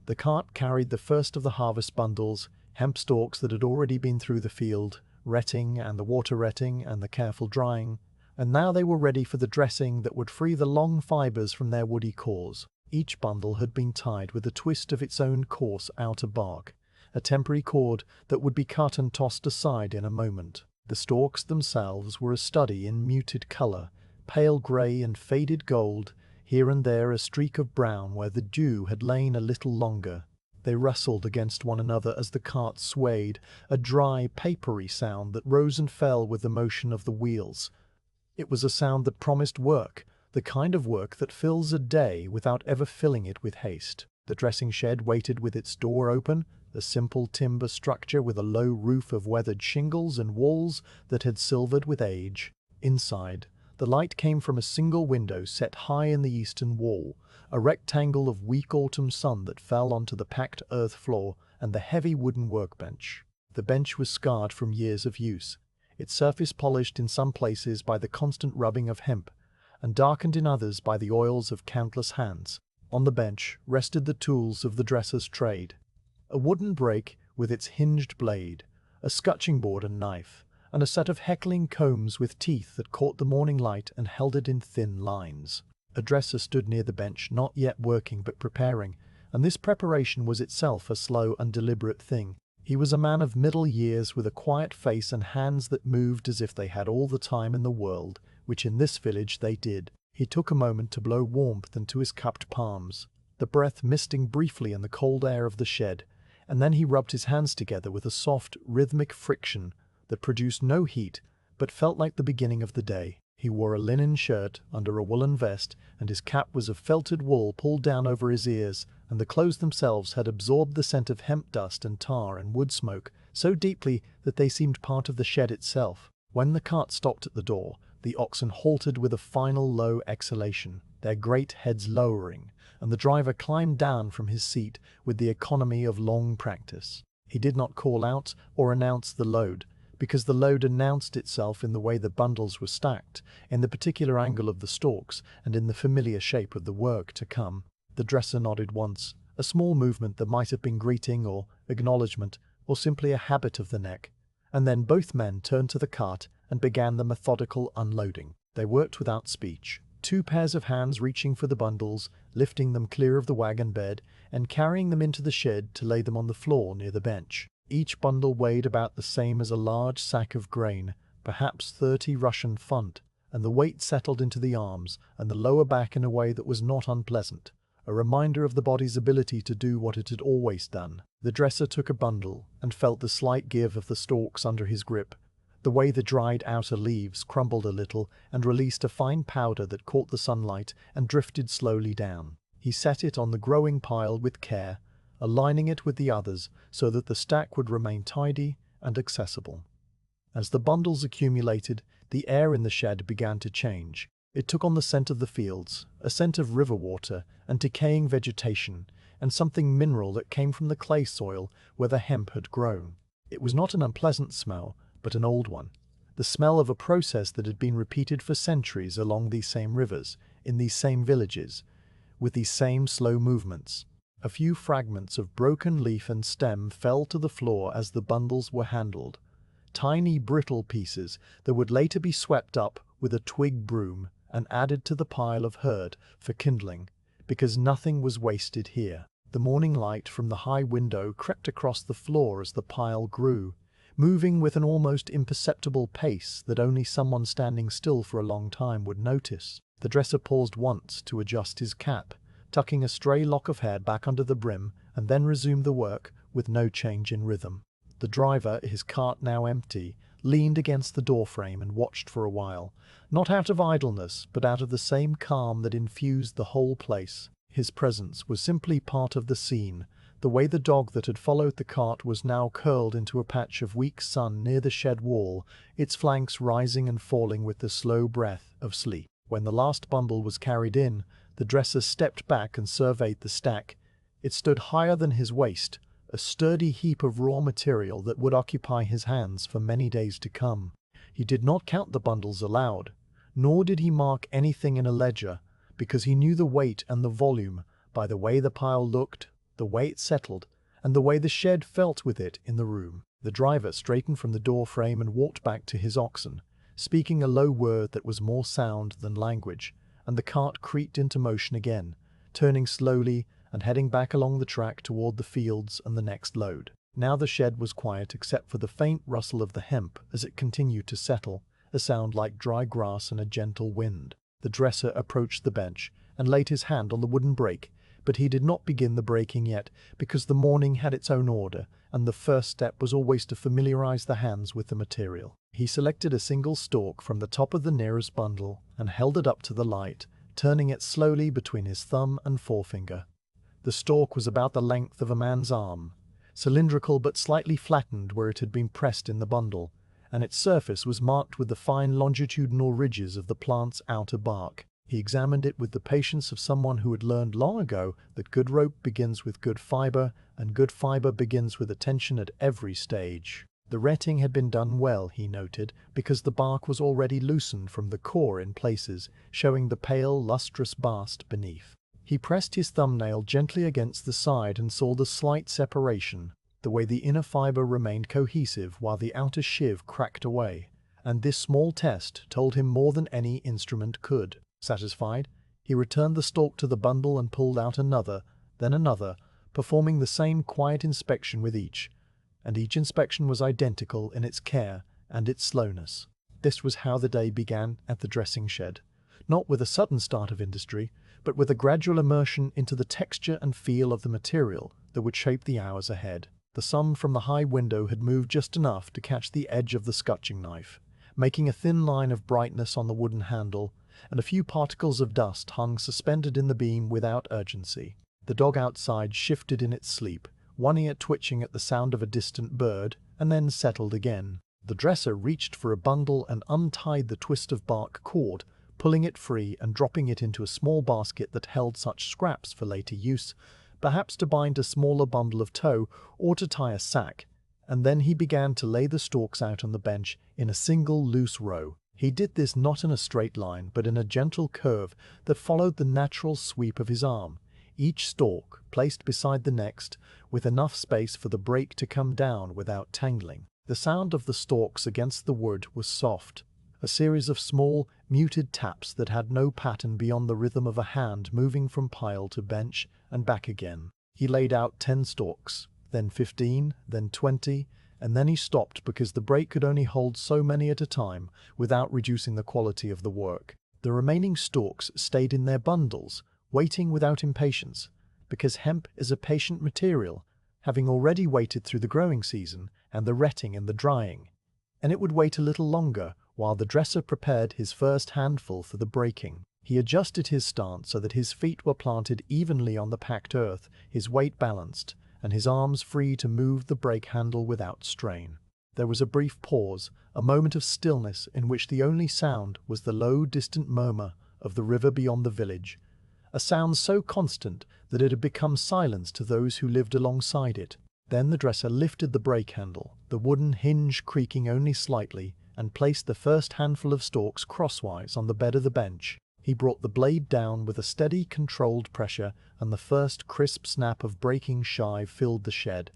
The cart carried the first of the harvest bundles, hemp stalks that had already been through the field, retting and the water retting and the careful drying, and now they were ready for the dressing that would free the long fibers from their woody cores. Each bundle had been tied with a twist of its own coarse outer bark, a temporary cord that would be cut and tossed aside in a moment. The stalks themselves were a study in muted color, pale gray and faded gold, here and there a streak of brown where the dew had lain a little longer. They rustled against one another as the cart swayed, a dry, papery sound that rose and fell with the motion of the wheels. It was a sound that promised work, the kind of work that fills a day without ever filling it with haste. The dressing shed waited with its door open, a simple timber structure with a low roof of weathered shingles and walls that had silvered with age. Inside, the light came from a single window set high in the eastern wall, a rectangle of weak autumn sun that fell onto the packed earth floor and the heavy wooden workbench. The bench was scarred from years of use, its surface polished in some places by the constant rubbing of hemp, and darkened in others by the oils of countless hands. On the bench rested the tools of the dresser's trade. A wooden brake with its hinged blade, a scutching board and knife, and a set of heckling combs with teeth that caught the morning light and held it in thin lines. A dresser stood near the bench, not yet working but preparing, and this preparation was itself a slow and deliberate thing. He was a man of middle years with a quiet face and hands that moved as if they had all the time in the world, which in this village they did. He took a moment to blow warmth into his cupped palms, the breath misting briefly in the cold air of the shed, and then he rubbed his hands together with a soft, rhythmic friction that produced no heat but felt like the beginning of the day. He wore a linen shirt under a woolen vest, and his cap was of felted wool pulled down over his ears, and the clothes themselves had absorbed the scent of hemp dust and tar and wood smoke so deeply that they seemed part of the shed itself. When the cart stopped at the door, the oxen halted with a final low exhalation, their great heads lowering, and the driver climbed down from his seat with the economy of long practice. He did not call out or announce the load, because the load announced itself in the way the bundles were stacked, in the particular angle of the stalks, and in the familiar shape of the work to come. The dresser nodded once, a small movement that might have been greeting or acknowledgement, or simply a habit of the neck, and then both men turned to the cart and began the methodical unloading. They worked without speech, two pairs of hands reaching for the bundles, lifting them clear of the wagon bed, and carrying them into the shed to lay them on the floor near the bench. Each bundle weighed about the same as a large sack of grain, perhaps 30 Russian funt, and the weight settled into the arms and the lower back in a way that was not unpleasant, a reminder of the body's ability to do what it had always done. The dresser took a bundle and felt the slight give of the stalks under his grip, the way the dried outer leaves crumbled a little and released a fine powder that caught the sunlight and drifted slowly down. He set it on the growing pile with care, aligning it with the others so that the stack would remain tidy and accessible. As the bundles accumulated, the air in the shed began to change. It took on the scent of the fields, a scent of river water and decaying vegetation, and something mineral that came from the clay soil where the hemp had grown. It was not an unpleasant smell, but an old one, the smell of a process that had been repeated for centuries along these same rivers, in these same villages, with these same slow movements. A few fragments of broken leaf and stem fell to the floor as the bundles were handled, tiny brittle pieces that would later be swept up with a twig broom and added to the pile of herd for kindling, because nothing was wasted here. The morning light from the high window crept across the floor as the pile grew, moving with an almost imperceptible pace that only someone standing still for a long time would notice. The dresser paused once to adjust his cap, tucking a stray lock of hair back under the brim, and then resumed the work with no change in rhythm. The driver, his cart now empty, leaned against the doorframe and watched for a while, not out of idleness, but out of the same calm that infused the whole place. His presence was simply part of the scene, the way the dog that had followed the cart was now curled into a patch of weak sun near the shed wall, its flanks rising and falling with the slow breath of sleep. When the last bundle was carried in, the dresser stepped back and surveyed the stack. It stood higher than his waist, a sturdy heap of raw material that would occupy his hands for many days to come. He did not count the bundles aloud, nor did he mark anything in a ledger, because he knew the weight and the volume by the way the pile looked, the way it settled, and the way the shed felt with it in the room. The driver straightened from the door frame and walked back to his oxen, speaking a low word that was more sound than language, and the cart creaked into motion again, turning slowly and heading back along the track toward the fields and the next load. Now the shed was quiet except for the faint rustle of the hemp as it continued to settle, a sound like dry grass and a gentle wind. The dresser approached the bench and laid his hand on the wooden brake, but he did not begin the braking yet because the morning had its own order, and the first step was always to familiarize the hands with the material. He selected a single stalk from the top of the nearest bundle and held it up to the light, turning it slowly between his thumb and forefinger. The stalk was about the length of a man's arm, cylindrical but slightly flattened where it had been pressed in the bundle, and its surface was marked with the fine longitudinal ridges of the plant's outer bark. He examined it with the patience of someone who had learned long ago that good rope begins with good fiber, and good fiber begins with attention at every stage. The retting had been done well, he noted, because the bark was already loosened from the core in places, showing the pale, lustrous bast beneath. He pressed his thumbnail gently against the side and saw the slight separation, the way the inner fiber remained cohesive while the outer sheave cracked away, and this small test told him more than any instrument could. Satisfied, he returned the stalk to the bundle and pulled out another, then another, performing the same quiet inspection with each, and each inspection was identical in its care and its slowness. This was how the day began at the dressing shed, not with a sudden start of industry, but with a gradual immersion into the texture and feel of the material that would shape the hours ahead. The sun from the high window had moved just enough to catch the edge of the scutching knife, making a thin line of brightness on the wooden handle, and a few particles of dust hung suspended in the beam without urgency. The dog outside shifted in its sleep, one ear twitching at the sound of a distant bird, and then settled again. The dresser reached for a bundle and untied the twist of bark cord, pulling it free and dropping it into a small basket that held such scraps for later use, perhaps to bind a smaller bundle of tow or to tie a sack, and then he began to lay the stalks out on the bench in a single loose row. He did this not in a straight line, but in a gentle curve that followed the natural sweep of his arm, each stalk placed beside the next, with enough space for the break to come down without tangling. The sound of the stalks against the wood was soft, a series of small, muted taps that had no pattern beyond the rhythm of a hand moving from pile to bench and back again. He laid out 10 stalks, then 15, then 20, and then he stopped because the brake could only hold so many at a time without reducing the quality of the work. The remaining stalks stayed in their bundles, waiting without impatience, because hemp is a patient material, having already waited through the growing season and the retting and the drying, and it would wait a little longer while the dresser prepared his first handful for the breaking. He adjusted his stance so that his feet were planted evenly on the packed earth, his weight balanced, and his arms free to move the brake handle without strain. There was a brief pause, a moment of stillness in which the only sound was the low, distant murmur of the river beyond the village, a sound so constant that it had become silence to those who lived alongside it. Then the dresser lifted the brake handle, the wooden hinge creaking only slightly, and placed the first handful of stalks crosswise on the bed of the bench. He brought the blade down with a steady, controlled pressure, and the first crisp snap of breaking shive filled the shed,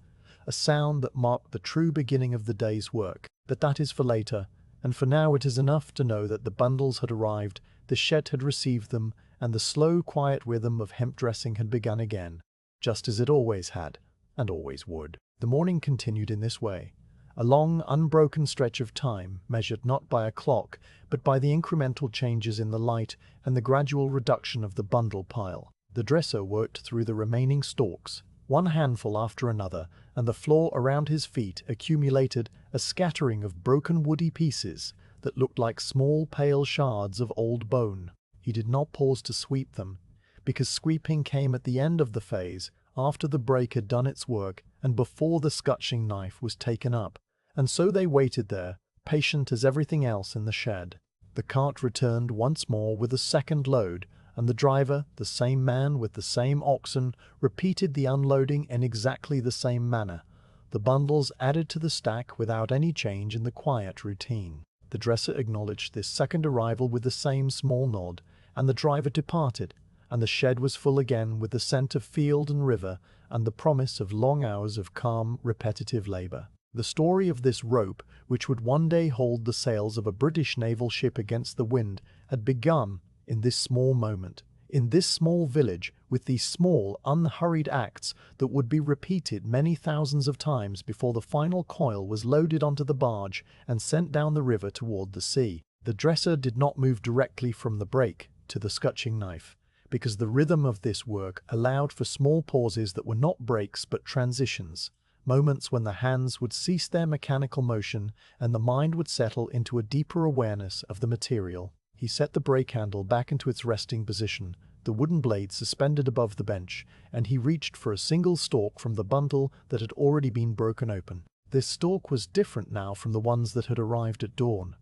a sound that marked the true beginning of the day's work. But that is for later, and for now it is enough to know that the bundles had arrived, the shed had received them, and the slow, quiet rhythm of hemp dressing had begun again, just as it always had, and always would. The morning continued in this way, a long, unbroken stretch of time, measured not by a clock, but by the incremental changes in the light and the gradual reduction of the bundle pile. The dresser worked through the remaining stalks, one handful after another, and the floor around his feet accumulated a scattering of broken woody pieces that looked like small pale shards of old bone. He did not pause to sweep them, because sweeping came at the end of the phase, after the brake had done its work and before the scutching knife was taken up, and so they waited there, patient as everything else in the shed. The cart returned once more with a second load, and the driver, the same man with the same oxen, repeated the unloading in exactly the same manner, the bundles added to the stack without any change in the quiet routine. The dresser acknowledged this second arrival with the same small nod, and the driver departed, and the shed was full again with the scent of field and river and the promise of long hours of calm, repetitive labor. The story of this rope, which would one day hold the sails of a British naval ship against the wind, had begun in this small moment, in this small village, with these small, unhurried acts that would be repeated many thousands of times before the final coil was loaded onto the barge and sent down the river toward the sea. The dresser did not move directly from the brake to the scutching knife, because the rhythm of this work allowed for small pauses that were not breaks but transitions, moments when the hands would cease their mechanical motion and the mind would settle into a deeper awareness of the material. He set the brake handle back into its resting position, the wooden blade suspended above the bench, and he reached for a single stalk from the bundle that had already been broken open. This stalk was different now from the ones that had arrived at dawn.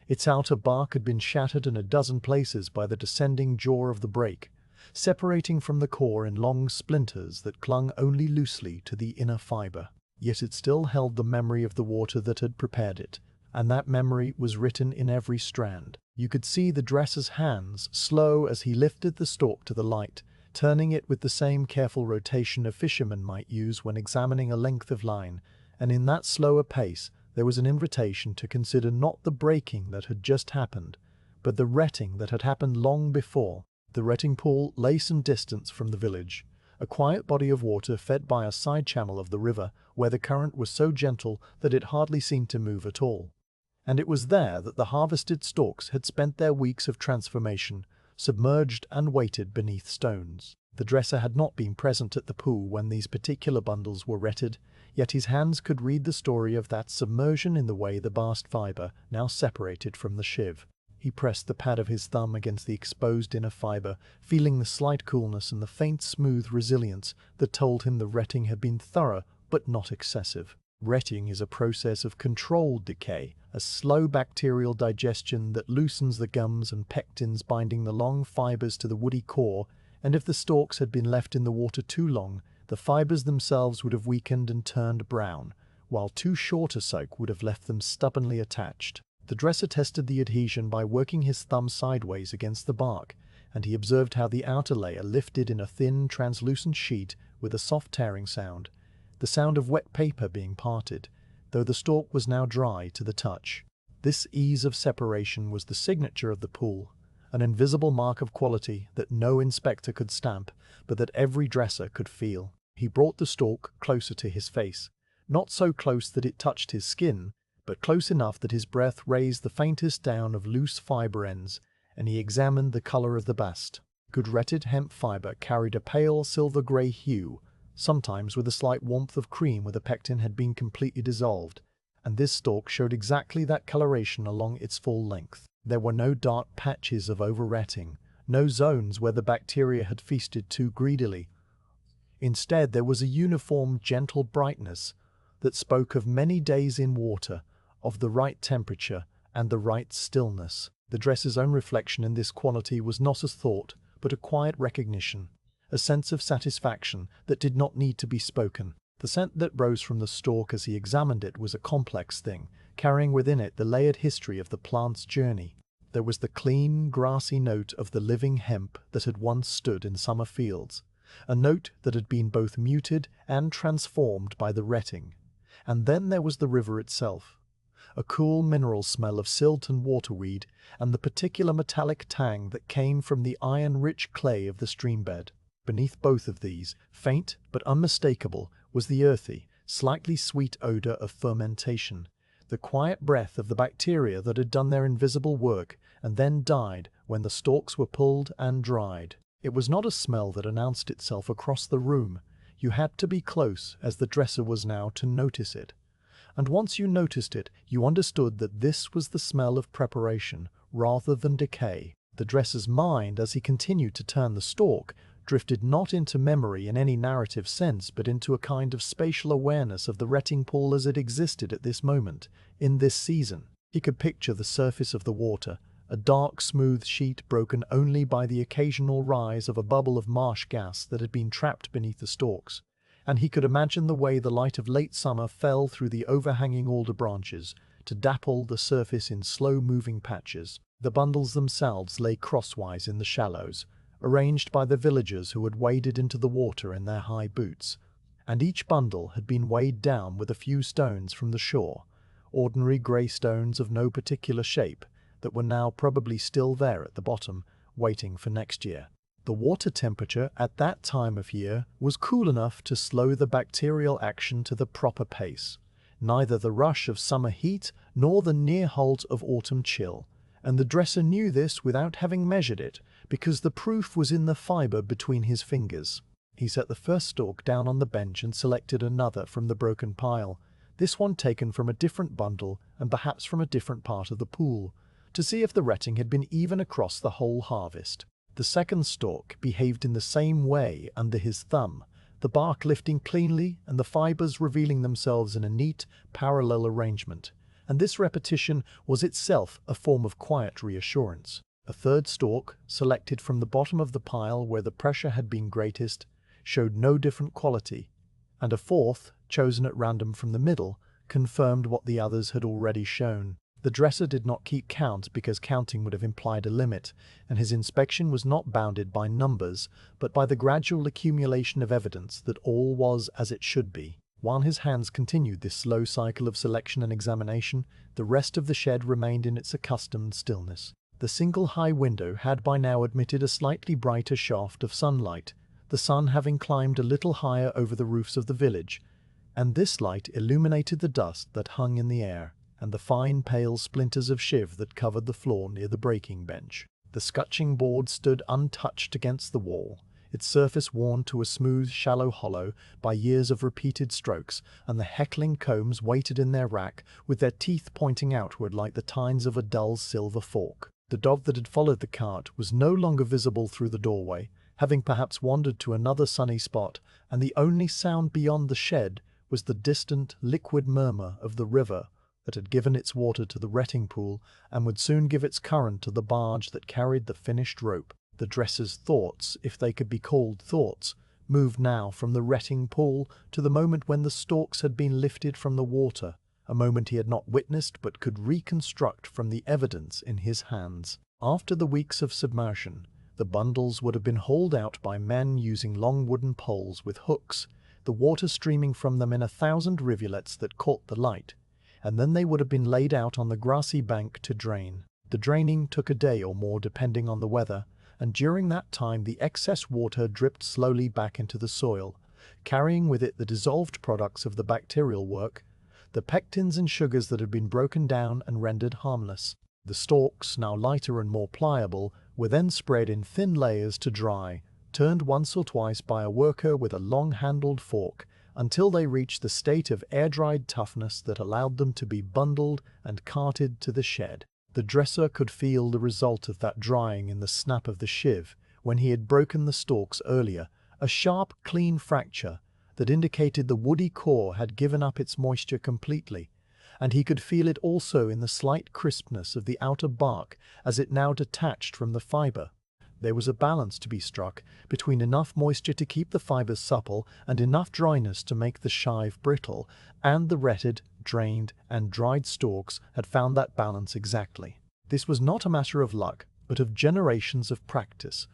Its outer bark had been shattered in a dozen places by the descending jaw of the brake, separating from the core in long splinters that clung only loosely to the inner fiber. Yet it still held the memory of the water that had prepared it, and that memory was written in every strand. You could see the dresser's hands slow as he lifted the stalk to the light, turning it with the same careful rotation a fisherman might use when examining a length of line, and in that slower pace there was an invitation to consider not the breaking that had just happened, but the retting that had happened long before. The retting pool lay some distance from the village, a quiet body of water fed by a side channel of the river where the current was so gentle that it hardly seemed to move at all. And it was there that the harvested stalks had spent their weeks of transformation, submerged and weighted beneath stones. The dresser had not been present at the pool when these particular bundles were retted, yet his hands could read the story of that submersion in the way the bast fiber now separated from the shiv. He pressed the pad of his thumb against the exposed inner fiber, feeling the slight coolness and the faint smooth resilience that told him the retting had been thorough but not excessive. Retting is a process of controlled decay, a slow bacterial digestion that loosens the gums and pectins binding the long fibers to the woody core, and if the stalks had been left in the water too long, the fibers themselves would have weakened and turned brown, while too short a soak would have left them stubbornly attached. The dresser tested the adhesion by working his thumb sideways against the bark, and he observed how the outer layer lifted in a thin, translucent sheet with a soft tearing sound, the sound of wet paper being parted, though the stalk was now dry to the touch. This ease of separation was the signature of the pool, an invisible mark of quality that no inspector could stamp, but that every dresser could feel. He brought the stalk closer to his face, not so close that it touched his skin, but close enough that his breath raised the faintest down of loose fiber ends, and he examined the color of the bast. Good retted hemp fiber carried a pale silver-grey hue, sometimes with a slight warmth of cream where the pectin had been completely dissolved, and this stalk showed exactly that coloration along its full length. There were no dark patches of over-retting, no zones where the bacteria had feasted too greedily. Instead, there was a uniform, gentle brightness that spoke of many days in water, of the right temperature and the right stillness. The dresser's own reflection in this quality was not a thought, but a quiet recognition, a sense of satisfaction that did not need to be spoken. The scent that rose from the stalk as he examined it was a complex thing, carrying within it the layered history of the plant's journey. There was the clean, grassy note of the living hemp that had once stood in summer fields, a note that had been both muted and transformed by the retting. And then there was the river itself, a cool mineral smell of silt and waterweed, and the particular metallic tang that came from the iron-rich clay of the streambed. Beneath both of these, faint but unmistakable, was the earthy, slightly sweet odor of fermentation, the quiet breath of the bacteria that had done their invisible work and then died when the stalks were pulled and dried. It was not a smell that announced itself across the room. You had to be close, as the dresser was now, to notice it. And once you noticed it, you understood that this was the smell of preparation, rather than decay. The dresser's mind, as he continued to turn the stalk, drifted not into memory in any narrative sense, but into a kind of spatial awareness of the retting pool as it existed at this moment, in this season. He could picture the surface of the water, a dark, smooth sheet broken only by the occasional rise of a bubble of marsh gas that had been trapped beneath the stalks, and he could imagine the way the light of late summer fell through the overhanging alder branches to dapple the surface in slow-moving patches. The bundles themselves lay crosswise in the shallows, arranged by the villagers who had waded into the water in their high boots. and each bundle had been weighed down with a few stones from the shore, ordinary grey stones of no particular shape that were now probably still there at the bottom, waiting for next year. The water temperature at that time of year was cool enough to slow the bacterial action to the proper pace, neither the rush of summer heat nor the near halt of autumn chill, and the dresser knew this without having measured it, because the proof was in the fibre between his fingers. He set the first stalk down on the bench and selected another from the broken pile, this one taken from a different bundle and perhaps from a different part of the pool, to see if the retting had been even across the whole harvest. The second stalk behaved in the same way under his thumb, the bark lifting cleanly and the fibres revealing themselves in a neat, parallel arrangement, and this repetition was itself a form of quiet reassurance. A third stalk, selected from the bottom of the pile where the pressure had been greatest, showed no different quality, and a fourth, chosen at random from the middle, confirmed what the others had already shown. The dresser did not keep count because counting would have implied a limit, and his inspection was not bounded by numbers, but by the gradual accumulation of evidence that all was as it should be. While his hands continued this slow cycle of selection and examination, the rest of the shed remained in its accustomed stillness. The single high window had by now admitted a slightly brighter shaft of sunlight, the sun having climbed a little higher over the roofs of the village, and this light illuminated the dust that hung in the air, and the fine pale splinters of shiv that covered the floor near the breaking bench. The scutching board stood untouched against the wall, its surface worn to a smooth, shallow hollow by years of repeated strokes, and the heckling combs waited in their rack, with their teeth pointing outward like the tines of a dull silver fork. The dog that had followed the cart was no longer visible through the doorway, having perhaps wandered to another sunny spot, and the only sound beyond the shed was the distant, liquid murmur of the river that had given its water to the retting pool and would soon give its current to the barge that carried the finished rope. The dresser's thoughts, if they could be called thoughts, moved now from the retting pool to the moment when the stalks had been lifted from the water, a moment he had not witnessed but could reconstruct from the evidence in his hands. After the weeks of submersion, the bundles would have been hauled out by men using long wooden poles with hooks, the water streaming from them in 1,000 rivulets that caught the light, and then they would have been laid out on the grassy bank to drain. The draining took a day or more depending on the weather, and during that time the excess water dripped slowly back into the soil, carrying with it the dissolved products of the bacterial work, the pectins and sugars that had been broken down and rendered harmless. The stalks, now lighter and more pliable, were then spread in thin layers to dry, turned once or twice by a worker with a long-handled fork, until they reached the state of air-dried toughness that allowed them to be bundled and carted to the shed. The dresser could feel the result of that drying in the snap of the shiv when he had broken the stalks earlier, a sharp, clean fracture that indicated the woody core had given up its moisture completely, and he could feel it also in the slight crispness of the outer bark as it now detached from the fibre. There was a balance to be struck between enough moisture to keep the fibres supple and enough dryness to make the shive brittle, and the retted, drained, and dried stalks had found that balance exactly. This was not a matter of luck, but of generations of practice,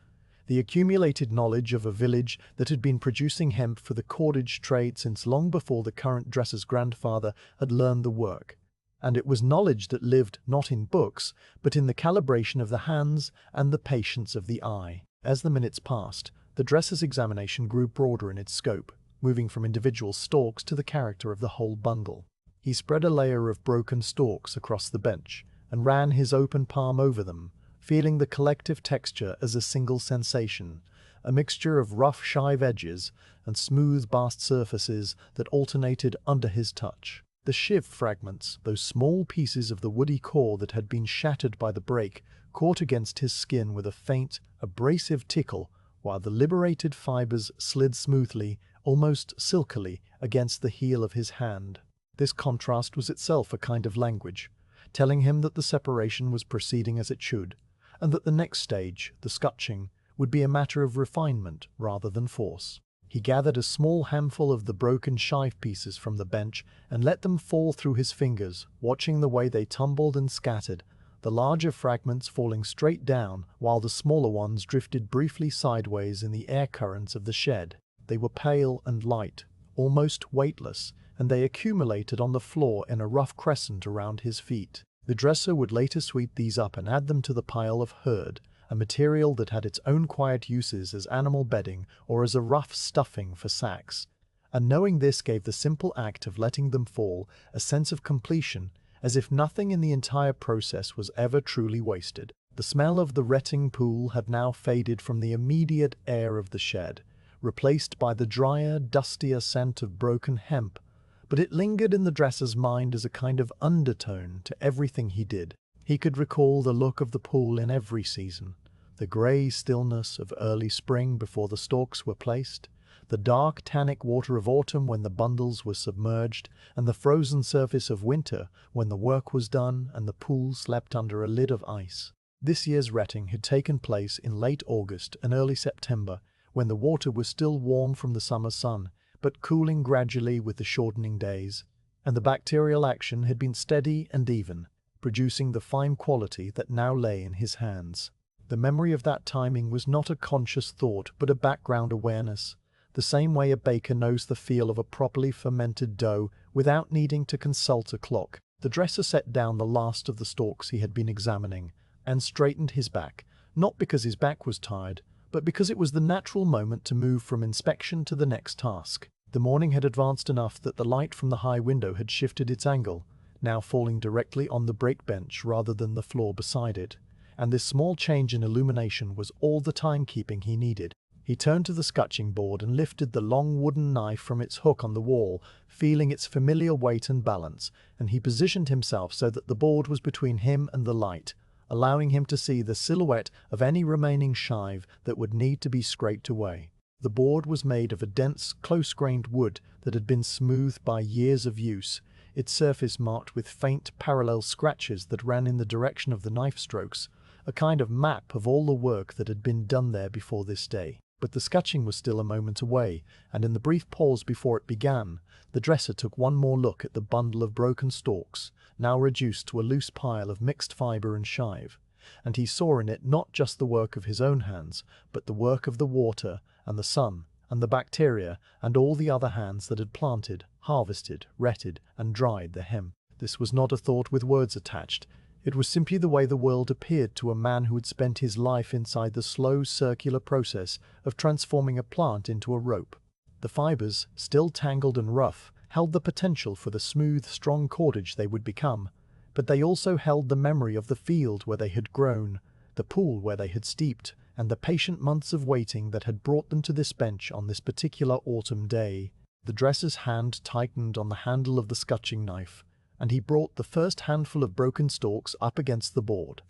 the accumulated knowledge of a village that had been producing hemp for the cordage trade since long before the current dresser's grandfather had learned the work. And it was knowledge that lived not in books, but in the calibration of the hands and the patience of the eye. As the minutes passed, the dresser's examination grew broader in its scope, moving from individual stalks to the character of the whole bundle. He spread a layer of broken stalks across the bench, and ran his open palm over them, feeling the collective texture as a single sensation, a mixture of rough shive edges and smooth bast surfaces that alternated under his touch. The shiv fragments, those small pieces of the woody core that had been shattered by the break, caught against his skin with a faint, abrasive tickle, while the liberated fibres slid smoothly, almost silkily, against the heel of his hand. This contrast was itself a kind of language, telling him that the separation was proceeding as it should, and that the next stage, the scutching, would be a matter of refinement rather than force. He gathered a small handful of the broken shive pieces from the bench and let them fall through his fingers, watching the way they tumbled and scattered, the larger fragments falling straight down while the smaller ones drifted briefly sideways in the air currents of the shed. They were pale and light, almost weightless, and they accumulated on the floor in a rough crescent around his feet. The dresser would later sweep these up and add them to the pile of herd, a material that had its own quiet uses as animal bedding or as a rough stuffing for sacks. And knowing this gave the simple act of letting them fall a sense of completion, as if nothing in the entire process was ever truly wasted. The smell of the retting pool had now faded from the immediate air of the shed, replaced by the drier, dustier scent of broken hemp, but it lingered in the dresser's mind as a kind of undertone to everything he did. He could recall the look of the pool in every season, the grey stillness of early spring before the stalks were placed, the dark tannic water of autumn when the bundles were submerged, and the frozen surface of winter when the work was done and the pool slept under a lid of ice. This year's retting had taken place in late August and early September, when the water was still warm from the summer sun, but cooling gradually with the shortening days, and the bacterial action had been steady and even, producing the fine quality that now lay in his hands. The memory of that timing was not a conscious thought, but a background awareness, the same way a baker knows the feel of a properly fermented dough without needing to consult a clock. The dresser set down the last of the stalks he had been examining, and straightened his back, not because his back was tired, but because it was the natural moment to move from inspection to the next task. The morning had advanced enough that the light from the high window had shifted its angle, now falling directly on the brake bench rather than the floor beside it, and this small change in illumination was all the timekeeping he needed. He turned to the scutching board and lifted the long wooden knife from its hook on the wall, feeling its familiar weight and balance, and he positioned himself so that the board was between him and the light, allowing him to see the silhouette of any remaining shive that would need to be scraped away. The board was made of a dense, close-grained wood that had been smoothed by years of use, its surface marked with faint, parallel scratches that ran in the direction of the knife strokes, a kind of map of all the work that had been done there before this day. But the scutching was still a moment away, and in the brief pause before it began, the dresser took one more look at the bundle of broken stalks, now reduced to a loose pile of mixed fibre and shive, and he saw in it not just the work of his own hands, but the work of the water, and the sun, and the bacteria, and all the other hands that had planted, harvested, retted, and dried the hemp. This was not a thought with words attached. It was simply the way the world appeared to a man who had spent his life inside the slow circular process of transforming a plant into a rope. The fibers, still tangled and rough, held the potential for the smooth, strong cordage they would become, but they also held the memory of the field where they had grown, the pool where they had steeped, and the patient months of waiting that had brought them to this bench on this particular autumn day. The dresser's hand tightened on the handle of the scutching knife, and he brought the first handful of broken stalks up against the board.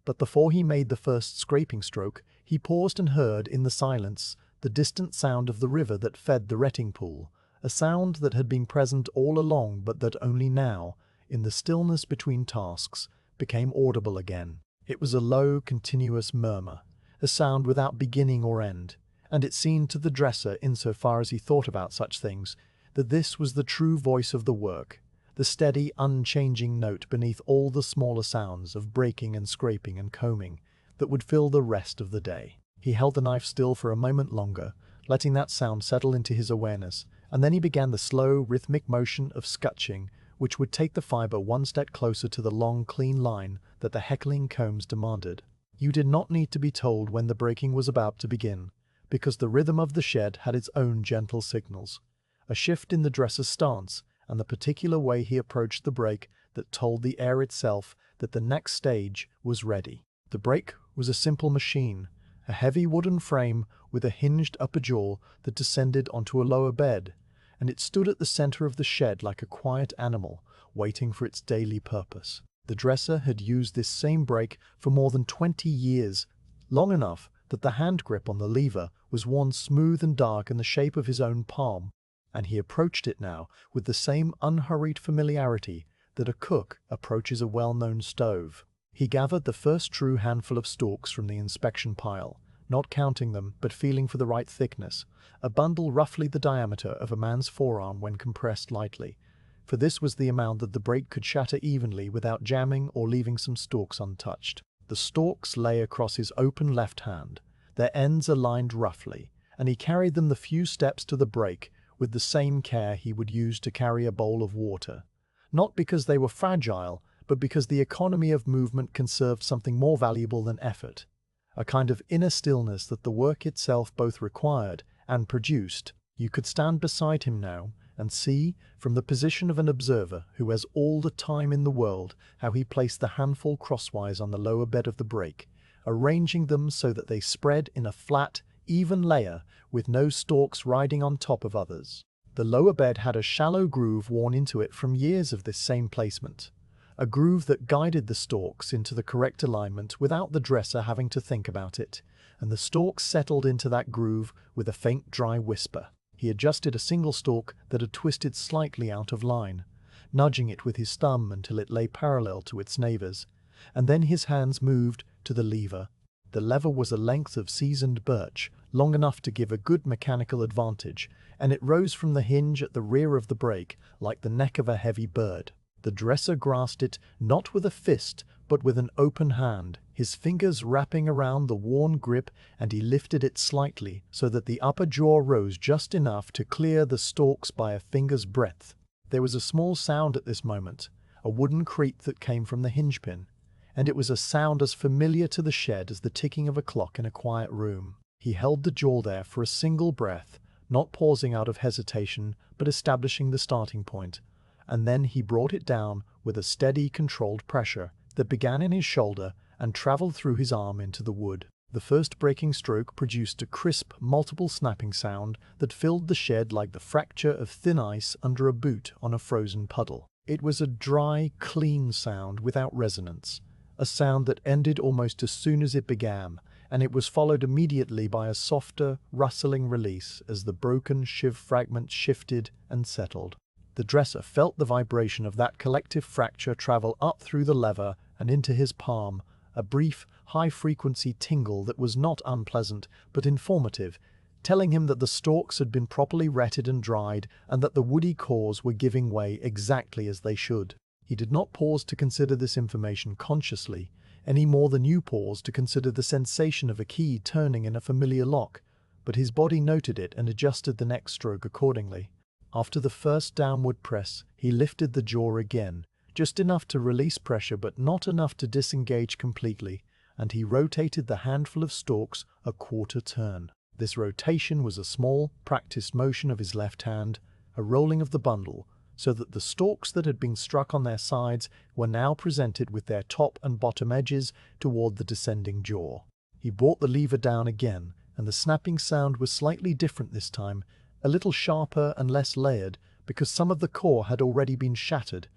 But before he made the first scraping stroke, he paused and heard, in the silence, the distant sound of the river that fed the retting pool, a sound that had been present all along but that only now, in the stillness between tasks, became audible again. It was a low, continuous murmur, a sound without beginning or end, and it seemed to the dresser, insofar as he thought about such things, that this was the true voice of the work, the steady, unchanging note beneath all the smaller sounds of breaking and scraping and combing that would fill the rest of the day. He held the knife still for a moment longer, letting that sound settle into his awareness, and then he began the slow, rhythmic motion of scutching, which would take the fibre one step closer to the long, clean line that the heckling combs demanded. You did not need to be told when the breaking was about to begin, because the rhythm of the shed had its own gentle signals, a shift in the dresser's stance, and the particular way he approached the break that told the air itself that the next stage was ready. The break was a simple machine, a heavy wooden frame with a hinged upper jaw that descended onto a lower bed, and it stood at the center of the shed like a quiet animal, waiting for its daily purpose. The dresser had used this same break for more than 20 years, long enough that the hand grip on the lever was worn smooth and dark in the shape of his own palm, and he approached it now with the same unhurried familiarity that a cook approaches a well-known stove. He gathered the first true handful of stalks from the inspection pile, not counting them but feeling for the right thickness, a bundle roughly the diameter of a man's forearm when compressed lightly, for this was the amount that the break could shatter evenly without jamming or leaving some stalks untouched. The stalks lay across his open left hand, their ends aligned roughly, and he carried them the few steps to the break, with the same care he would use to carry a bowl of water. Not because they were fragile, but because the economy of movement conserved something more valuable than effort, a kind of inner stillness that the work itself both required and produced. You could stand beside him now and see, from the position of an observer who has all the time in the world, how he placed the handful crosswise on the lower bed of the break, arranging them so that they spread in a flat, even layer with no stalks riding on top of others. The lower bed had a shallow groove worn into it from years of this same placement, a groove that guided the stalks into the correct alignment without the dresser having to think about it, and the stalks settled into that groove with a faint dry whisper. He adjusted a single stalk that had twisted slightly out of line, nudging it with his thumb until it lay parallel to its neighbors, and then his hands moved to the lever. The lever was a length of seasoned birch, long enough to give a good mechanical advantage, and it rose from the hinge at the rear of the brake like the neck of a heavy bird. The dresser grasped it not with a fist, but with an open hand, his fingers wrapping around the worn grip, and he lifted it slightly so that the upper jaw rose just enough to clear the stalks by a finger's breadth. There was a small sound at this moment, a wooden creak that came from the hinge pin, and it was a sound as familiar to the shed as the ticking of a clock in a quiet room. He held the jaw there for a single breath, not pausing out of hesitation, but establishing the starting point, and then he brought it down with a steady, controlled pressure that began in his shoulder and traveled through his arm into the wood. The first breaking stroke produced a crisp, multiple snapping sound that filled the shed like the fracture of thin ice under a boot on a frozen puddle. It was a dry, clean sound without resonance, a sound that ended almost as soon as it began, and it was followed immediately by a softer, rustling release as the broken shiv fragment shifted and settled. The dresser felt the vibration of that collective fracture travel up through the lever and into his palm, a brief, high-frequency tingle that was not unpleasant but informative, telling him that the stalks had been properly retted and dried and that the woody cores were giving way exactly as they should. He did not pause to consider this information consciously, any more than you pause to consider the sensation of a key turning in a familiar lock, but his body noted it and adjusted the next stroke accordingly. After the first downward press, he lifted the jaw again, just enough to release pressure but not enough to disengage completely, and he rotated the handful of stalks a quarter turn. This rotation was a small, practiced motion of his left hand, a rolling of the bundle, so that the stalks that had been struck on their sides were now presented with their top and bottom edges toward the descending jaw. He brought the lever down again, and the snapping sound was slightly different this time, a little sharper and less layered, because some of the core had already been shattered,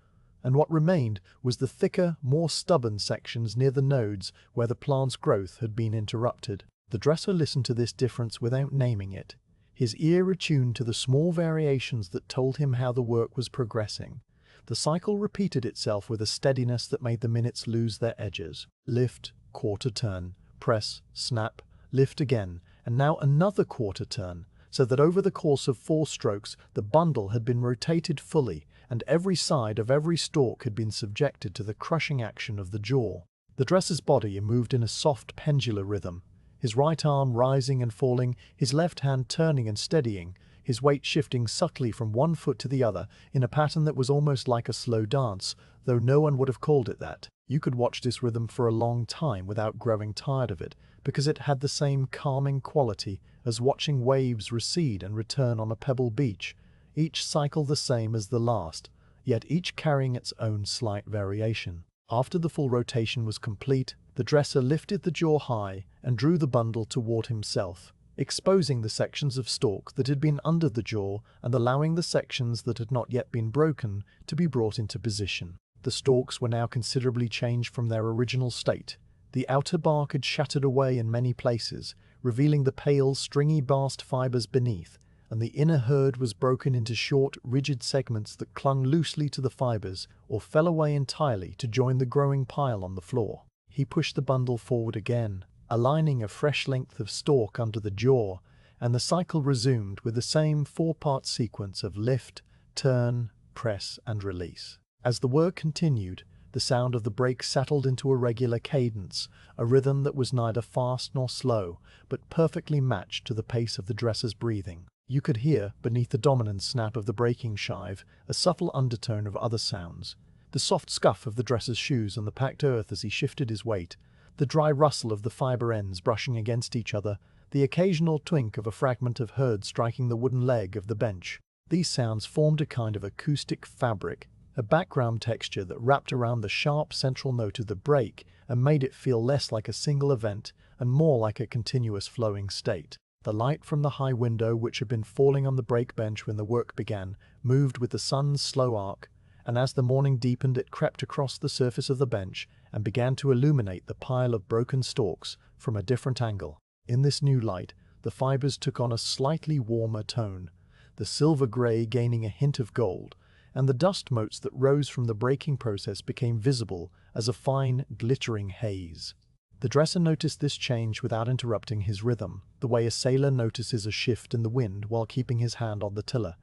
and what remained was the thicker, more stubborn sections near the nodes where the plant's growth had been interrupted. The dresser listened to this difference without naming it, his ear attuned to the small variations that told him how the work was progressing. The cycle repeated itself with a steadiness that made the minutes lose their edges. Lift, quarter turn, press, snap, lift again, and now another quarter turn, so that over the course of 4 strokes the bundle had been rotated fully, and every side of every stalk had been subjected to the crushing action of the jaw. The dresser's body moved in a soft pendular rhythm, his right arm rising and falling, his left hand turning and steadying, his weight shifting subtly from one foot to the other in a pattern that was almost like a slow dance, though no one would have called it that. You could watch this rhythm for a long time without growing tired of it, because it had the same calming quality as watching waves recede and return on a pebble beach, each cycle the same as the last, yet each carrying its own slight variation. After the full rotation was complete, the dresser lifted the jaw high and drew the bundle toward himself, exposing the sections of stalk that had been under the jaw and allowing the sections that had not yet been broken to be brought into position. The stalks were now considerably changed from their original state. The outer bark had shattered away in many places, revealing the pale, stringy bast fibers beneath, and the inner herd was broken into short, rigid segments that clung loosely to the fibers or fell away entirely to join the growing pile on the floor. He pushed the bundle forward again, aligning a fresh length of stalk under the jaw, and the cycle resumed with the same 4-part sequence of lift, turn, press, and release. As the work continued, the sound of the brake settled into a regular cadence, a rhythm that was neither fast nor slow, but perfectly matched to the pace of the dresser's breathing. You could hear, beneath the dominant snap of the breaking shive, a subtle undertone of other sounds. The soft scuff of the dresser's shoes on the packed earth as he shifted his weight, the dry rustle of the fiber ends brushing against each other, the occasional twink of a fragment of herd striking the wooden leg of the bench. These sounds formed a kind of acoustic fabric, a background texture that wrapped around the sharp central note of the break and made it feel less like a single event and more like a continuous flowing state. The light from the high window, which had been falling on the break bench when the work began, moved with the sun's slow arc, and as the morning deepened it crept across the surface of the bench and began to illuminate the pile of broken stalks from a different angle. In this new light, the fibers took on a slightly warmer tone, the silver grey gaining a hint of gold, and the dust motes that rose from the breaking process became visible as a fine, glittering haze. The dresser noticed this change without interrupting his rhythm, the way a sailor notices a shift in the wind while keeping his hand on the tiller,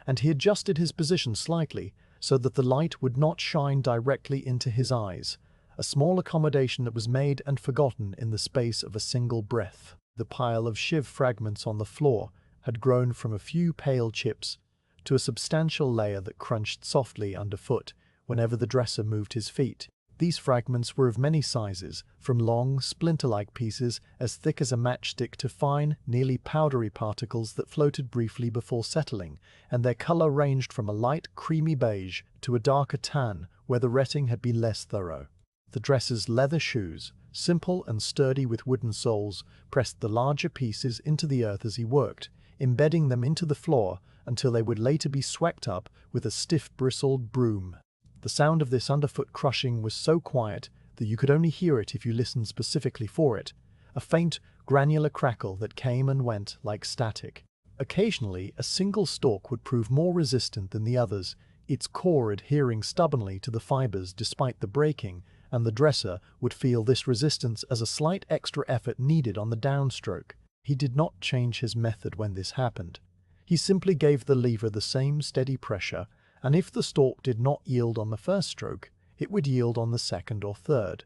and he adjusted his position slightly so that the light would not shine directly into his eyes, a small accommodation that was made and forgotten in the space of a single breath. The pile of shiv fragments on the floor had grown from a few pale chips to a substantial layer that crunched softly underfoot whenever the dresser moved his feet. These fragments were of many sizes, from long, splinter-like pieces as thick as a matchstick to fine, nearly powdery particles that floated briefly before settling, and their color ranged from a light, creamy beige to a darker tan where the retting had been less thorough. The dresser's leather shoes, simple and sturdy with wooden soles, pressed the larger pieces into the earth as he worked, embedding them into the floor until they would later be swept up with a stiff bristled broom. The sound of this underfoot crushing was so quiet that you could only hear it if you listened specifically for it, a faint, granular crackle that came and went like static. Occasionally, a single stalk would prove more resistant than the others, its core adhering stubbornly to the fibers despite the breaking, and the dresser would feel this resistance as a slight extra effort needed on the downstroke. He did not change his method when this happened. He simply gave the lever the same steady pressure, and if the stalk did not yield on the first stroke, it would yield on the second or third.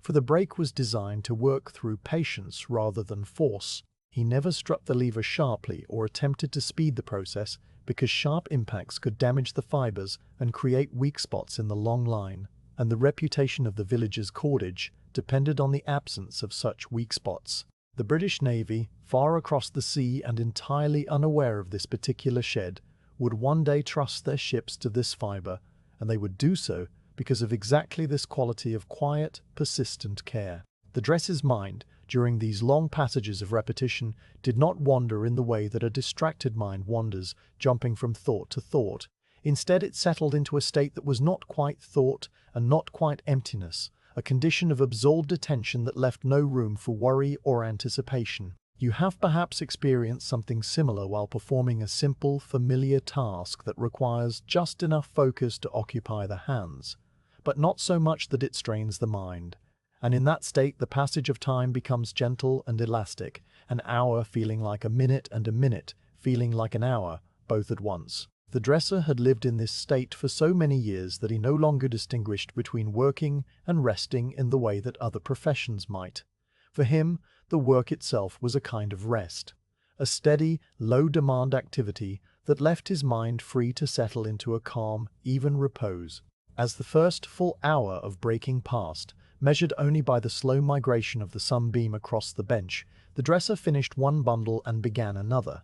For the break was designed to work through patience rather than force. He never struck the lever sharply or attempted to speed the process because sharp impacts could damage the fibers and create weak spots in the long line, and the reputation of the village's cordage depended on the absence of such weak spots. The British Navy, far across the sea and entirely unaware of this particular shed, would one day trust their ships to this fiber, and they would do so because of exactly this quality of quiet, persistent care. The dresser's mind, during these long passages of repetition, did not wander in the way that a distracted mind wanders, jumping from thought to thought. Instead, it settled into a state that was not quite thought and not quite emptiness, a condition of absorbed attention that left no room for worry or anticipation. You have perhaps experienced something similar while performing a simple, familiar task that requires just enough focus to occupy the hands, but not so much that it strains the mind. And in that state, the passage of time becomes gentle and elastic, an hour feeling like a minute and a minute feeling like an hour, both at once. The dresser had lived in this state for so many years that he no longer distinguished between working and resting in the way that other professions might. For him, the work itself was a kind of rest, a steady, low-demand activity that left his mind free to settle into a calm, even repose. As the first full hour of breaking passed, measured only by the slow migration of the sunbeam across the bench, the dresser finished one bundle and began another.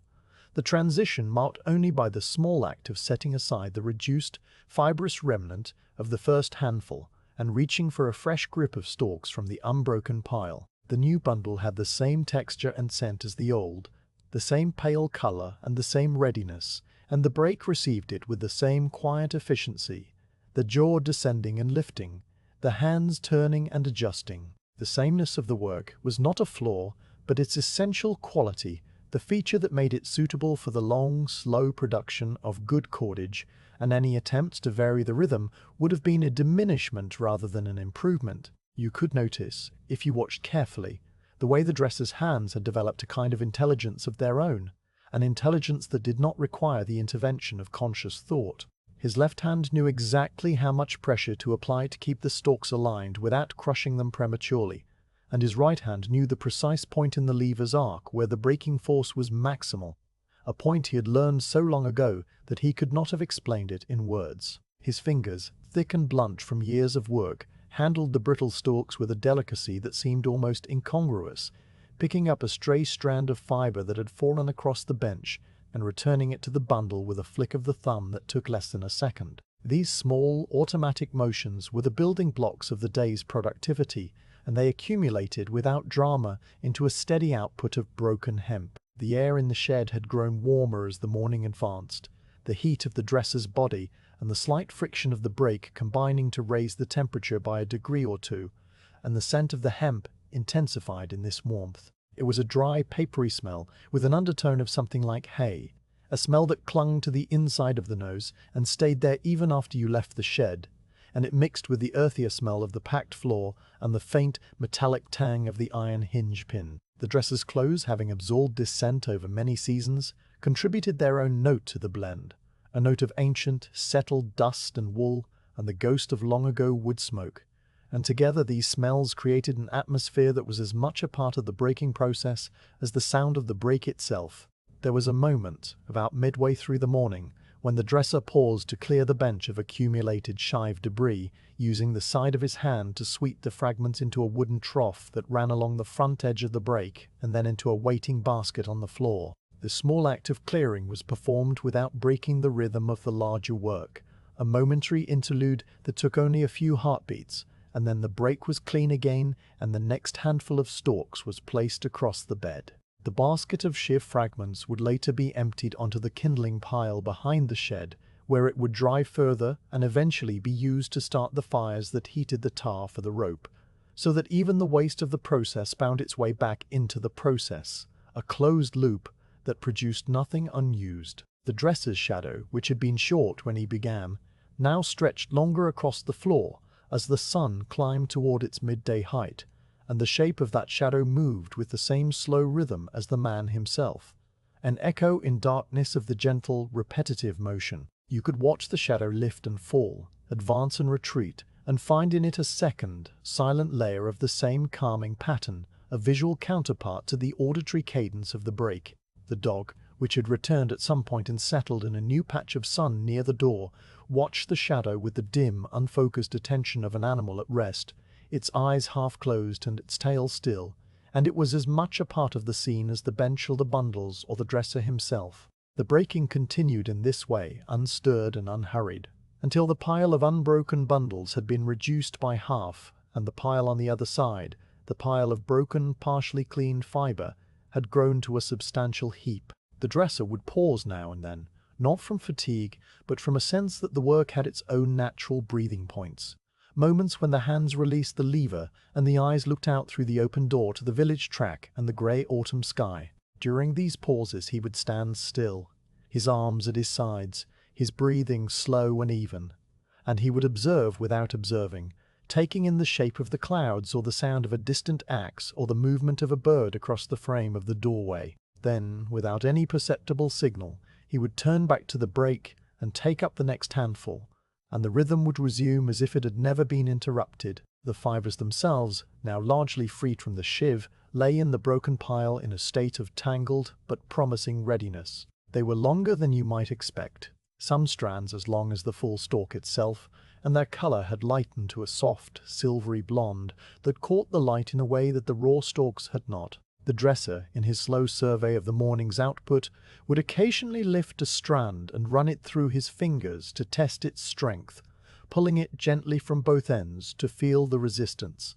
The transition marked only by the small act of setting aside the reduced, fibrous remnant of the first handful and reaching for a fresh grip of stalks from the unbroken pile. The new bundle had the same texture and scent as the old, the same pale color and the same readiness, and the break received it with the same quiet efficiency, the jaw descending and lifting, the hands turning and adjusting. The sameness of the work was not a flaw, but its essential quality, the feature that made it suitable for the long, slow production of good cordage, and any attempts to vary the rhythm would have been a diminishment rather than an improvement. You could notice, if you watched carefully, the way the dresser's hands had developed a kind of intelligence of their own, an intelligence that did not require the intervention of conscious thought. His left hand knew exactly how much pressure to apply to keep the stalks aligned without crushing them prematurely, and his right hand knew the precise point in the lever's arc where the breaking force was maximal, a point he had learned so long ago that he could not have explained it in words. His fingers, thick and blunt from years of work, handled the brittle stalks with a delicacy that seemed almost incongruous, picking up a stray strand of fiber that had fallen across the bench and returning it to the bundle with a flick of the thumb that took less than a second. These small, automatic motions were the building blocks of the day's productivity, and they accumulated without drama into a steady output of broken hemp. The air in the shed had grown warmer as the morning advanced, the heat of the dresser's body and the slight friction of the brake combining to raise the temperature by a degree or two, and the scent of the hemp intensified in this warmth. It was a dry, papery smell with an undertone of something like hay, a smell that clung to the inside of the nose and stayed there even after you left the shed, and it mixed with the earthier smell of the packed floor and the faint, metallic tang of the iron hinge pin. The dresser's clothes, having absorbed this scent over many seasons, contributed their own note to the blend, a note of ancient, settled dust and wool and the ghost of long-ago wood smoke, and together these smells created an atmosphere that was as much a part of the breaking process as the sound of the break itself. There was a moment, about midway through the morning, when the dresser paused to clear the bench of accumulated shive debris, using the side of his hand to sweep the fragments into a wooden trough that ran along the front edge of the break and then into a waiting basket on the floor. The small act of clearing was performed without breaking the rhythm of the larger work, a momentary interlude that took only a few heartbeats, and then the break was clean again and the next handful of stalks was placed across the bed. The basket of shiv fragments would later be emptied onto the kindling pile behind the shed, where it would dry further and eventually be used to start the fires that heated the tar for the rope, so that even the waste of the process found its way back into the process, a closed loop that produced nothing unused. The dresser's shadow, which had been short when he began, now stretched longer across the floor as the sun climbed toward its midday height, and the shape of that shadow moved with the same slow rhythm as the man himself, an echo in darkness of the gentle, repetitive motion. You could watch the shadow lift and fall, advance and retreat, and find in it a second, silent layer of the same calming pattern, a visual counterpart to the auditory cadence of the break. The dog, which had returned at some point and settled in a new patch of sun near the door, watched the shadow with the dim, unfocused attention of an animal at rest, its eyes half closed and its tail still, and it was as much a part of the scene as the bench or the bundles or the dresser himself. The breaking continued in this way, unstirred and unhurried, until the pile of unbroken bundles had been reduced by half, and the pile on the other side, the pile of broken, partially cleaned fiber, had grown to a substantial heap. The dresser would pause now and then, not from fatigue, but from a sense that the work had its own natural breathing points. Moments when the hands released the lever and the eyes looked out through the open door to the village track and the grey autumn sky. During these pauses he would stand still, his arms at his sides, his breathing slow and even, and he would observe without observing, taking in the shape of the clouds or the sound of a distant axe or the movement of a bird across the frame of the doorway. Then, without any perceptible signal, he would turn back to the break and take up the next handful, and the rhythm would resume as if it had never been interrupted. The fibers themselves, now largely freed from the shiv, lay in the broken pile in a state of tangled but promising readiness. They were longer than you might expect, some strands as long as the full stalk itself, and their color had lightened to a soft, silvery blonde that caught the light in a way that the raw stalks had not. The dresser, in his slow survey of the morning's output, would occasionally lift a strand and run it through his fingers to test its strength, pulling it gently from both ends to feel the resistance.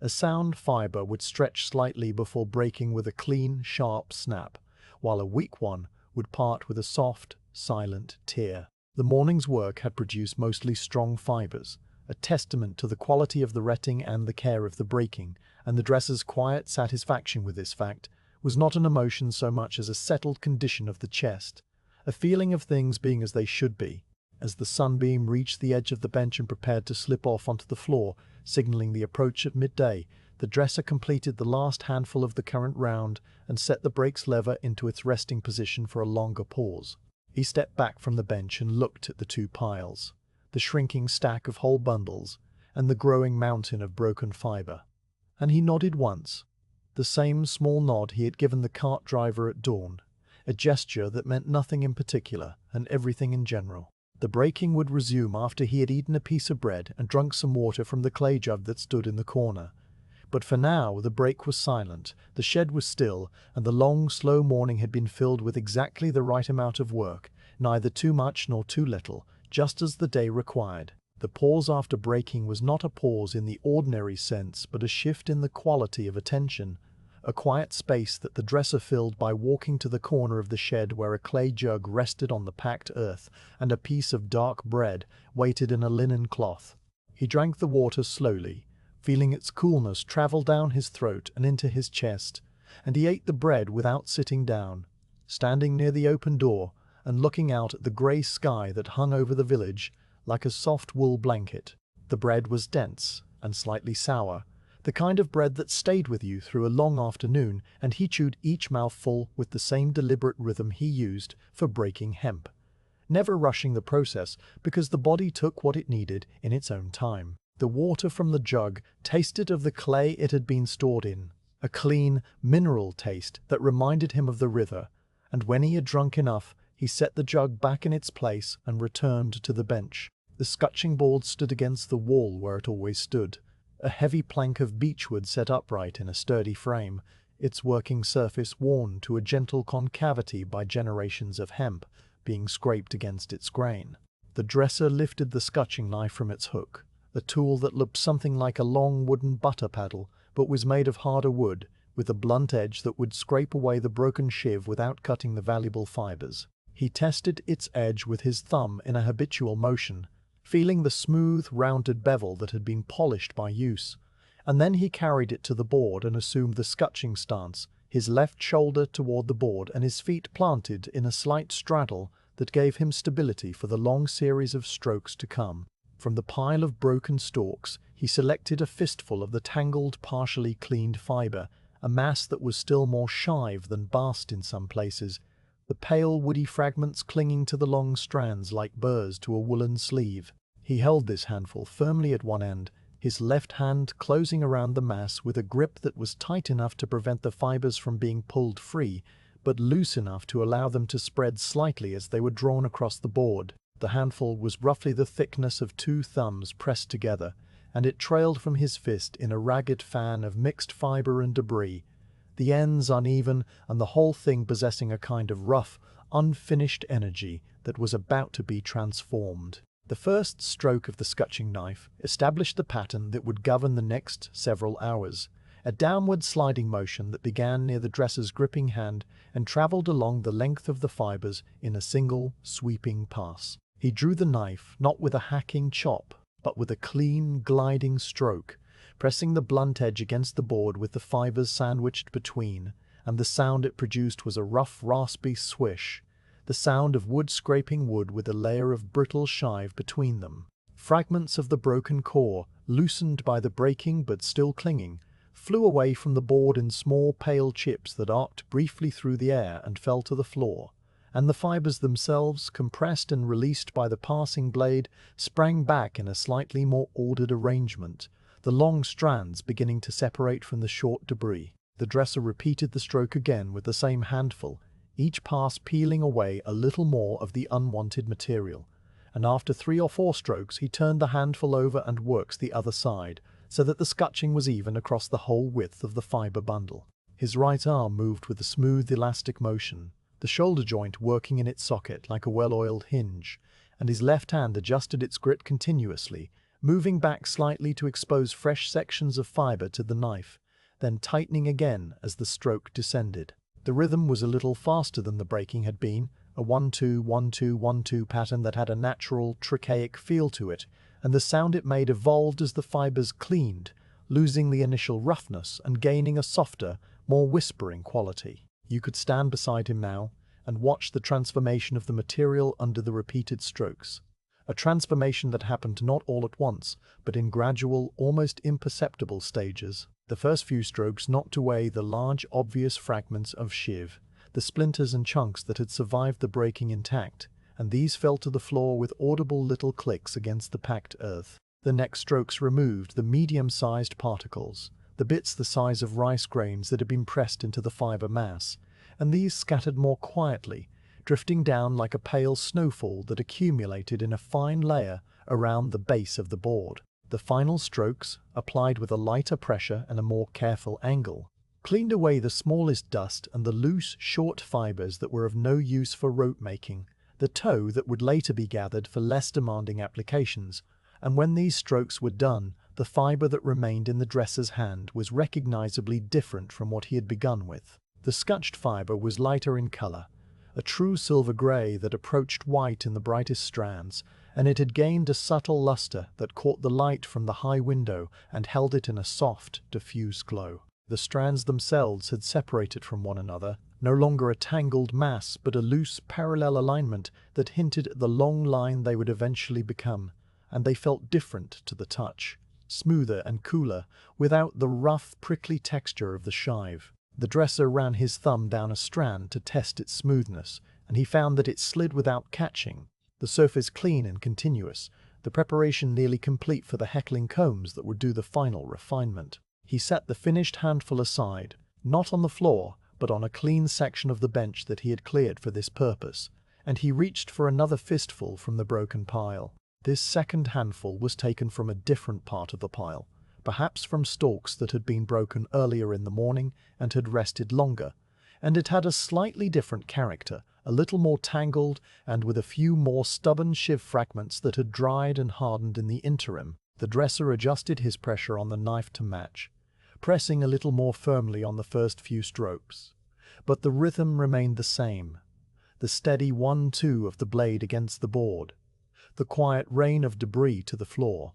A sound fiber would stretch slightly before breaking with a clean, sharp snap, while a weak one would part with a soft, silent tear. The morning's work had produced mostly strong fibers, a testament to the quality of the retting and the care of the breaking, and the dresser's quiet satisfaction with this fact was not an emotion so much as a settled condition of the chest, a feeling of things being as they should be. As the sunbeam reached the edge of the bench and prepared to slip off onto the floor, signaling the approach of midday, the dresser completed the last handful of the current round and set the brake's lever into its resting position for a longer pause. He stepped back from the bench and looked at the two piles, the shrinking stack of whole bundles and the growing mountain of broken fiber. And he nodded once, the same small nod he had given the cart driver at dawn, a gesture that meant nothing in particular and everything in general. The breaking would resume after he had eaten a piece of bread and drunk some water from the clay jug that stood in the corner. But for now, the break was silent, the shed was still, and the long, slow morning had been filled with exactly the right amount of work, neither too much nor too little, just as the day required. The pause after breaking was not a pause in the ordinary sense, but a shift in the quality of attention, a quiet space that the dresser filled by walking to the corner of the shed where a clay jug rested on the packed earth and a piece of dark bread waited in a linen cloth. He drank the water slowly, feeling its coolness travel down his throat and into his chest, and he ate the bread without sitting down. Standing near the open door and looking out at the grey sky that hung over the village like a soft wool blanket. The bread was dense and slightly sour, the kind of bread that stayed with you through a long afternoon, and he chewed each mouthful with the same deliberate rhythm he used for breaking hemp, never rushing the process because the body took what it needed in its own time. The water from the jug tasted of the clay it had been stored in, a clean, mineral taste that reminded him of the river, and when he had drunk enough, he set the jug back in its place and returned to the bench. The scutching board stood against the wall where it always stood, a heavy plank of beechwood set upright in a sturdy frame, its working surface worn to a gentle concavity by generations of hemp being scraped against its grain. The dresser lifted the scutching knife from its hook, a tool that looked something like a long wooden butter paddle, but was made of harder wood, with a blunt edge that would scrape away the broken shiv without cutting the valuable fibers. He tested its edge with his thumb in a habitual motion, feeling the smooth, rounded bevel that had been polished by use, and then he carried it to the board and assumed the scutching stance, his left shoulder toward the board and his feet planted in a slight straddle that gave him stability for the long series of strokes to come. From the pile of broken stalks, he selected a fistful of the tangled, partially cleaned fiber, a mass that was still more shive than bast in some places, the pale woody fragments clinging to the long strands like burrs to a woolen sleeve. He held this handful firmly at one end, his left hand closing around the mass with a grip that was tight enough to prevent the fibers from being pulled free, but loose enough to allow them to spread slightly as they were drawn across the board. The handful was roughly the thickness of 2 thumbs pressed together, and it trailed from his fist in a ragged fan of mixed fiber and debris, the ends uneven and the whole thing possessing a kind of rough, unfinished energy that was about to be transformed. The first stroke of the scutching knife established the pattern that would govern the next several hours, a downward sliding motion that began near the dresser's gripping hand and traveled along the length of the fibers in a single, sweeping pass. He drew the knife not with a hacking chop, but with a clean, gliding stroke, pressing the blunt edge against the board with the fibers sandwiched between, and the sound it produced was a rough, raspy swish, the sound of wood scraping wood with a layer of brittle shive between them. Fragments of the broken core, loosened by the breaking but still clinging, flew away from the board in small pale chips that arced briefly through the air and fell to the floor, and the fibers themselves, compressed and released by the passing blade, sprang back in a slightly more ordered arrangement, the long strands beginning to separate from the short debris. The dresser repeated the stroke again with the same handful, each pass peeling away a little more of the unwanted material, and after 3 or 4 strokes he turned the handful over and worked the other side, so that the scutching was even across the whole width of the fiber bundle. His right arm moved with a smooth, elastic motion, the shoulder joint working in its socket like a well-oiled hinge, and his left hand adjusted its grip continuously, moving back slightly to expose fresh sections of fiber to the knife, then tightening again as the stroke descended. The rhythm was a little faster than the breaking had been, a 1-2, 1-2, 1-2 pattern that had a natural, trochaic feel to it, and the sound it made evolved as the fibers cleaned, losing the initial roughness and gaining a softer, more whispering quality. You could stand beside him now and watch the transformation of the material under the repeated strokes, a transformation that happened not all at once, but in gradual, almost imperceptible stages. The first few strokes knocked away the large, obvious fragments of shiv, the splinters and chunks that had survived the breaking intact, and these fell to the floor with audible little clicks against the packed earth. The next strokes removed the medium-sized particles, the bits the size of rice grains that had been pressed into the fiber mass, and these scattered more quietly, drifting down like a pale snowfall that accumulated in a fine layer around the base of the board. The final strokes, applied with a lighter pressure and a more careful angle, cleaned away the smallest dust and the loose, short fibers that were of no use for rope making, the tow that would later be gathered for less demanding applications, and when these strokes were done, the fiber that remained in the dresser's hand was recognizably different from what he had begun with. The scutched fiber was lighter in color, a true silver gray that approached white in the brightest strands, and it had gained a subtle luster that caught the light from the high window and held it in a soft, diffuse glow. The strands themselves had separated from one another, no longer a tangled mass but a loose, parallel alignment that hinted at the long line they would eventually become, and they felt different to the touch, smoother and cooler, without the rough, prickly texture of the shive. The dresser ran his thumb down a strand to test its smoothness, and he found that it slid without catching, the surface clean and continuous, the preparation nearly complete for the heckling combs that would do the final refinement. He set the finished handful aside, not on the floor, but on a clean section of the bench that he had cleared for this purpose, and he reached for another fistful from the broken pile. This second handful was taken from a different part of the pile, perhaps from stalks that had been broken earlier in the morning and had rested longer, and it had a slightly different character, a little more tangled and with a few more stubborn shiv fragments that had dried and hardened in the interim. The dresser adjusted his pressure on the knife to match, pressing a little more firmly on the first few strokes. But the rhythm remained the same, the steady 1-2 of the blade against the board, the quiet rain of debris to the floor,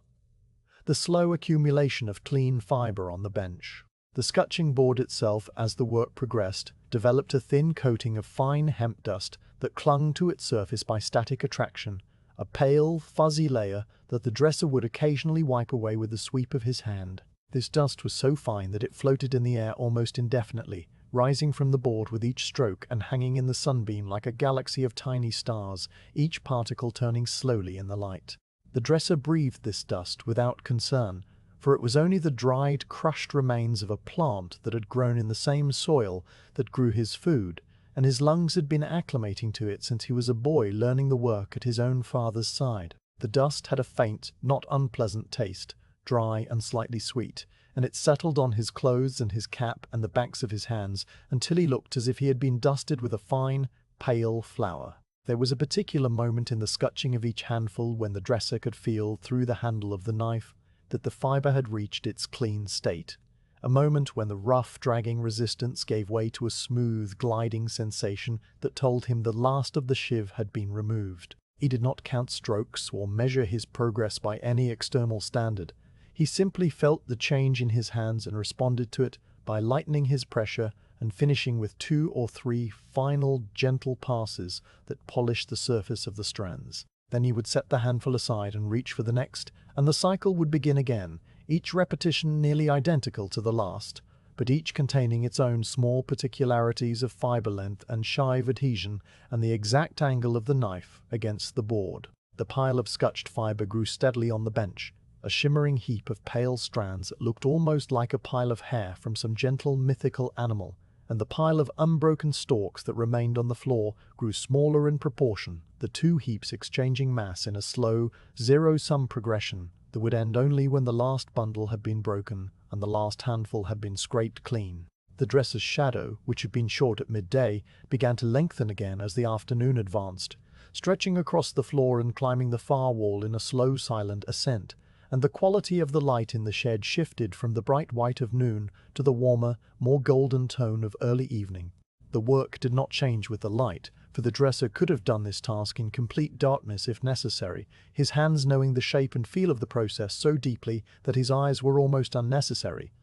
the slow accumulation of clean fiber on the bench. The scutching board itself, as the work progressed, developed a thin coating of fine hemp dust that clung to its surface by static attraction, a pale, fuzzy layer that the dresser would occasionally wipe away with the sweep of his hand. This dust was so fine that it floated in the air almost indefinitely, rising from the board with each stroke and hanging in the sunbeam like a galaxy of tiny stars, each particle turning slowly in the light. The dresser breathed this dust without concern, for it was only the dried, crushed remains of a plant that had grown in the same soil that grew his food, and his lungs had been acclimating to it since he was a boy learning the work at his own father's side. The dust had a faint, not unpleasant taste, dry and slightly sweet, and it settled on his clothes and his cap and the backs of his hands until he looked as if he had been dusted with a fine, pale flour. There was a particular moment in the scutching of each handful when the dresser could feel, through the handle of the knife, that the fiber had reached its clean state, a moment when the rough, dragging resistance gave way to a smooth, gliding sensation that told him the last of the shiv had been removed. He did not count strokes or measure his progress by any external standard. He simply felt the change in his hands and responded to it by lightening his pressure and finishing with 2 or 3 final, gentle passes that polished the surface of the strands. Then he would set the handful aside and reach for the next, and the cycle would begin again, each repetition nearly identical to the last, but each containing its own small particularities of fiber length and shive adhesion and the exact angle of the knife against the board. The pile of scutched fiber grew steadily on the bench, a shimmering heap of pale strands that looked almost like a pile of hair from some gentle mythical animal, and the pile of unbroken stalks that remained on the floor grew smaller in proportion, the two heaps exchanging mass in a slow, zero-sum progression that would end only when the last bundle had been broken and the last handful had been scraped clean. The dresser's shadow, which had been short at midday, began to lengthen again as the afternoon advanced, stretching across the floor and climbing the far wall in a slow, silent ascent, and the quality of the light in the shed shifted from the bright white of noon to the warmer, more golden tone of early evening. The work did not change with the light, for the dresser could have done this task in complete darkness if necessary, his hands knowing the shape and feel of the process so deeply that his eyes were almost unnecessary.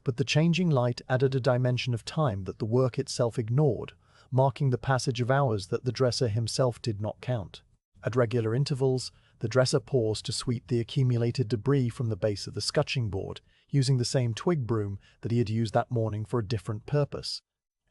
But the changing light added a dimension of time that the work itself ignored, marking the passage of hours that the dresser himself did not count. At regular intervals, the dresser paused to sweep the accumulated debris from the base of the scutching board, using the same twig broom that he had used that morning for a different purpose,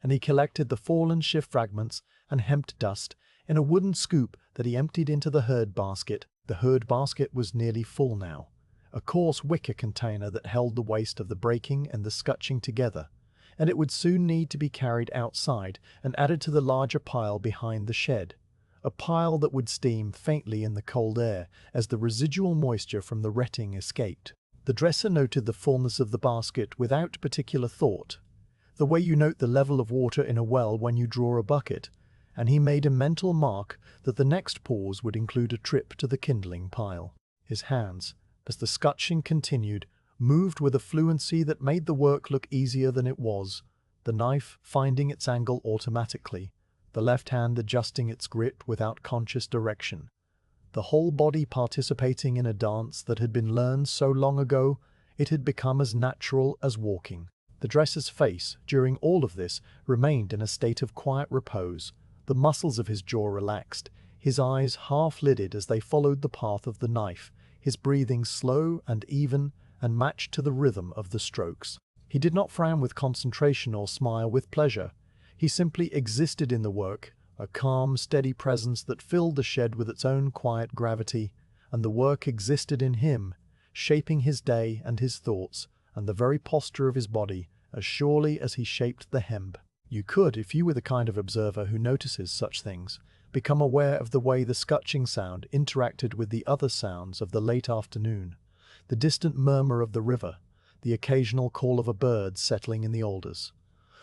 and he collected the fallen shift fragments and hemp dust in a wooden scoop that he emptied into the herd basket. The herd basket was nearly full now, a coarse wicker container that held the waste of the breaking and the scutching together. and it would soon need to be carried outside and added to the larger pile behind the shed, a pile that would steam faintly in the cold air as the residual moisture from the retting escaped. The dresser noted the fullness of the basket without particular thought, the way you note the level of water in a well when you draw a bucket, and he made a mental mark that the next pause would include a trip to the kindling pile. His hands, as the scutching continued, moved with a fluency that made the work look easier than it was, the knife finding its angle automatically, the left hand adjusting its grip without conscious direction, the whole body participating in a dance that had been learned so long ago it had become as natural as walking. The dresser's face, during all of this, remained in a state of quiet repose, the muscles of his jaw relaxed, his eyes half-lidded as they followed the path of the knife, his breathing slow and even and matched to the rhythm of the strokes. He did not frown with concentration or smile with pleasure. He simply existed in the work, a calm, steady presence that filled the shed with its own quiet gravity, and the work existed in him, shaping his day and his thoughts, and the very posture of his body, as surely as he shaped the hemp. You could, if you were the kind of observer who notices such things, become aware of the way the scutching sound interacted with the other sounds of the late afternoon, the distant murmur of the river, the occasional call of a bird settling in the alders,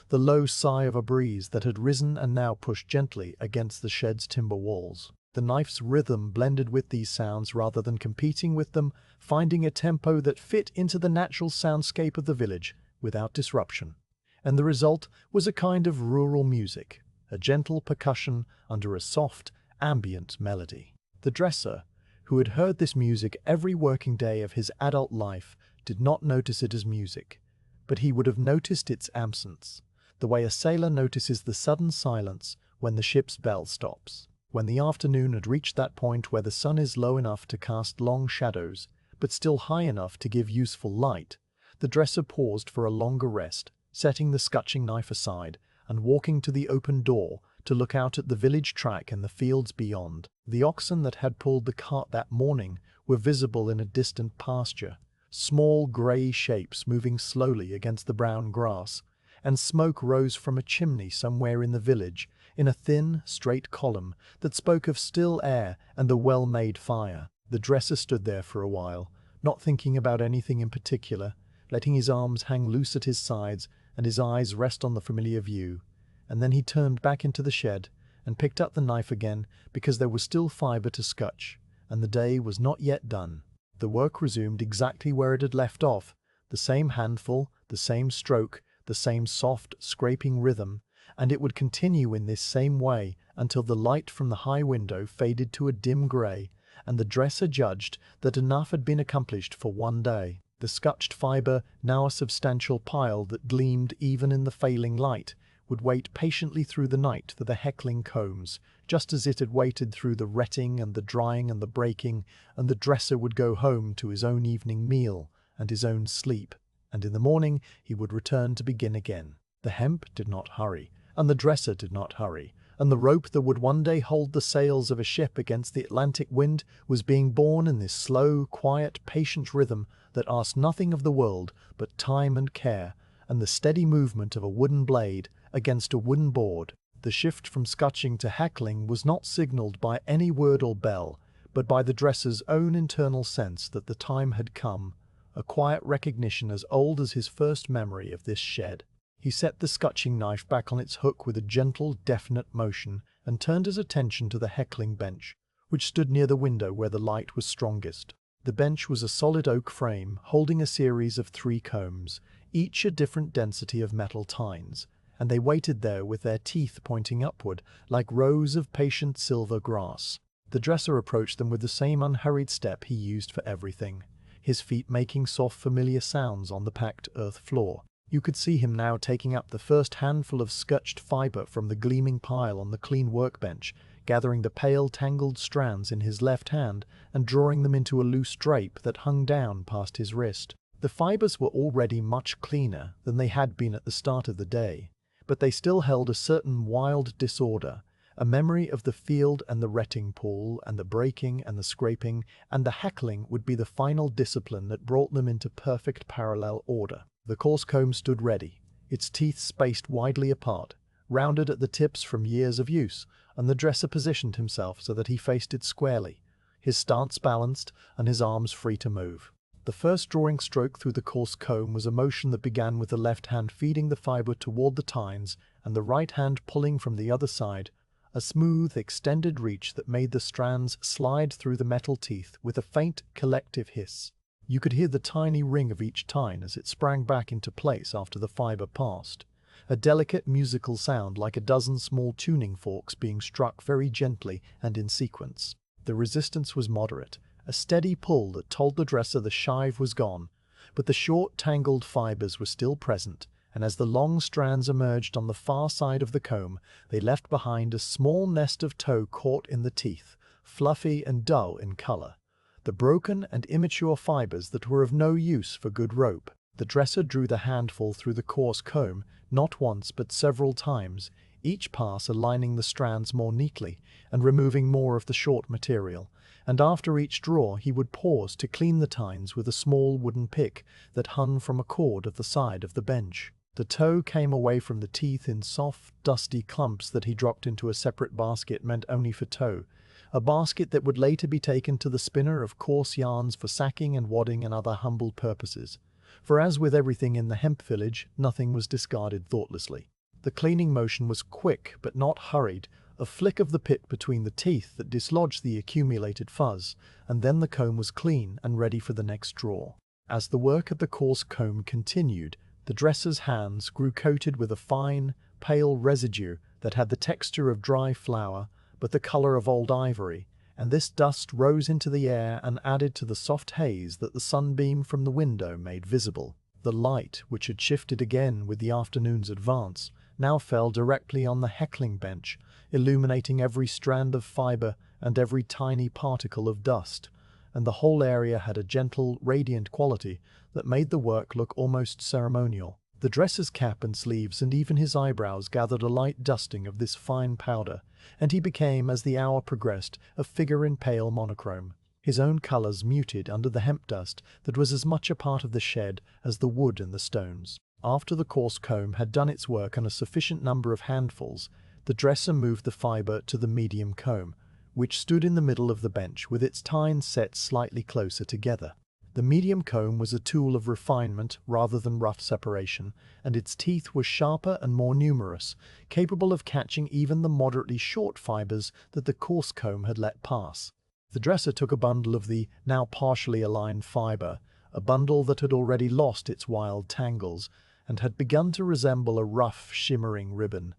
the low sigh of a breeze that had risen and now pushed gently against the shed's timber walls. The knife's rhythm blended with these sounds rather than competing with them, finding a tempo that fit into the natural soundscape of the village without disruption. And the result was a kind of rural music, a gentle percussion under a soft, ambient melody. The dresser, who had heard this music every working day of his adult life, did not notice it as music, but he would have noticed its absence, the way a sailor notices the sudden silence when the ship's bell stops. When the afternoon had reached that point where the sun is low enough to cast long shadows, but still high enough to give useful light, the dresser paused for a longer rest, setting the scutching knife aside and walking to the open door to look out at the village track and the fields beyond. The oxen that had pulled the cart that morning were visible in a distant pasture, small grey shapes moving slowly against the brown grass, and smoke rose from a chimney somewhere in the village in a thin, straight column that spoke of still air and the well-made fire. The dresser stood there for a while, not thinking about anything in particular, letting his arms hang loose at his sides and his eyes rest on the familiar view, and then he turned back into the shed and picked up the knife again because there was still fibre to scutch, and the day was not yet done. The work resumed exactly where it had left off, the same handful, the same stroke, the same soft, scraping rhythm, and it would continue in this same way until the light from the high window faded to a dim grey, and the dresser judged that enough had been accomplished for one day. The scutched fibre, now a substantial pile that gleamed even in the failing light, would wait patiently through the night for the heckling combs, just as it had waited through the retting and the drying and the breaking, and the dresser would go home to his own evening meal and his own sleep, and in the morning he would return to begin again. The hemp did not hurry, and the dresser did not hurry, and the rope that would one day hold the sails of a ship against the Atlantic wind was being borne in this slow, quiet, patient rhythm that asked nothing of the world but time and care, and the steady movement of a wooden blade against a wooden board. The shift from scutching to heckling was not signalled by any word or bell, but by the dresser's own internal sense that the time had come, a quiet recognition as old as his first memory of this shed. He set the scutching knife back on its hook with a gentle, definite motion and turned his attention to the heckling bench, which stood near the window where the light was strongest. The bench was a solid oak frame holding a series of 3 combs, each a different density of metal tines, and they waited there with their teeth pointing upward like rows of patient silver grass. The dresser approached them with the same unhurried step he used for everything, his feet making soft familiar sounds on the packed earth floor. You could see him now taking up the first handful of scutched fibre from the gleaming pile on the clean workbench, gathering the pale tangled strands in his left hand and drawing them into a loose drape that hung down past his wrist. The fibres were already much cleaner than they had been at the start of the day, but they still held a certain wild disorder, a memory of the field and the retting pool and the breaking and the scraping, and the heckling would be the final discipline that brought them into perfect parallel order. The coarse comb stood ready, its teeth spaced widely apart, rounded at the tips from years of use, and the dresser positioned himself so that he faced it squarely, his stance balanced and his arms free to move. The first drawing stroke through the coarse comb was a motion that began with the left hand feeding the fiber toward the tines and the right hand pulling from the other side, a smooth, extended reach that made the strands slide through the metal teeth with a faint, collective hiss. You could hear the tiny ring of each tine as it sprang back into place after the fiber passed, a delicate musical sound like a dozen small tuning forks being struck very gently and in sequence. The resistance was moderate, a steady pull that told the dresser the shive was gone, but the short, tangled fibers were still present, and as the long strands emerged on the far side of the comb, they left behind a small nest of tow caught in the teeth, fluffy and dull in color. The broken and immature fibers that were of no use for good rope. The dresser drew the handful through the coarse comb, not once but several times, each pass aligning the strands more neatly and removing more of the short material, and after each draw he would pause to clean the tines with a small wooden pick that hung from a cord at the side of the bench. The tow came away from the teeth in soft, dusty clumps that he dropped into a separate basket meant only for tow, a basket that would later be taken to the spinner of coarse yarns for sacking and wadding and other humble purposes. For as with everything in the hemp village, nothing was discarded thoughtlessly. The cleaning motion was quick but not hurried, a flick of the pit between the teeth that dislodged the accumulated fuzz, and then the comb was clean and ready for the next draw. As the work of the coarse comb continued, the dresser's hands grew coated with a fine, pale residue that had the texture of dry flour but the color of old ivory, and this dust rose into the air and added to the soft haze that the sunbeam from the window made visible. The light, which had shifted again with the afternoon's advance, now fell directly on the heckling bench, illuminating every strand of fiber and every tiny particle of dust, and the whole area had a gentle, radiant quality that made the work look almost ceremonial. The dresser's cap and sleeves and even his eyebrows gathered a light dusting of this fine powder, and he became, as the hour progressed, a figure in pale monochrome, his own colors muted under the hemp dust that was as much a part of the shed as the wood and the stones. After the coarse comb had done its work on a sufficient number of handfuls, the dresser moved the fiber to the medium comb, which stood in the middle of the bench with its tines set slightly closer together. The medium comb was a tool of refinement rather than rough separation, and its teeth were sharper and more numerous, capable of catching even the moderately short fibers that the coarse comb had let pass. The dresser took a bundle of the now partially aligned fiber, a bundle that had already lost its wild tangles and had begun to resemble a rough, shimmering ribbon,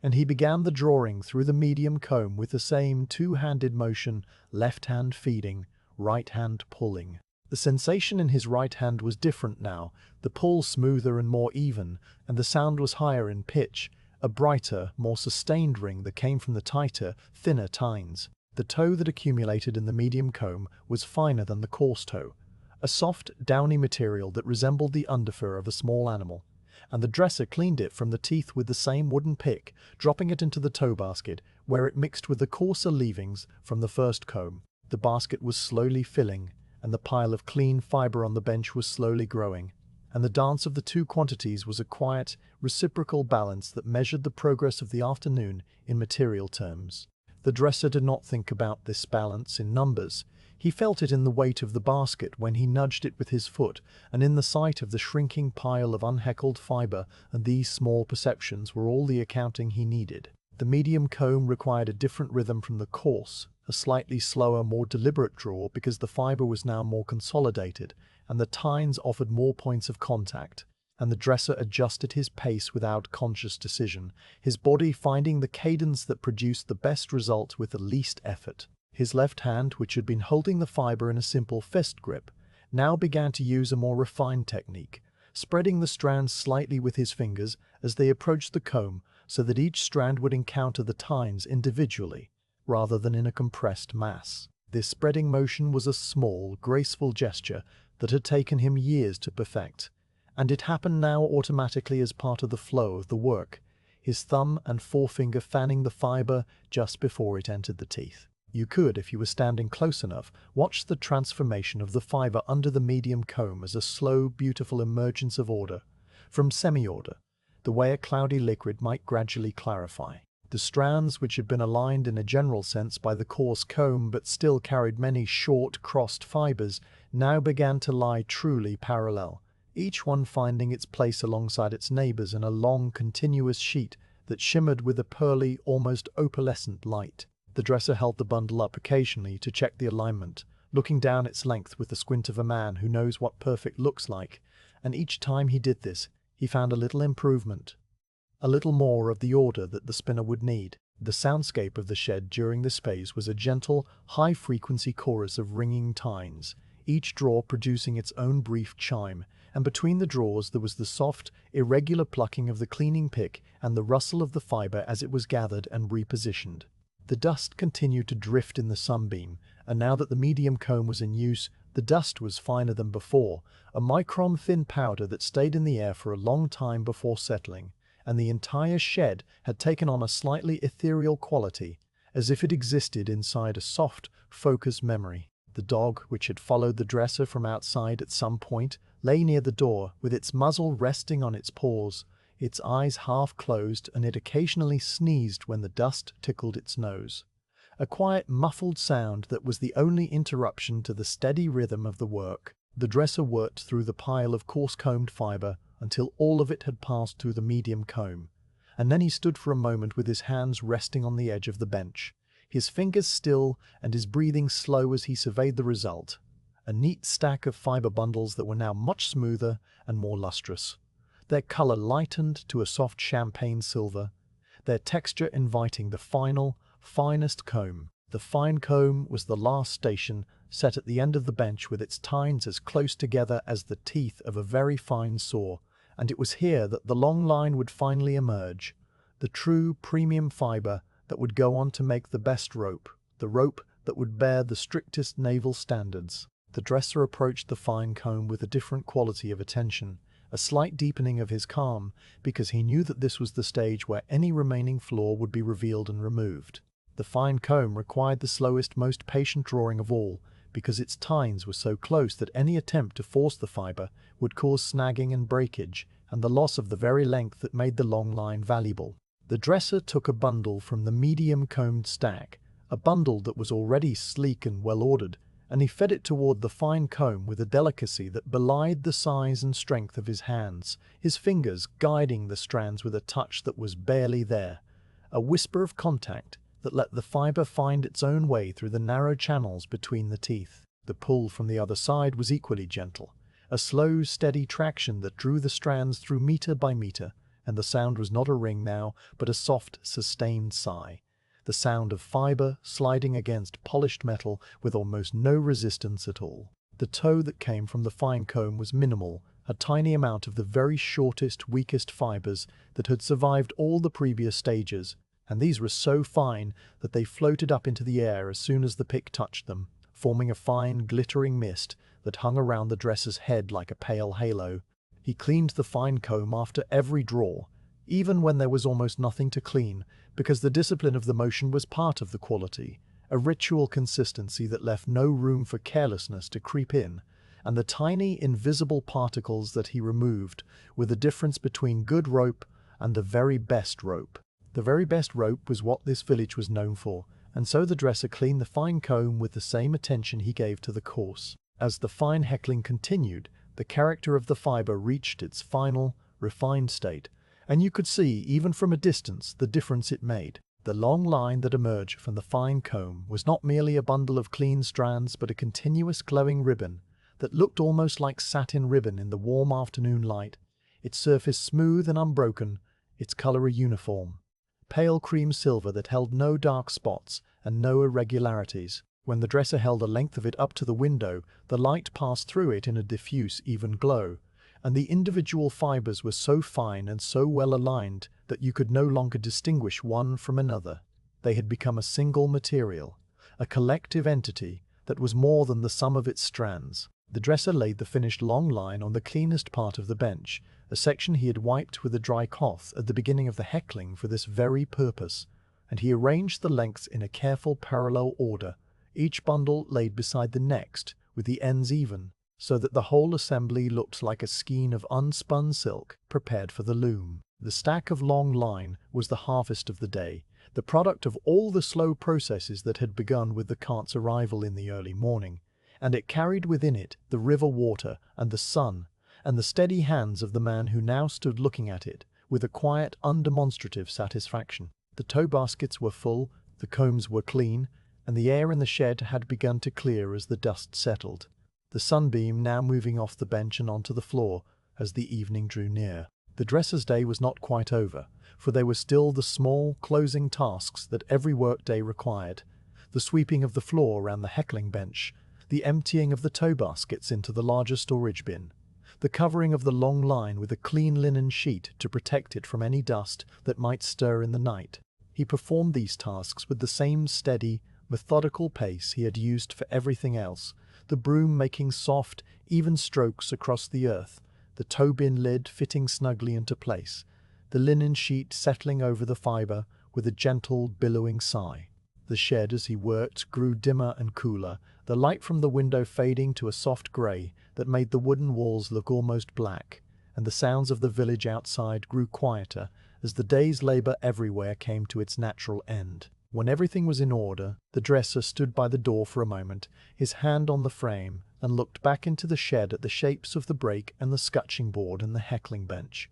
and he began the drawing through the medium comb with the same two-handed motion, left hand feeding, right hand pulling. The sensation in his right hand was different now, the pull smoother and more even, and the sound was higher in pitch, a brighter, more sustained ring that came from the tighter, thinner tines. The tow that accumulated in the medium comb was finer than the coarse tow, a soft, downy material that resembled the underfur of a small animal, and the dresser cleaned it from the teeth with the same wooden pick, dropping it into the tow basket, where it mixed with the coarser leavings from the first comb. The basket was slowly filling, and the pile of clean fiber on the bench was slowly growing, and the dance of the two quantities was a quiet, reciprocal balance that measured the progress of the afternoon in material terms. The dresser did not think about this balance in numbers. He felt it in the weight of the basket when he nudged it with his foot, and in the sight of the shrinking pile of unheckled fiber, and these small perceptions were all the accounting he needed. The medium comb required a different rhythm from the coarse, a slightly slower, more deliberate draw because the fiber was now more consolidated, and the tines offered more points of contact, and the dresser adjusted his pace without conscious decision, his body finding the cadence that produced the best result with the least effort. His left hand, which had been holding the fiber in a simple fist grip, now began to use a more refined technique, spreading the strands slightly with his fingers as they approached the comb so that each strand would encounter the tines individually, rather than in a compressed mass. This spreading motion was a small, graceful gesture that had taken him years to perfect, and it happened now automatically as part of the flow of the work, his thumb and forefinger fanning the fiber just before it entered the teeth. You could, if you were standing close enough, watch the transformation of the fiber under the medium comb as a slow, beautiful emergence of order, from semi-order, the way a cloudy liquid might gradually clarify. The strands, which had been aligned in a general sense by the coarse comb but still carried many short, crossed fibers, now began to lie truly parallel, each one finding its place alongside its neighbors in a long, continuous sheet that shimmered with a pearly, almost opalescent light. The dresser held the bundle up occasionally to check the alignment, looking down its length with the squint of a man who knows what perfect looks like, and each time he did this, he found a little improvement, a little more of the order that the spinner would need. The soundscape of the shed during this phase was a gentle, high-frequency chorus of ringing tines, each drawer producing its own brief chime, and between the drawers there was the soft, irregular plucking of the cleaning pick and the rustle of the fiber as it was gathered and repositioned. The dust continued to drift in the sunbeam, and now that the medium comb was in use, the dust was finer than before, a micron-thin powder that stayed in the air for a long time before settling, and the entire shed had taken on a slightly ethereal quality, as if it existed inside a soft, focused memory. The dog, which had followed the dresser from outside at some point, lay near the door, with its muzzle resting on its paws, its eyes half closed, and it occasionally sneezed when the dust tickled its nose. A quiet, muffled sound that was the only interruption to the steady rhythm of the work. The dresser worked through the pile of coarse-combed fiber until all of it had passed through the medium comb, and then he stood for a moment with his hands resting on the edge of the bench, his fingers still and his breathing slow as he surveyed the result, a neat stack of fiber bundles that were now much smoother and more lustrous, their color lightened to a soft champagne silver, their texture inviting the final, finest comb. The fine comb was the last station, set at the end of the bench with its tines as close together as the teeth of a very fine saw, and it was here that the long line would finally emerge, the true premium fiber that would go on to make the best rope, the rope that would bear the strictest naval standards. The dresser approached the fine comb with a different quality of attention, a slight deepening of his calm, because he knew that this was the stage where any remaining flaw would be revealed and removed. The fine comb required the slowest, most patient drawing of all, because its tines were so close that any attempt to force the fiber would cause snagging and breakage, and the loss of the very length that made the long line valuable. The dresser took a bundle from the medium-combed stack, a bundle that was already sleek and well-ordered, and he fed it toward the fine comb with a delicacy that belied the size and strength of his hands, his fingers guiding the strands with a touch that was barely there, a whisper of contact that let the fiber find its own way through the narrow channels between the teeth. The pull from the other side was equally gentle, a slow, steady traction that drew the strands through meter by meter, and the sound was not a ring now, but a soft, sustained sigh, the sound of fiber sliding against polished metal with almost no resistance at all. The toe that came from the fine comb was minimal, a tiny amount of the very shortest, weakest fibers that had survived all the previous stages, and these were so fine that they floated up into the air as soon as the pick touched them, forming a fine, glittering mist that hung around the dresser's head like a pale halo. He cleaned the fine comb after every drawer, even when there was almost nothing to clean, because the discipline of the motion was part of the quality, a ritual consistency that left no room for carelessness to creep in, and the tiny, invisible particles that he removed were the difference between good rope and the very best rope. The very best rope was what this village was known for, and so the dresser cleaned the fine comb with the same attention he gave to the coarse. As the fine heckling continued, the character of the fiber reached its final, refined state, and you could see, even from a distance, the difference it made. The long line that emerged from the fine comb was not merely a bundle of clean strands, but a continuous glowing ribbon that looked almost like satin ribbon in the warm afternoon light, its surface smooth and unbroken, its color a uniform, pale cream silver that held no dark spots and no irregularities. When the dresser held a length of it up to the window, the light passed through it in a diffuse, even glow, and the individual fibers were so fine and so well aligned that you could no longer distinguish one from another. They had become a single material, a collective entity that was more than the sum of its strands. The dresser laid the finished long line on the cleanest part of the bench, a section he had wiped with a dry cloth at the beginning of the heckling for this very purpose, and he arranged the lengths in a careful parallel order, each bundle laid beside the next, with the ends even, so that the whole assembly looked like a skein of unspun silk prepared for the loom. The stack of long line was the harvest of the day, the product of all the slow processes that had begun with the cart's arrival in the early morning, and it carried within it the river water and the sun, and the steady hands of the man who now stood looking at it, with a quiet, undemonstrative satisfaction. The tow baskets were full, the combs were clean, and the air in the shed had begun to clear as the dust settled, the sunbeam now moving off the bench and onto the floor as the evening drew near. The dresser's day was not quite over, for there were still the small, closing tasks that every workday required: the sweeping of the floor around the heckling bench, the emptying of the tow baskets into the larger storage bin, the covering of the long line with a clean linen sheet to protect it from any dust that might stir in the night. He performed these tasks with the same steady, methodical pace he had used for everything else, the broom making soft, even strokes across the earth, the tow bin lid fitting snugly into place, the linen sheet settling over the fibre with a gentle, billowing sigh. The shed, as he worked, grew dimmer and cooler, the light from the window fading to a soft grey that made the wooden walls look almost black, and the sounds of the village outside grew quieter as the day's labour everywhere came to its natural end. When everything was in order, the dresser stood by the door for a moment, his hand on the frame, and looked back into the shed at the shapes of the brake and the scutching board and the heckling bench,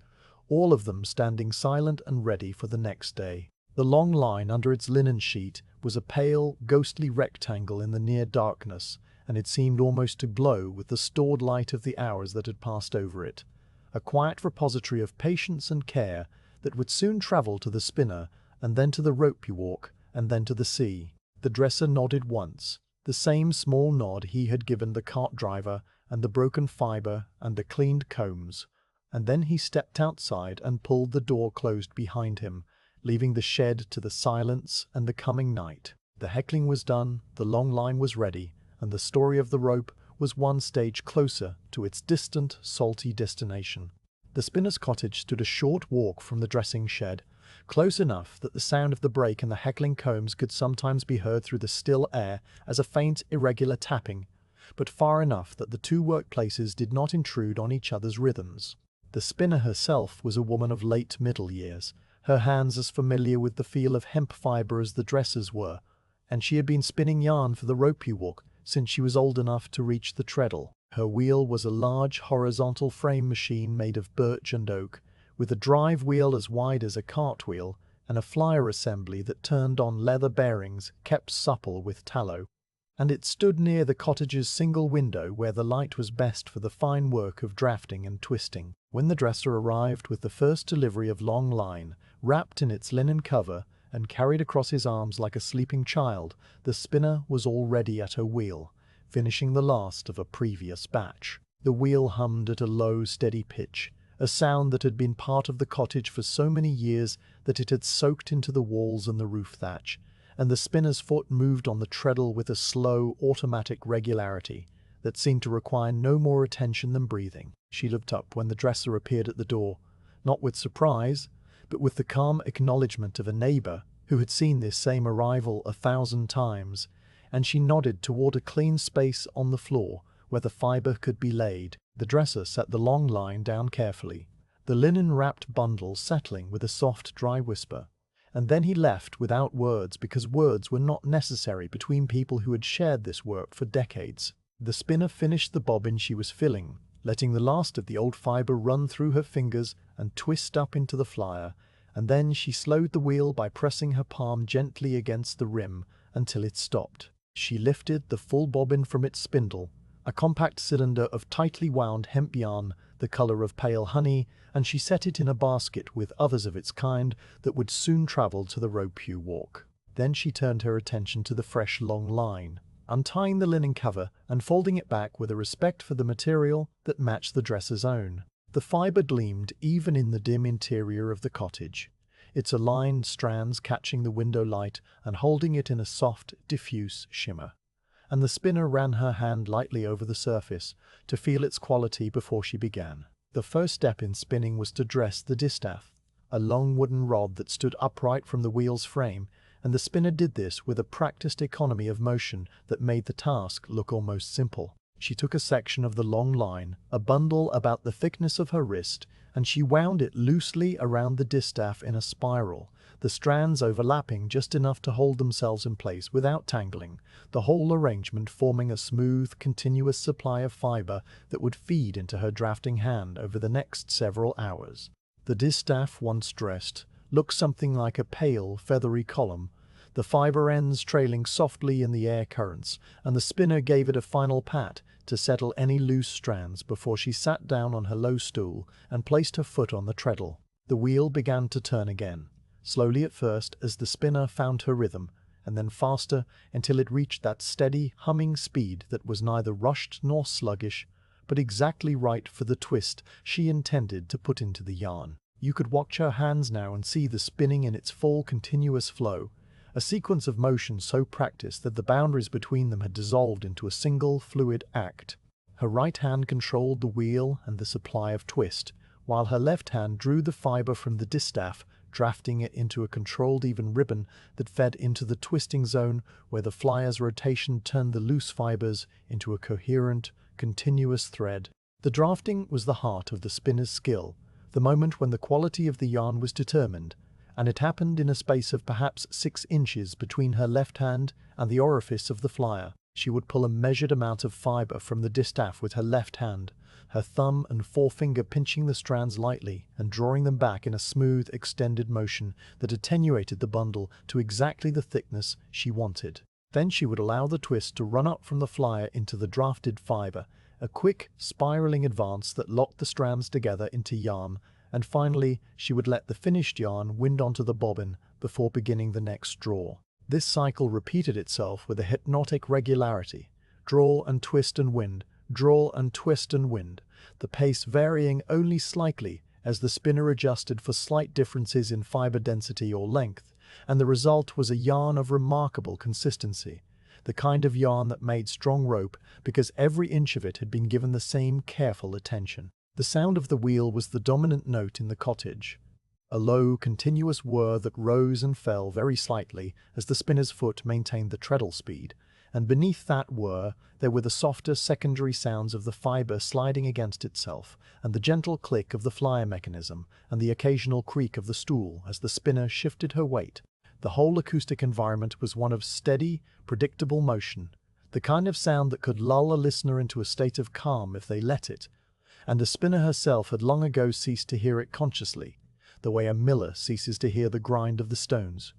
all of them standing silent and ready for the next day. The long line under its linen sheet was a pale, ghostly rectangle in the near darkness, and it seemed almost to glow with the stored light of the hours that had passed over it, a quiet repository of patience and care that would soon travel to the spinner, and then to the rope you walk, and then to the sea. The dresser nodded once, the same small nod he had given the cart driver and the broken fibre and the cleaned combs, and then he stepped outside and pulled the door closed behind him, leaving the shed to the silence and the coming night. The heckling was done, the long line was ready, and the story of the rope was one stage closer to its distant, salty destination. The spinner's cottage stood a short walk from the dressing shed, close enough that the sound of the brake and the heckling combs could sometimes be heard through the still air as a faint, irregular tapping, but far enough that the two workplaces did not intrude on each other's rhythms. The spinner herself was a woman of late middle years, her hands as familiar with the feel of hemp fibre as the dresser's were, and she had been spinning yarn for the rope you walk since she was old enough to reach the treadle. Her wheel was a large horizontal frame machine made of birch and oak, with a drive wheel as wide as a cartwheel and a flyer assembly that turned on leather bearings kept supple with tallow. And it stood near the cottage's single window where the light was best for the fine work of drafting and twisting. When the dresser arrived with the first delivery of long line, wrapped in its linen cover and carried across his arms like a sleeping child, the spinner was already at her wheel, finishing the last of a previous batch. The wheel hummed at a low, steady pitch, a sound that had been part of the cottage for so many years that it had soaked into the walls and the roof thatch, and the spinner's foot moved on the treadle with a slow, automatic regularity that seemed to require no more attention than breathing. She looked up when the dresser appeared at the door, not with surprise, but with the calm acknowledgement of a neighbour who had seen this same arrival 1,000 times, and she nodded toward a clean space on the floor where the fibre could be laid. The dresser set the long line down carefully, the linen-wrapped bundle settling with a soft, dry whisper, and then he left without words because words were not necessary between people who had shared this work for decades. The spinner finished the bobbin she was filling, letting the last of the old fibre run through her fingers and twist up into the flyer, and then she slowed the wheel by pressing her palm gently against the rim until it stopped. She lifted the full bobbin from its spindle, a compact cylinder of tightly wound hemp yarn the colour of pale honey, and she set it in a basket with others of its kind that would soon travel to the rope you walk. Then she turned her attention to the fresh long line, untying the linen cover and folding it back with a respect for the material that matched the dresser's own. The fibre gleamed even in the dim interior of the cottage, its aligned strands catching the window light and holding it in a soft, diffuse shimmer, and the spinner ran her hand lightly over the surface to feel its quality before she began. The first step in spinning was to dress the distaff, a long wooden rod that stood upright from the wheel's frame, and the spinner did this with a practiced economy of motion that made the task look almost simple. She took a section of the long line, a bundle about the thickness of her wrist, and she wound it loosely around the distaff in a spiral, the strands overlapping just enough to hold themselves in place without tangling, the whole arrangement forming a smooth, continuous supply of fiber that would feed into her drafting hand over the next several hours. The distaff, once dressed, looked something like a pale, feathery column, the fiber ends trailing softly in the air currents, and the spinner gave it a final pat to settle any loose strands before she sat down on her low stool and placed her foot on the treadle. The wheel began to turn again, slowly at first as the spinner found her rhythm, and then faster until it reached that steady, humming speed that was neither rushed nor sluggish, but exactly right for the twist she intended to put into the yarn. You could watch her hands now and see the spinning in its full continuous flow, a sequence of motion so practiced that the boundaries between them had dissolved into a single fluid act. Her right hand controlled the wheel and the supply of twist, while her left hand drew the fiber from the distaff, drafting it into a controlled even ribbon that fed into the twisting zone where the flyer's rotation turned the loose fibers into a coherent, continuous thread. The drafting was the heart of the spinner's skill, the moment when the quality of the yarn was determined, and it happened in a space of perhaps 6 inches between her left hand and the orifice of the flyer. She would pull a measured amount of fiber from the distaff with her left hand, her thumb and forefinger pinching the strands lightly and drawing them back in a smooth, extended motion that attenuated the bundle to exactly the thickness she wanted. Then she would allow the twist to run up from the flyer into the drafted fiber, a quick, spiraling advance that locked the strands together into yarn, and finally she would let the finished yarn wind onto the bobbin before beginning the next draw. This cycle repeated itself with a hypnotic regularity, draw and twist and wind, draw and twist and wind, the pace varying only slightly as the spinner adjusted for slight differences in fiber density or length, and the result was a yarn of remarkable consistency, the kind of yarn that made strong rope because every inch of it had been given the same careful attention. The sound of the wheel was the dominant note in the cottage, a low, continuous whir that rose and fell very slightly as the spinner's foot maintained the treadle speed, and beneath that whir there were the softer secondary sounds of the fiber sliding against itself, and the gentle click of the flyer mechanism, and the occasional creak of the stool as the spinner shifted her weight. The whole acoustic environment was one of steady, predictable motion, the kind of sound that could lull a listener into a state of calm if they let it, and the spinner herself had long ago ceased to hear it consciously, the way a miller ceases to hear the grind of the stones.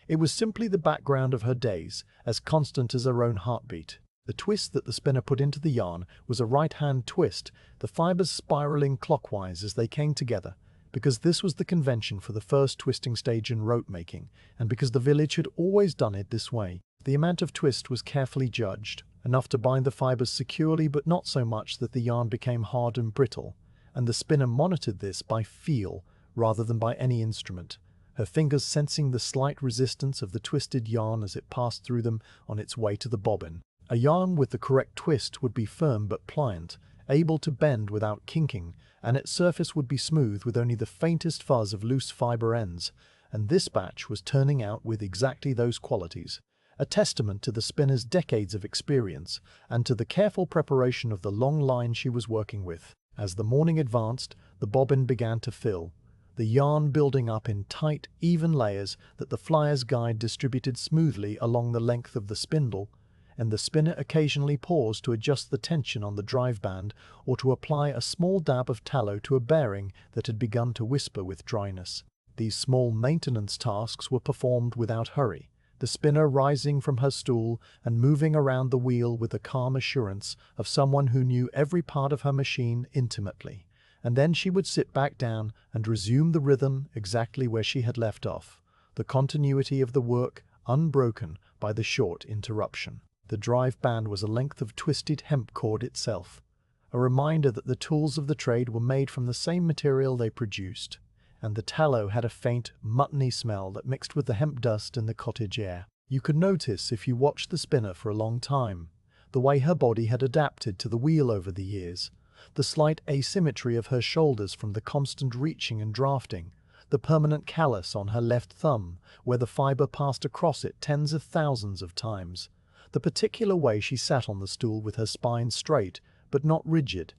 It was simply the background of her days, as constant as her own heartbeat. The twist that the spinner put into the yarn was a right-hand twist, the fibers spiraling clockwise as they came together, because this was the convention for the first twisting stage in rope making, and because the village had always done it this way. The amount of twist was carefully judged, enough to bind the fibers securely but not so much that the yarn became hard and brittle, and the spinner monitored this by feel rather than by any instrument, her fingers sensing the slight resistance of the twisted yarn as it passed through them on its way to the bobbin. A yarn with the correct twist would be firm but pliant, able to bend without kinking, and its surface would be smooth with only the faintest fuzz of loose fiber ends, and this batch was turning out with exactly those qualities, a testament to the spinner's decades of experience and to the careful preparation of the long line she was working with. As the morning advanced, the bobbin began to fill, the yarn building up in tight, even layers that the flyer's guide distributed smoothly along the length of the spindle, and the spinner occasionally paused to adjust the tension on the drive band or to apply a small dab of tallow to a bearing that had begun to whisper with dryness. These small maintenance tasks were performed without hurry, the spinner rising from her stool and moving around the wheel with the calm assurance of someone who knew every part of her machine intimately, and then she would sit back down and resume the rhythm exactly where she had left off, the continuity of the work unbroken by the short interruption. The drive band was a length of twisted hemp cord itself, a reminder that the tools of the trade were made from the same material they produced, and the tallow had a faint, muttony smell that mixed with the hemp dust in the cottage air. You could notice, if you watched the spinner for a long time, the way her body had adapted to the wheel over the years, the slight asymmetry of her shoulders from the constant reaching and drafting, the permanent callus on her left thumb, where the fiber passed across it tens of thousands of times, the particular way she sat on the stool with her spine straight, but not rigid,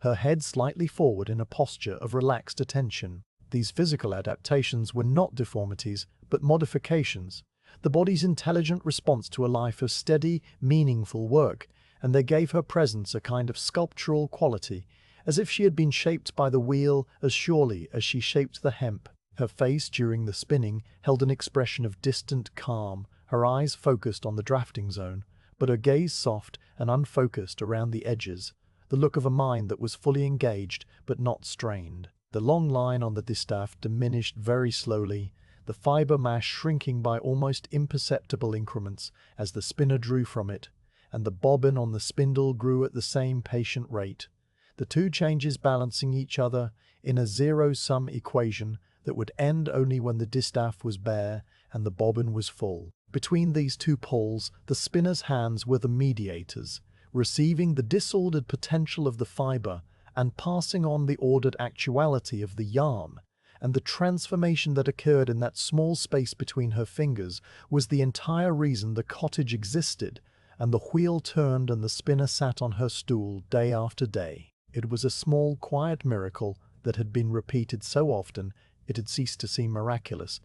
her head slightly forward in a posture of relaxed attention. These physical adaptations were not deformities, but modifications, the body's intelligent response to a life of steady, meaningful work, and they gave her presence a kind of sculptural quality, as if she had been shaped by the wheel as surely as she shaped the hemp. Her face during the spinning held an expression of distant calm, her eyes focused on the drafting zone, but her gaze soft and unfocused around the edges, the look of a mind that was fully engaged but not strained. The long line on the distaff diminished very slowly, the fiber mass shrinking by almost imperceptible increments as the spinner drew from it, and the bobbin on the spindle grew at the same patient rate, the two changes balancing each other in a zero-sum equation that would end only when the distaff was bare and the bobbin was full. Between these two poles, the spinner's hands were the mediators, receiving the disordered potential of the fiber and passing on the ordered actuality of the yarn, and the transformation that occurred in that small space between her fingers was the entire reason the cottage existed, and the wheel turned and the spinner sat on her stool day after day. It was a small, quiet miracle that had been repeated so often it had ceased to seem miraculous,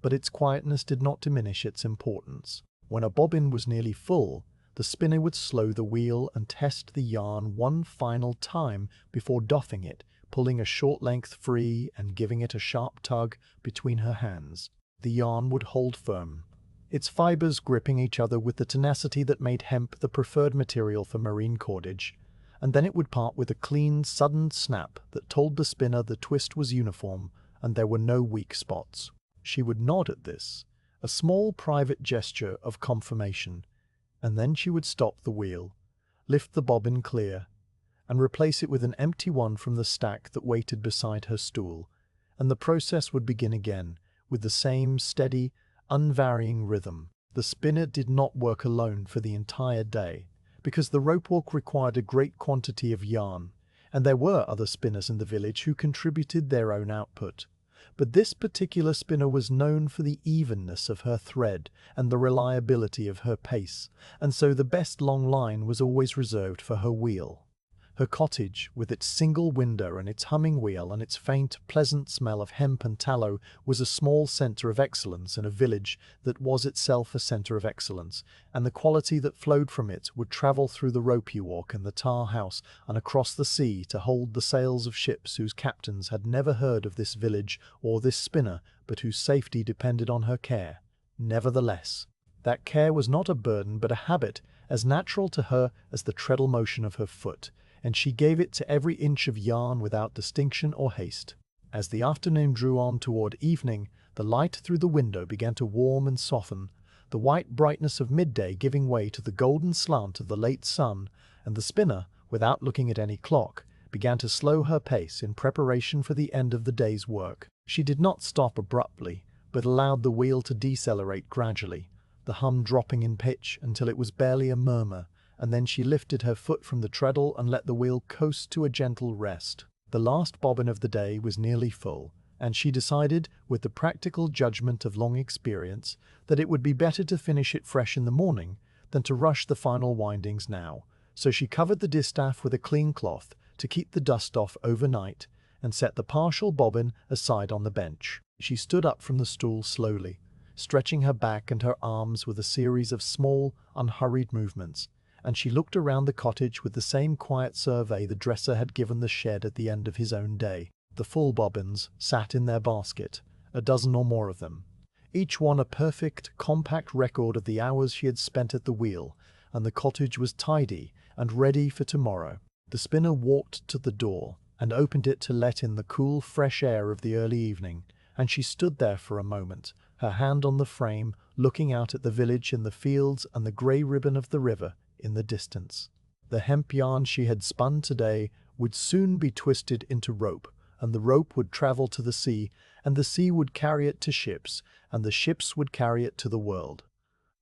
but its quietness did not diminish its importance. When a bobbin was nearly full, the spinner would slow the wheel and test the yarn one final time before doffing it, pulling a short length free and giving it a sharp tug between her hands. The yarn would hold firm, its fibers gripping each other with the tenacity that made hemp the preferred material for marine cordage, and then it would part with a clean, sudden snap that told the spinner the twist was uniform and there were no weak spots. She would nod at this, a small private gesture of confirmation, and then she would stop the wheel, lift the bobbin clear, and replace it with an empty one from the stack that waited beside her stool, and the process would begin again, with the same steady, unvarying rhythm. The spinner did not work alone for the entire day, because the rope walk required a great quantity of yarn, and there were other spinners in the village who contributed their own output. But this particular spinner was known for the evenness of her thread and the reliability of her pace, and so the best long line was always reserved for her wheel. Her cottage, with its single window and its humming wheel and its faint, pleasant smell of hemp and tallow, was a small centre of excellence in a village that was itself a centre of excellence, and the quality that flowed from it would travel through the ropey walk and the tar house and across the sea to hold the sails of ships whose captains had never heard of this village or this spinner, but whose safety depended on her care. Nevertheless, that care was not a burden but a habit, as natural to her as the treadle motion of her foot, and she gave it to every inch of yarn without distinction or haste. As the afternoon drew on toward evening, the light through the window began to warm and soften, the white brightness of midday giving way to the golden slant of the late sun, and the spinner, without looking at any clock, began to slow her pace in preparation for the end of the day's work. She did not stop abruptly, but allowed the wheel to decelerate gradually, the hum dropping in pitch until it was barely a murmur, and then she lifted her foot from the treadle and let the wheel coast to a gentle rest. The last bobbin of the day was nearly full, and she decided, with the practical judgment of long experience, that it would be better to finish it fresh in the morning than to rush the final windings now. So she covered the distaff with a clean cloth to keep the dust off overnight and set the partial bobbin aside on the bench. She stood up from the stool slowly, stretching her back and her arms with a series of small, unhurried movements, and she looked around the cottage with the same quiet survey the dresser had given the shed at the end of his own day. The full bobbins sat in their basket, a dozen or more of them, each one a perfect, compact record of the hours she had spent at the wheel, and the cottage was tidy and ready for tomorrow. The spinner walked to the door and opened it to let in the cool, fresh air of the early evening, and she stood there for a moment, her hand on the frame, looking out at the village in the fields and the grey ribbon of the river in the distance. The hemp yarn she had spun today would soon be twisted into rope, and the rope would travel to the sea, and the sea would carry it to ships, and the ships would carry it to the world.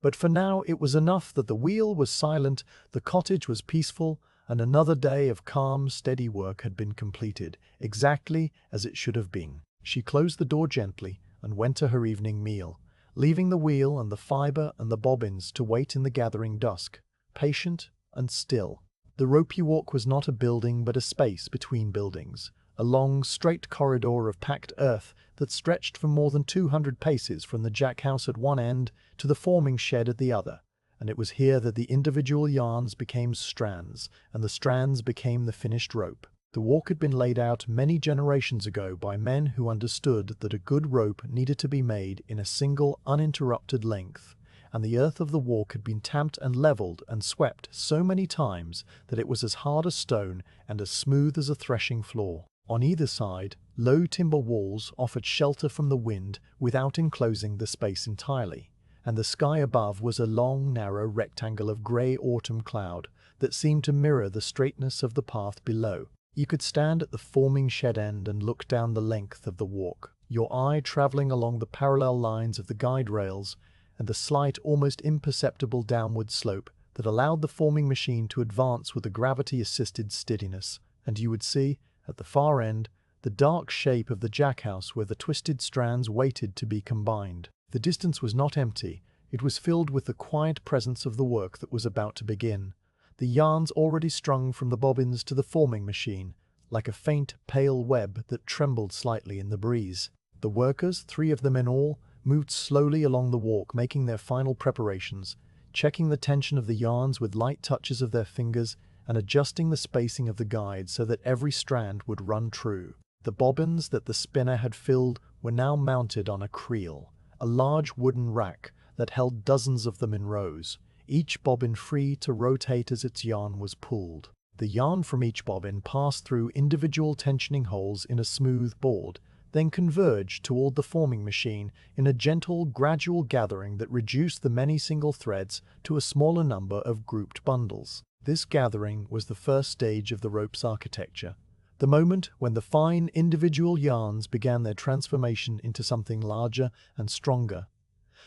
But for now it was enough that the wheel was silent, the cottage was peaceful, and another day of calm, steady work had been completed, exactly as it should have been. She closed the door gently and went to her evening meal, leaving the wheel and the fibre and the bobbins to wait in the gathering dusk, patient and still. The ropey walk was not a building but a space between buildings, a long, straight corridor of packed earth that stretched for more than 200 paces from the jackhouse at one end to the forming shed at the other, and it was here that the individual yarns became strands, and the strands became the finished rope. The walk had been laid out many generations ago by men who understood that a good rope needed to be made in a single, uninterrupted length, and the earth of the walk had been tamped and leveled and swept so many times that it was as hard as stone and as smooth as a threshing floor. On either side, low timber walls offered shelter from the wind without enclosing the space entirely, and the sky above was a long, narrow rectangle of grey autumn cloud that seemed to mirror the straightness of the path below. You could stand at the forming shed end and look down the length of the walk, your eye travelling along the parallel lines of the guide rails and the slight, almost imperceptible downward slope that allowed the forming machine to advance with a gravity-assisted steadiness, and you would see, at the far end, the dark shape of the jackhouse where the twisted strands waited to be combined. The distance was not empty, it was filled with the quiet presence of the work that was about to begin. The yarns already strung from the bobbins to the forming machine, like a faint, pale web that trembled slightly in the breeze. The workers, 3 of them in all, moved slowly along the walk, making their final preparations, checking the tension of the yarns with light touches of their fingers and adjusting the spacing of the guide so that every strand would run true. The bobbins that the spinner had filled were now mounted on a creel, a large wooden rack that held dozens of them in rows, each bobbin free to rotate as its yarn was pulled. The yarn from each bobbin passed through individual tensioning holes in a smooth board, then converged toward the forming machine in a gentle, gradual gathering that reduced the many single threads to a smaller number of grouped bundles. This gathering was the first stage of the rope's architecture, the moment when the fine individual yarns began their transformation into something larger and stronger,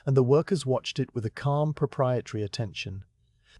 and the workers watched it with a calm proprietary attention,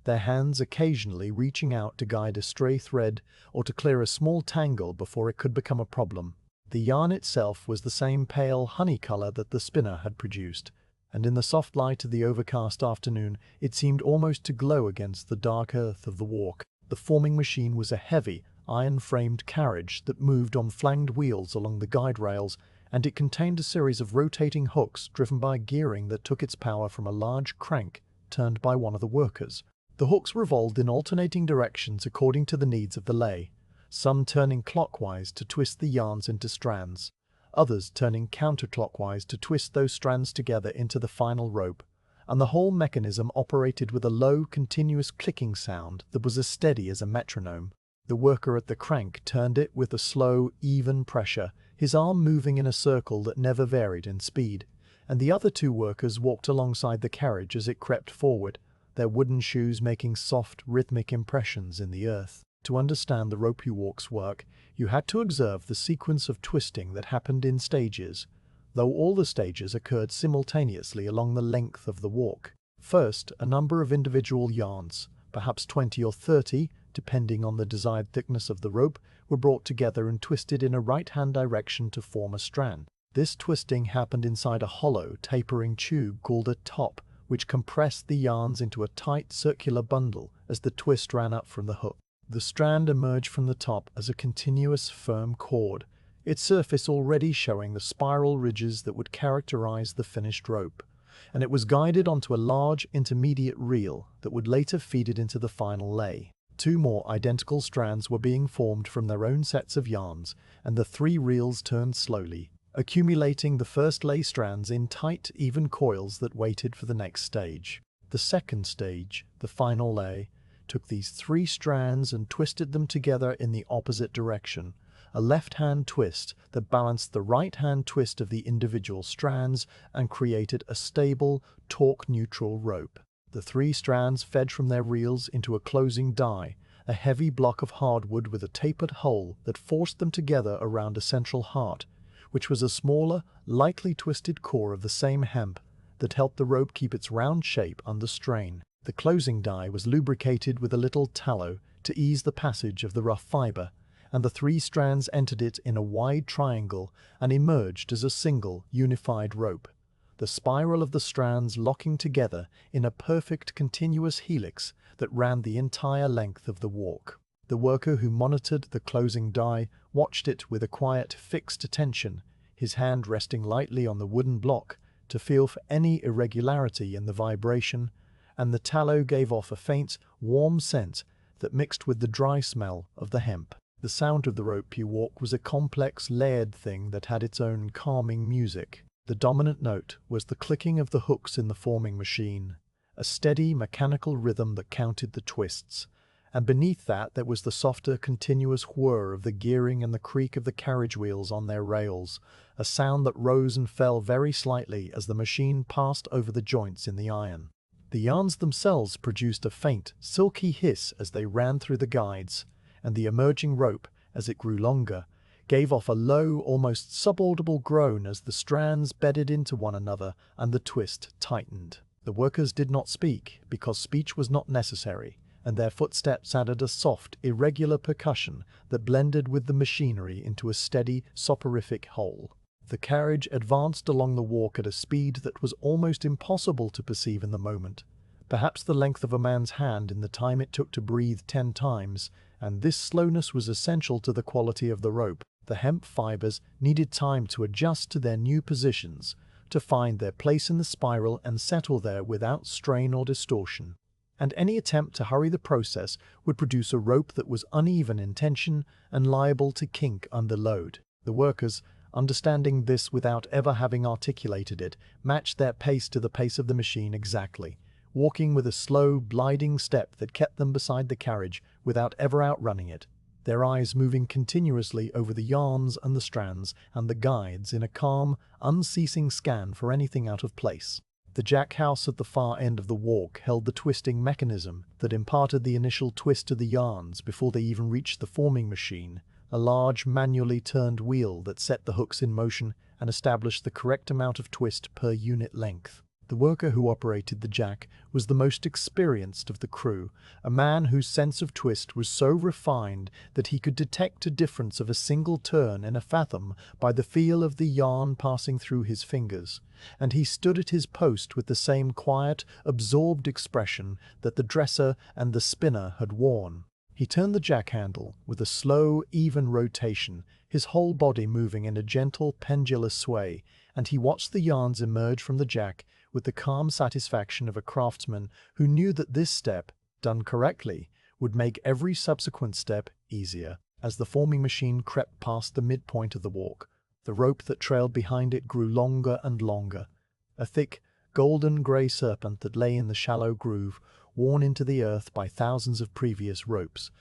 their hands occasionally reaching out to guide a stray thread or to clear a small tangle before it could become a problem. The yarn itself was the same pale honey color that the spinner had produced, and in the soft light of the overcast afternoon it seemed almost to glow against the dark earth of the walk. The forming machine was a heavy, iron-framed carriage that moved on flanged wheels along the guide rails, and it contained a series of rotating hooks driven by gearing that took its power from a large crank turned by one of the workers. The hooks revolved in alternating directions according to the needs of the lay, some turning clockwise to twist the yarns into strands, others turning counterclockwise to twist those strands together into the final rope, and the whole mechanism operated with a low, continuous clicking sound that was as steady as a metronome. The worker at the crank turned it with a slow, even pressure, his arm moving in a circle that never varied in speed, and the other 2 workers walked alongside the carriage as it crept forward, their wooden shoes making soft, rhythmic impressions in the earth. To understand the ropey walk's work, you had to observe the sequence of twisting that happened in stages, though all the stages occurred simultaneously along the length of the walk. First, a number of individual yarns, perhaps 20 or 30, depending on the desired thickness of the rope, were brought together and twisted in a right-hand direction to form a strand. This twisting happened inside a hollow, tapering tube called a top, which compressed the yarns into a tight, circular bundle as the twist ran up from the hook. The strand emerged from the top as a continuous, firm cord, its surface already showing the spiral ridges that would characterize the finished rope, and it was guided onto a large intermediate reel that would later feed it into the final lay. 2 more identical strands were being formed from their own sets of yarns, and the 3 reels turned slowly, accumulating the first lay strands in tight, even coils that waited for the next stage. The second stage, the final lay, took these 3 strands and twisted them together in the opposite direction, a left-hand twist that balanced the right-hand twist of the individual strands and created a stable, torque-neutral rope. The 3 strands fed from their reels into a closing die, a heavy block of hardwood with a tapered hole that forced them together around a central heart, which was a smaller, lightly twisted core of the same hemp that helped the rope keep its round shape under strain. The closing die was lubricated with a little tallow to ease the passage of the rough fiber, and the 3 strands entered it in a wide triangle and emerged as a single, unified rope, the spiral of the strands locking together in a perfect continuous helix that ran the entire length of the walk. The worker who monitored the closing die watched it with a quiet, fixed attention, his hand resting lightly on the wooden block to feel for any irregularity in the vibration, and the tallow gave off a faint, warm scent that mixed with the dry smell of the hemp. The sound of the rope you walk was a complex, layered thing that had its own calming music. The dominant note was the clicking of the hooks in the forming machine, a steady, mechanical rhythm that counted the twists, and beneath that there was the softer, continuous whir of the gearing and the creak of the carriage wheels on their rails, a sound that rose and fell very slightly as the machine passed over the joints in the iron. The yarns themselves produced a faint, silky hiss as they ran through the guides, and the emerging rope, as it grew longer, gave off a low, almost subaudible groan as the strands bedded into one another and the twist tightened. The workers did not speak, because speech was not necessary, and their footsteps added a soft, irregular percussion that blended with the machinery into a steady, soporific whole. The carriage advanced along the walk at a speed that was almost impossible to perceive in the moment, perhaps the length of a man's hand in the time it took to breathe 10 times, and this slowness was essential to the quality of the rope. The hemp fibers needed time to adjust to their new positions, to find their place in the spiral and settle there without strain or distortion. And any attempt to hurry the process would produce a rope that was uneven in tension and liable to kink under load. The workers, understanding this without ever having articulated it, matched their pace to the pace of the machine exactly, walking with a slow, gliding step that kept them beside the carriage without ever outrunning it, their eyes moving continuously over the yarns and the strands and the guides in a calm, unceasing scan for anything out of place. The jack house at the far end of the walk held the twisting mechanism that imparted the initial twist to the yarns before they even reached the forming machine, a large manually turned wheel that set the hooks in motion and established the correct amount of twist per unit length. The worker who operated the jack was the most experienced of the crew, a man whose sense of twist was so refined that he could detect a difference of a single turn in a fathom by the feel of the yarn passing through his fingers, and he stood at his post with the same quiet, absorbed expression that the dresser and the spinner had worn. He turned the jack handle with a slow, even rotation, his whole body moving in a gentle, pendulous sway, and he watched the yarns emerge from the jack with the calm satisfaction of a craftsman who knew that this step, done correctly, would make every subsequent step easier. As the forming machine crept past the midpoint of the walk, the rope that trailed behind it grew longer and longer, a thick, golden-grey serpent that lay in the shallow groove, worn into the earth by thousands of previous ropes,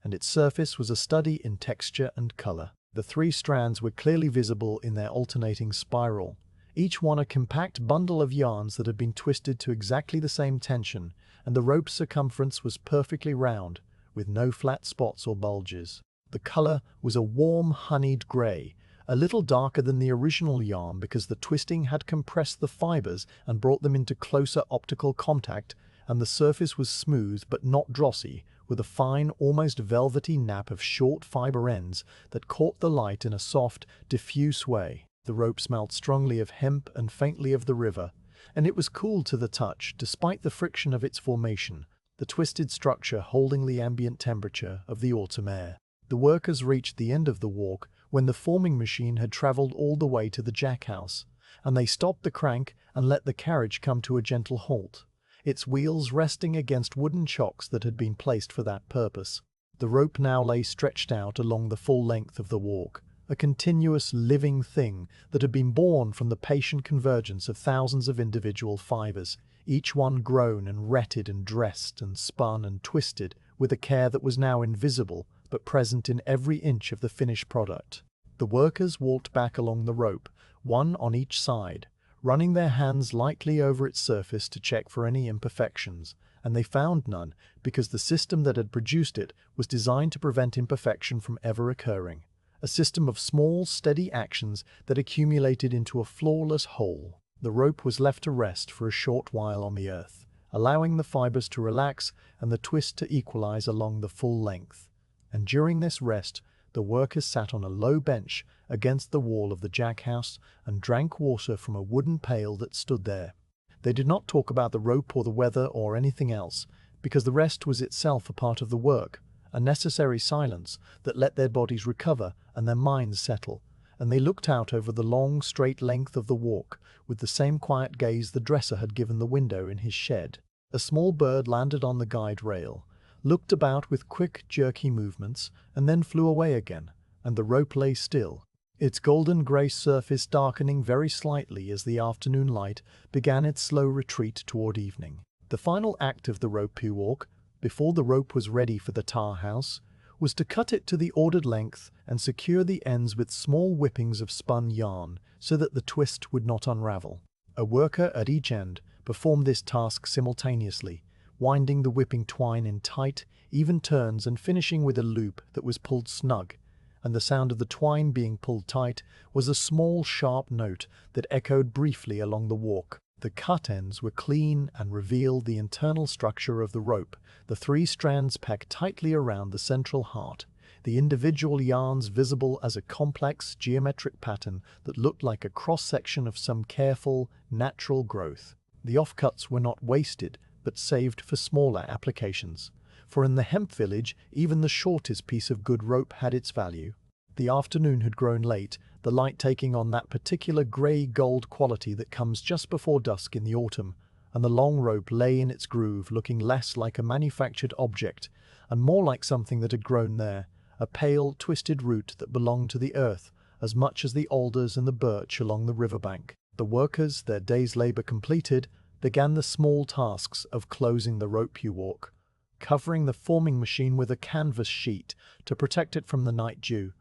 and its surface was a study in texture and color. The 3 strands were clearly visible in their alternating spiral, each one a compact bundle of yarns that had been twisted to exactly the same tension, and the rope's circumference was perfectly round, with no flat spots or bulges. The color was a warm, honeyed gray, a little darker than the original yarn because the twisting had compressed the fibers and brought them into closer optical contact, and the surface was smooth but not drossy, with a fine, almost velvety nap of short fiber ends that caught the light in a soft, diffuse way. The rope smelled strongly of hemp and faintly of the river, and it was cool to the touch despite the friction of its formation, the twisted structure holding the ambient temperature of the autumn air. The workers reached the end of the walk when the forming machine had traveled all the way to the jack house, and they stopped the crank and let the carriage come to a gentle halt, its wheels resting against wooden chocks that had been placed for that purpose. The rope now lay stretched out along the full length of the walk, a continuous living thing that had been born from the patient convergence of thousands of individual fibers, each one grown and retted and dressed and spun and twisted with a care that was now invisible but present in every inch of the finished product. The workers walked back along the rope, one on each side, running their hands lightly over its surface to check for any imperfections, and they found none because the system that had produced it was designed to prevent imperfection from ever occurring. A system of small, steady actions that accumulated into a flawless whole. The rope was left to rest for a short while on the earth, allowing the fibers to relax and the twist to equalize along the full length. And during this rest, the workers sat on a low bench against the wall of the jack house and drank water from a wooden pail that stood there. They did not talk about the rope or the weather or anything else, because the rest was itself a part of the work, a necessary silence that let their bodies recover and their minds settle, and they looked out over the long, straight length of the walk with the same quiet gaze the dresser had given the window in his shed. A small bird landed on the guide rail, looked about with quick, jerky movements, and then flew away again, and the rope lay still, its golden-grey surface darkening very slightly as the afternoon light began its slow retreat toward evening. The final act of the rope walk, before the rope was ready for the tar house, was to cut it to the ordered length and secure the ends with small whippings of spun yarn so that the twist would not unravel. A worker at each end performed this task simultaneously, winding the whipping twine in tight, even turns and finishing with a loop that was pulled snug, and the sound of the twine being pulled tight was a small, sharp note that echoed briefly along the walk. The cut ends were clean and revealed the internal structure of the rope, the 3 strands packed tightly around the central heart, the individual yarns visible as a complex geometric pattern that looked like a cross-section of some careful, natural growth. The offcuts were not wasted, but saved for smaller applications, for in the hemp village even the shortest piece of good rope had its value. The afternoon had grown late, the light taking on that particular grey-gold quality that comes just before dusk in the autumn, and the long rope lay in its groove looking less like a manufactured object and more like something that had grown there, a pale, twisted root that belonged to the earth as much as the alders and the birch along the riverbank. The workers, their day's labor completed, began the small tasks of closing the rope walk, covering the forming machine with a canvas sheet to protect it from the night dew,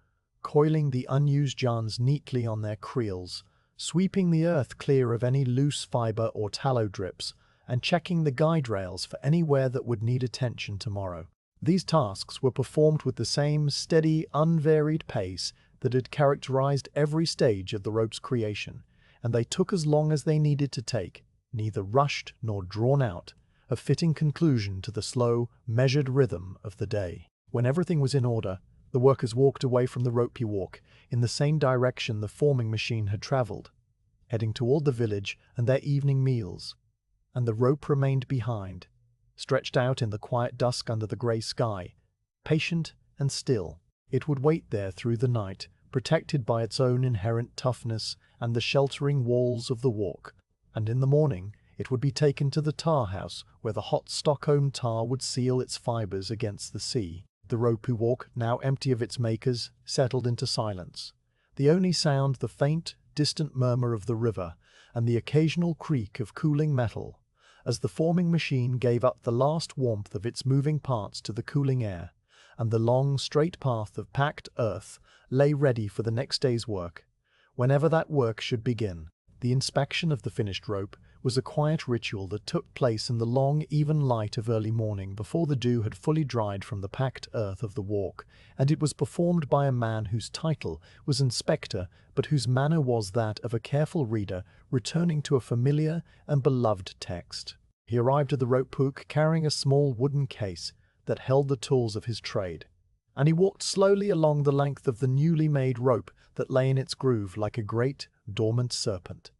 coiling the unused yarns neatly on their creels, sweeping the earth clear of any loose fiber or tallow drips, and checking the guide rails for anywhere that would need attention tomorrow. These tasks were performed with the same steady, unvaried pace that had characterized every stage of the rope's creation, and they took as long as they needed to take, neither rushed nor drawn out, a fitting conclusion to the slow, measured rhythm of the day. When everything was in order, the workers walked away from the rope walk in the same direction the forming machine had traveled, heading toward the village and their evening meals, and the rope remained behind, stretched out in the quiet dusk under the grey sky, patient and still. It would wait there through the night, protected by its own inherent toughness and the sheltering walls of the walk, and in the morning it would be taken to the tar house where the hot Stockholm tar would seal its fibers against the sea. The rope walk, now empty of its makers, settled into silence, the only sound the faint, distant murmur of the river and the occasional creak of cooling metal, as the forming machine gave up the last warmth of its moving parts to the cooling air, and the long, straight path of packed earth lay ready for the next day's work, whenever that work should begin. The inspection of the finished rope was a quiet ritual that took place in the long, even light of early morning before the dew had fully dried from the packed earth of the walk, and it was performed by a man whose title was inspector but whose manner was that of a careful reader returning to a familiar and beloved text. He arrived at the rope hook carrying a small wooden case that held the tools of his trade, and he walked slowly along the length of the newly made rope that lay in its groove like a great, dormant serpent,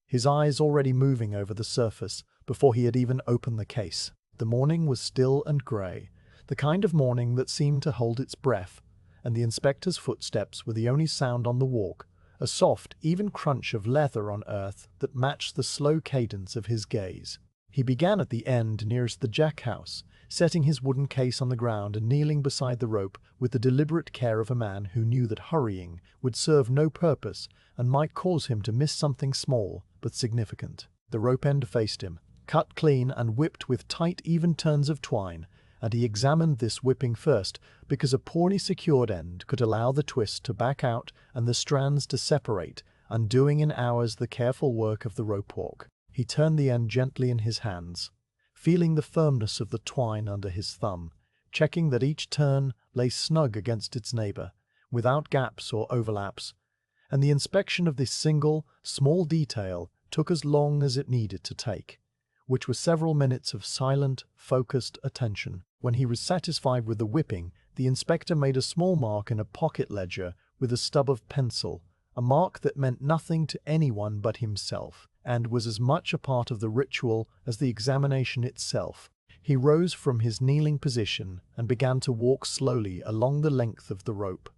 his eyes already moving over the surface before he had even opened the case. The morning was still and grey, the kind of morning that seemed to hold its breath, and the inspector's footsteps were the only sound on the walk, a soft, even crunch of leather on earth that matched the slow cadence of his gaze. He began at the end nearest the jack-house, setting his wooden case on the ground and kneeling beside the rope with the deliberate care of a man who knew that hurrying would serve no purpose and might cause him to miss something small but significant. The rope end faced him, cut clean and whipped with tight, even turns of twine, and he examined this whipping first because a poorly secured end could allow the twist to back out and the strands to separate, undoing in hours the careful work of the rope walk. He turned the end gently in his hands, feeling the firmness of the twine under his thumb, checking that each turn lay snug against its neighbor, without gaps or overlaps, and the inspection of this single, small detail took as long as it needed to take, which was several minutes of silent, focused attention. When he was satisfied with the whipping, the inspector made a small mark in a pocket ledger with a stub of pencil, a mark that meant nothing to anyone but himself, and was as much a part of the ritual as the examination itself. He rose from his kneeling position and began to walk slowly along the length of the rope,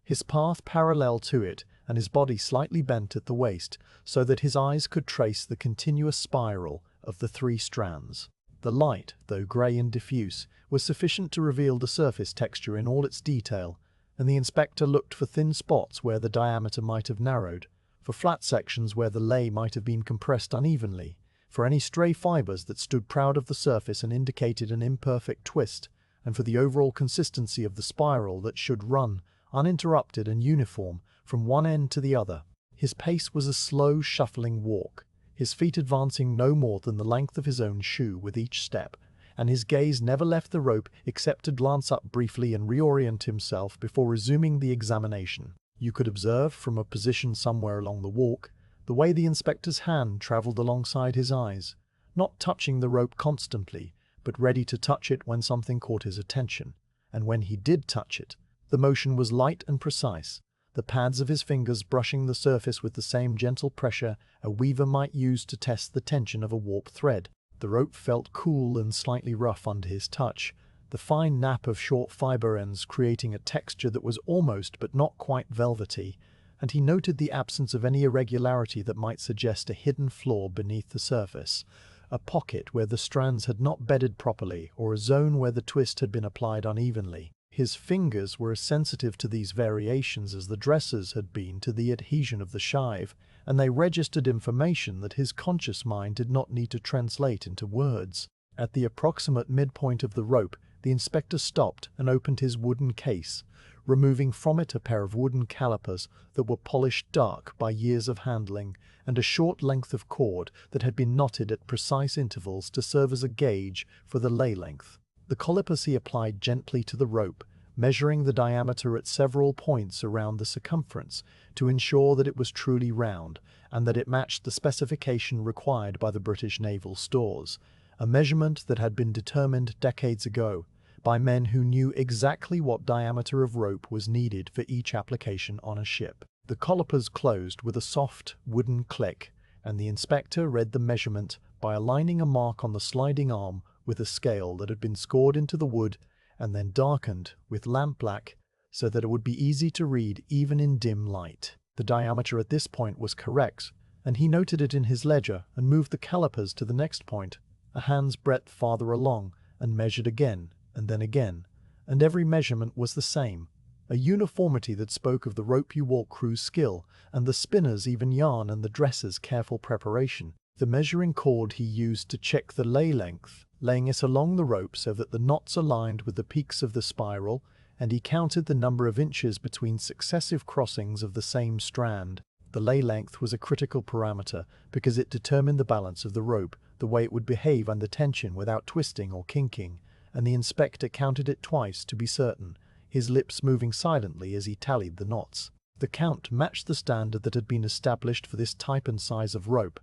his path parallel to it and his body slightly bent at the waist so that his eyes could trace the continuous spiral of the 3 strands. The light, though grey and diffuse, was sufficient to reveal the surface texture in all its detail, and the inspector looked for thin spots where the diameter might have narrowed, for flat sections where the lay might have been compressed unevenly, for any stray fibers that stood proud of the surface and indicated an imperfect twist, and for the overall consistency of the spiral that should run, uninterrupted and uniform, from one end to the other. His pace was a slow, shuffling walk, his feet advancing no more than the length of his own shoe with each step, and his gaze never left the rope except to glance up briefly and reorient himself before resuming the examination. You could observe, from a position somewhere along the walk, the way the inspector's hand travelled alongside his eyes, not touching the rope constantly, but ready to touch it when something caught his attention, and when he did touch it, the motion was light and precise, the pads of his fingers brushing the surface with the same gentle pressure a weaver might use to test the tension of a warp thread. The rope felt cool and slightly rough under his touch, the fine nap of short fibre ends creating a texture that was almost but not quite velvety, and he noted the absence of any irregularity that might suggest a hidden flaw beneath the surface, a pocket where the strands had not bedded properly or a zone where the twist had been applied unevenly. His fingers were as sensitive to these variations as the dresser's had been to the adhesion of the shive, and they registered information that his conscious mind did not need to translate into words. At the approximate midpoint of the rope, the inspector stopped and opened his wooden case, removing from it a pair of wooden calipers that were polished dark by years of handling, and a short length of cord that had been knotted at precise intervals to serve as a gauge for the lay length. The calipers he applied gently to the rope, measuring the diameter at several points around the circumference to ensure that it was truly round and that it matched the specification required by the British naval stores, a measurement that had been determined decades ago by men who knew exactly what diameter of rope was needed for each application on a ship. The calipers closed with a soft wooden click, and the inspector read the measurement by aligning a mark on the sliding arm with a scale that had been scored into the wood and then darkened with lampblack so that it would be easy to read even in dim light. The diameter at this point was correct, and he noted it in his ledger and moved the calipers to the next point, a hand's breadth farther along, and measured again, and every measurement was the same, a uniformity that spoke of the rope-you-walk crew's skill and the spinner's even yarn and the dresser's careful preparation. The measuring cord he used to check the lay length, laying it along the rope so that the knots aligned with the peaks of the spiral, and he counted the number of inches between successive crossings of the same strand. The lay length was a critical parameter because it determined the balance of the rope, the way it would behave under tension without twisting or kinking, and the inspector counted it twice to be certain, his lips moving silently as he tallied the knots. The count matched the standard that had been established for this type and size of rope,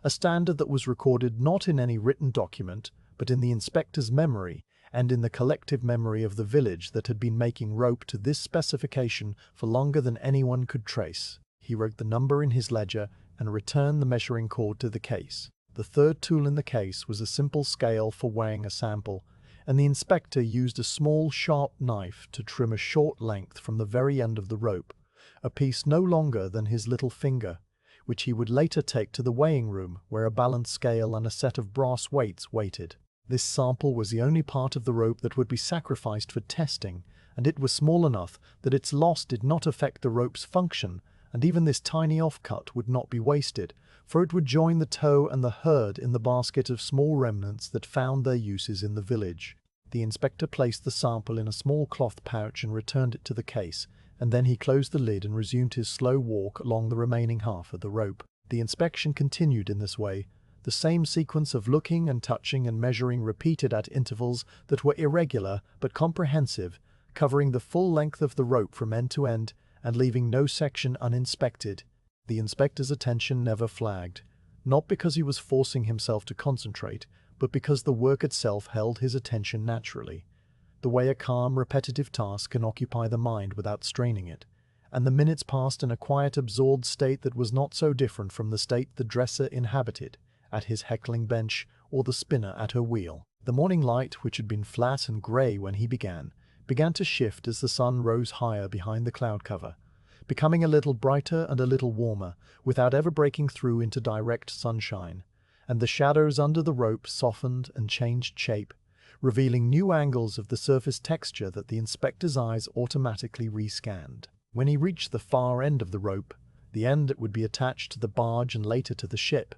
a standard that was recorded not in any written document, but in the inspector's memory and in the collective memory of the village that had been making rope to this specification for longer than anyone could trace. He wrote the number in his ledger and returned the measuring cord to the case. The third tool in the case was a simple scale for weighing a sample, and the inspector used a small sharp knife to trim a short length from the very end of the rope, a piece no longer than his little finger, which he would later take to the weighing room where a balance scale and a set of brass weights waited. This sample was the only part of the rope that would be sacrificed for testing, and it was small enough that its loss did not affect the rope's function, and even this tiny offcut would not be wasted, for it would join the tow and the herd in the basket of small remnants that found their uses in the village. The inspector placed the sample in a small cloth pouch and returned it to the case, and then he closed the lid and resumed his slow walk along the remaining half of the rope. The inspection continued in this way, the same sequence of looking and touching and measuring repeated at intervals that were irregular but comprehensive, covering the full length of the rope from end to end and leaving no section uninspected. The inspector's attention never flagged, not because he was forcing himself to concentrate, but because the work itself held his attention naturally, the way a calm, repetitive task can occupy the mind without straining it, and the minutes passed in a quiet, absorbed state that was not so different from the state the dresser inhabited at his heckling bench or the spinner at her wheel. The morning light, which had been flat and grey when he began to shift as the sun rose higher behind the cloud cover, becoming a little brighter and a little warmer, without ever breaking through into direct sunshine, and the shadows under the rope softened and changed shape, revealing new angles of the surface texture that the inspector's eyes automatically rescanned. When he reached the far end of the rope, the end that would be attached to the barge and later to the ship,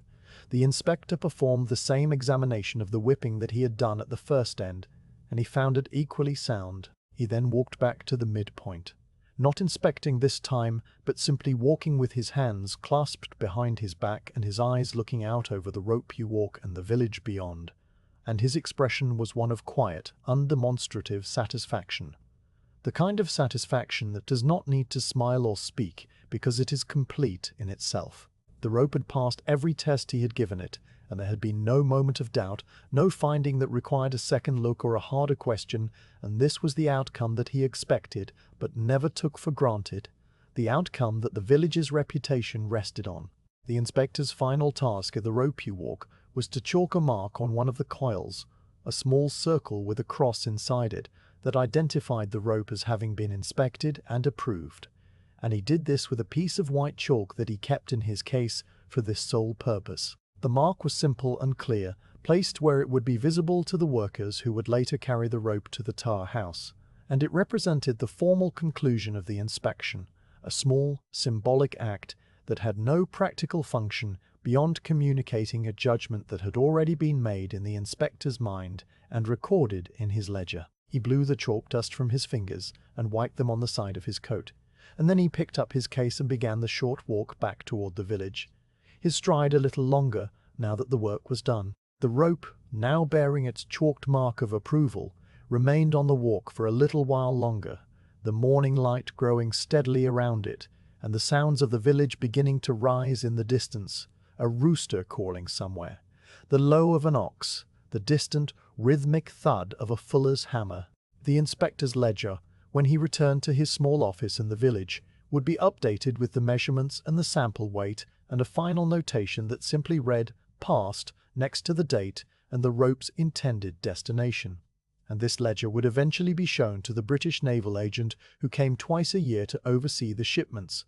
the inspector performed the same examination of the whipping that he had done at the first end, and he found it equally sound. He then walked back to the midpoint, not inspecting this time, but simply walking with his hands clasped behind his back and his eyes looking out over the rope you walk and the village beyond, and his expression was one of quiet, undemonstrative satisfaction. The kind of satisfaction that does not need to smile or speak because it is complete in itself. The rope had passed every test he had given it, and there had been no moment of doubt, no finding that required a second look or a harder question, and this was the outcome that he expected, but never took for granted, the outcome that the village's reputation rested on. The inspector's final task at the rope you walk was to chalk a mark on one of the coils, a small circle with a cross inside it, that identified the rope as having been inspected and approved, and he did this with a piece of white chalk that he kept in his case for this sole purpose. The mark was simple and clear, placed where it would be visible to the workers who would later carry the rope to the tar house, and it represented the formal conclusion of the inspection, a small, symbolic act that had no practical function beyond communicating a judgment that had already been made in the inspector's mind and recorded in his ledger. He blew the chalk dust from his fingers and wiped them on the side of his coat, and then he picked up his case and began the short walk back toward the village, his stride a little longer now that the work was done. The rope, now bearing its chalked mark of approval, remained on the walk for a little while longer, the morning light growing steadily around it, and the sounds of the village beginning to rise in the distance, a rooster calling somewhere, the low of an ox, the distant, rhythmic thud of a fuller's hammer. The inspector's ledger, when he returned to his small office in the village, would be updated with the measurements and the sample weight and a final notation that simply read "passed" next to the date and the rope's intended destination. And this ledger would eventually be shown to the British naval agent who came twice a year to oversee the shipments,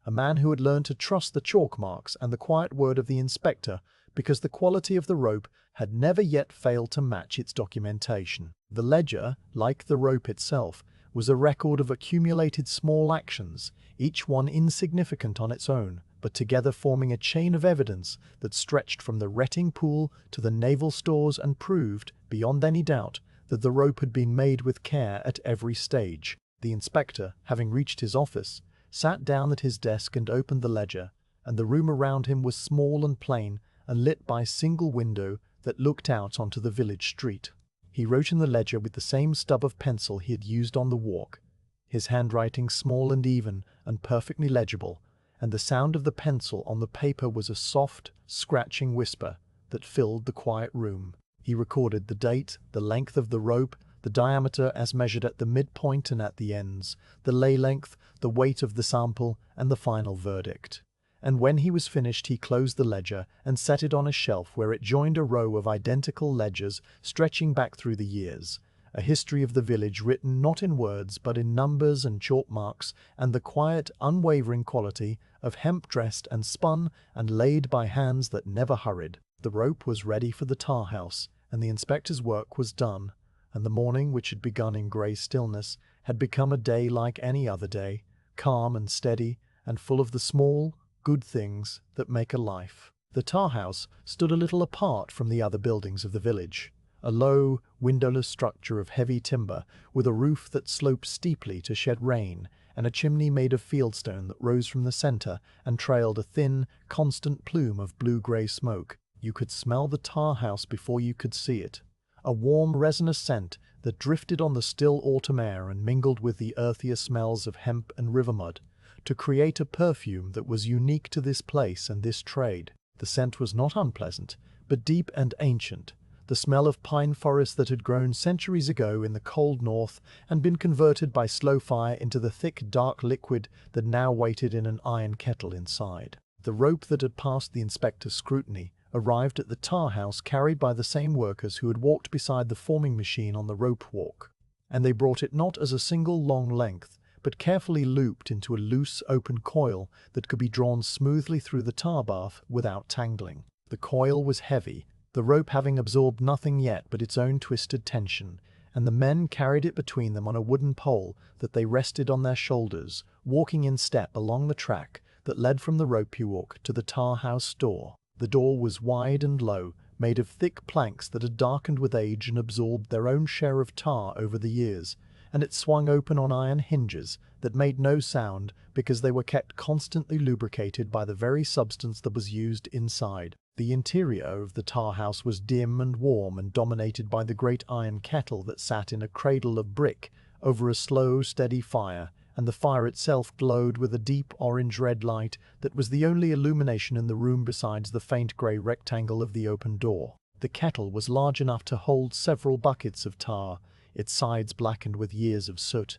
a man who had learned to trust the chalk marks and the quiet word of the inspector because the quality of the rope had never yet failed to match its documentation. The ledger, like the rope itself, was a record of accumulated small actions, each one insignificant on its own, but together forming a chain of evidence that stretched from the retting pool to the naval stores and proved, beyond any doubt, that the rope had been made with care at every stage. The inspector, having reached his office, sat down at his desk and opened the ledger, and the room around him was small and plain and lit by a single window that looked out onto the village street. He wrote in the ledger with the same stub of pencil he had used on the walk, his handwriting small and even and perfectly legible, and the sound of the pencil on the paper was a soft, scratching whisper that filled the quiet room. He recorded the date, the length of the rope, the diameter as measured at the midpoint and at the ends, the lay length, the weight of the sample, and the final verdict. And when he was finished, he closed the ledger and set it on a shelf where it joined a row of identical ledgers stretching back through the years, a history of the village written not in words but in numbers and chalk marks, and the quiet, unwavering quality of hemp dressed and spun and laid by hands that never hurried. The rope was ready for the tar house, and the inspector's work was done, and the morning, which had begun in grey stillness, had become a day like any other day, calm and steady, and full of the small, good things that make a life. The tar house stood a little apart from the other buildings of the village, a low, windowless structure of heavy timber with a roof that sloped steeply to shed rain, and a chimney made of fieldstone that rose from the center and trailed a thin, constant plume of blue-grey smoke. You could smell the tar house before you could see it, a warm, resinous scent that drifted on the still autumn air and mingled with the earthier smells of hemp and river mud, to create a perfume that was unique to this place and this trade. The scent was not unpleasant, but deep and ancient, the smell of pine forest that had grown centuries ago in the cold north and been converted by slow fire into the thick, dark liquid that now waited in an iron kettle inside. The rope that had passed the inspector's scrutiny, arrived at the tar house carried by the same workers who had walked beside the forming machine on the rope walk. And they brought it not as a single long length, but carefully looped into a loose, open coil that could be drawn smoothly through the tar bath without tangling. The coil was heavy, the rope having absorbed nothing yet but its own twisted tension, and the men carried it between them on a wooden pole that they rested on their shoulders, walking in step along the track that led from the ropey walk to the tar house door. The door was wide and low, made of thick planks that had darkened with age and absorbed their own share of tar over the years, and it swung open on iron hinges that made no sound because they were kept constantly lubricated by the very substance that was used inside. The interior of the tar house was dim and warm and dominated by the great iron kettle that sat in a cradle of brick over a slow, steady fire, and the fire itself glowed with a deep orange-red light that was the only illumination in the room besides the faint grey rectangle of the open door. The kettle was large enough to hold several buckets of tar, its sides blackened with years of soot,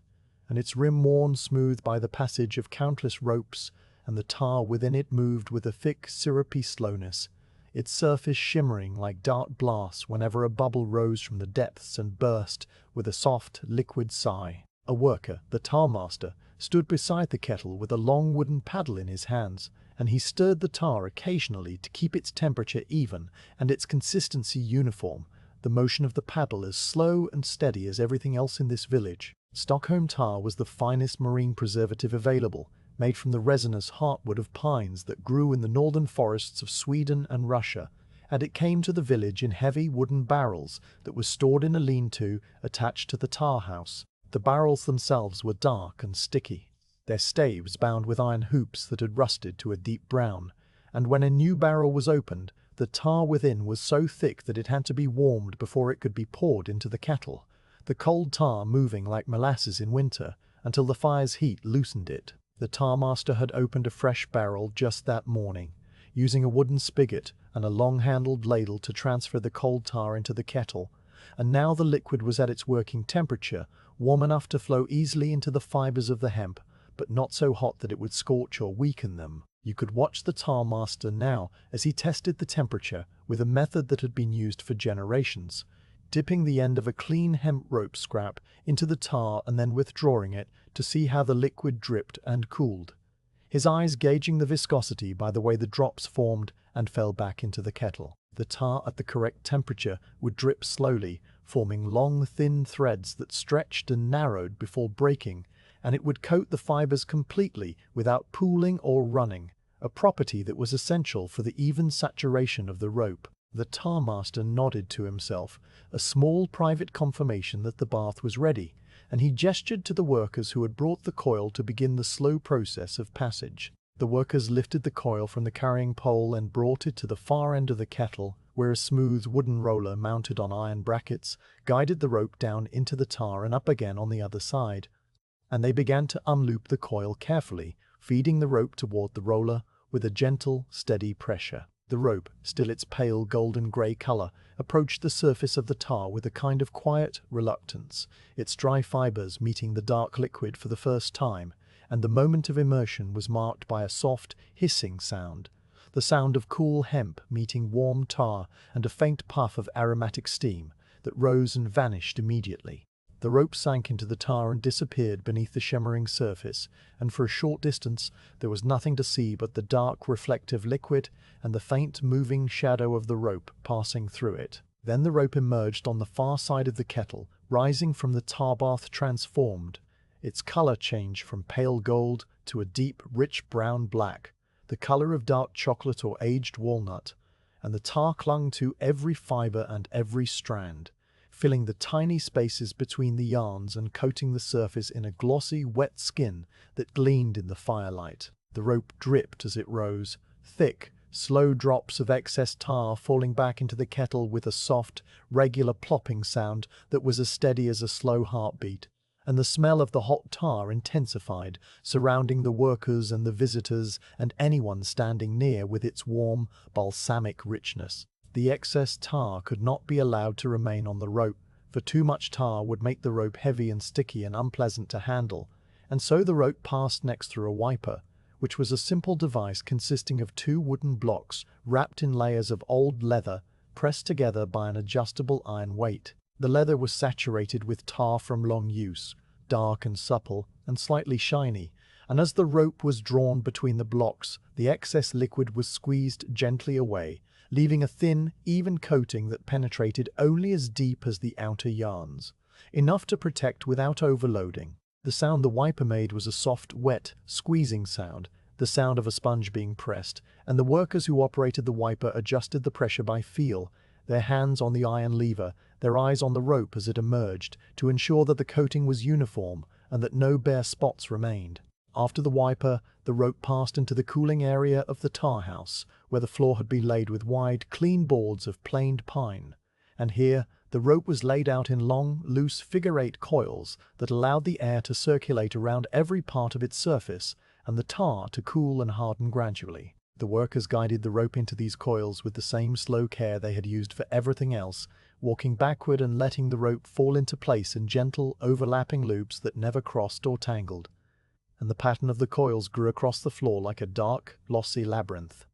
and its rim worn smooth by the passage of countless ropes, and the tar within it moved with a thick, syrupy slowness, its surface shimmering like dark glass whenever a bubble rose from the depths and burst with a soft, liquid sigh. A worker, the tar master, stood beside the kettle with a long wooden paddle in his hands, and he stirred the tar occasionally to keep its temperature even and its consistency uniform, the motion of the paddle as slow and steady as everything else in this village. Stockholm tar was the finest marine preservative available, made from the resinous heartwood of pines that grew in the northern forests of Sweden and Russia, and it came to the village in heavy wooden barrels that were stored in a lean-to attached to the tar house. The barrels themselves were dark and sticky, their staves bound with iron hoops that had rusted to a deep brown, and when a new barrel was opened, the tar within was so thick that it had to be warmed before it could be poured into the kettle, the cold tar moving like molasses in winter until the fire's heat loosened it. The tar master had opened a fresh barrel just that morning, using a wooden spigot and a long-handled ladle to transfer the cold tar into the kettle, and now the liquid was at its working temperature, warm enough to flow easily into the fibers of the hemp, but not so hot that it would scorch or weaken them. You could watch the tar master now as he tested the temperature with a method that had been used for generations, dipping the end of a clean hemp rope scrap into the tar and then withdrawing it to see how the liquid dripped and cooled, his eyes gauging the viscosity by the way the drops formed and fell back into the kettle. The tar at the correct temperature would drip slowly, forming long, thin threads that stretched and narrowed before breaking, and it would coat the fibers completely without pooling or running, a property that was essential for the even saturation of the rope. The tar master nodded to himself, a small private confirmation that the bath was ready, and he gestured to the workers who had brought the coil to begin the slow process of passage. The workers lifted the coil from the carrying pole and brought it to the far end of the kettle, where a smooth wooden roller mounted on iron brackets guided the rope down into the tar and up again on the other side, and they began to unloop the coil carefully, feeding the rope toward the roller with a gentle, steady pressure. The rope, still its pale golden-grey color, approached the surface of the tar with a kind of quiet reluctance, its dry fibers meeting the dark liquid for the first time, and the moment of immersion was marked by a soft, hissing sound, the sound of cool hemp meeting warm tar and a faint puff of aromatic steam that rose and vanished immediately. The rope sank into the tar and disappeared beneath the shimmering surface, and for a short distance there was nothing to see but the dark, reflective liquid and the faint, moving shadow of the rope passing through it. Then the rope emerged on the far side of the kettle, rising from the tar bath transformed. Its color changed from pale gold to a deep, rich brown black, the color of dark chocolate or aged walnut, and the tar clung to every fiber and every strand, filling the tiny spaces between the yarns and coating the surface in a glossy, wet skin that gleamed in the firelight. The rope dripped as it rose, thick, slow drops of excess tar falling back into the kettle with a soft, regular plopping sound that was as steady as a slow heartbeat, and the smell of the hot tar intensified, surrounding the workers and the visitors and anyone standing near with its warm, balsamic richness. The excess tar could not be allowed to remain on the rope, for too much tar would make the rope heavy and sticky and unpleasant to handle, and so the rope passed next through a wiper, which was a simple device consisting of two wooden blocks wrapped in layers of old leather pressed together by an adjustable iron weight. The leather was saturated with tar from long use, dark and supple and slightly shiny, and as the rope was drawn between the blocks, the excess liquid was squeezed gently away, leaving a thin, even coating that penetrated only as deep as the outer yarns, enough to protect without overloading. The sound the wiper made was a soft, wet, squeezing sound, the sound of a sponge being pressed, and the workers who operated the wiper adjusted the pressure by feel, their hands on the iron lever, their eyes on the rope as it emerged, to ensure that the coating was uniform and that no bare spots remained. After the wiper, the rope passed into the cooling area of the tar house, where the floor had been laid with wide, clean boards of planed pine, and here the rope was laid out in long, loose figure-8 coils that allowed the air to circulate around every part of its surface and the tar to cool and harden gradually. The workers guided the rope into these coils with the same slow care they had used for everything else, walking backward and letting the rope fall into place in gentle, overlapping loops that never crossed or tangled, and the pattern of the coils grew across the floor like a dark, glossy labyrinth,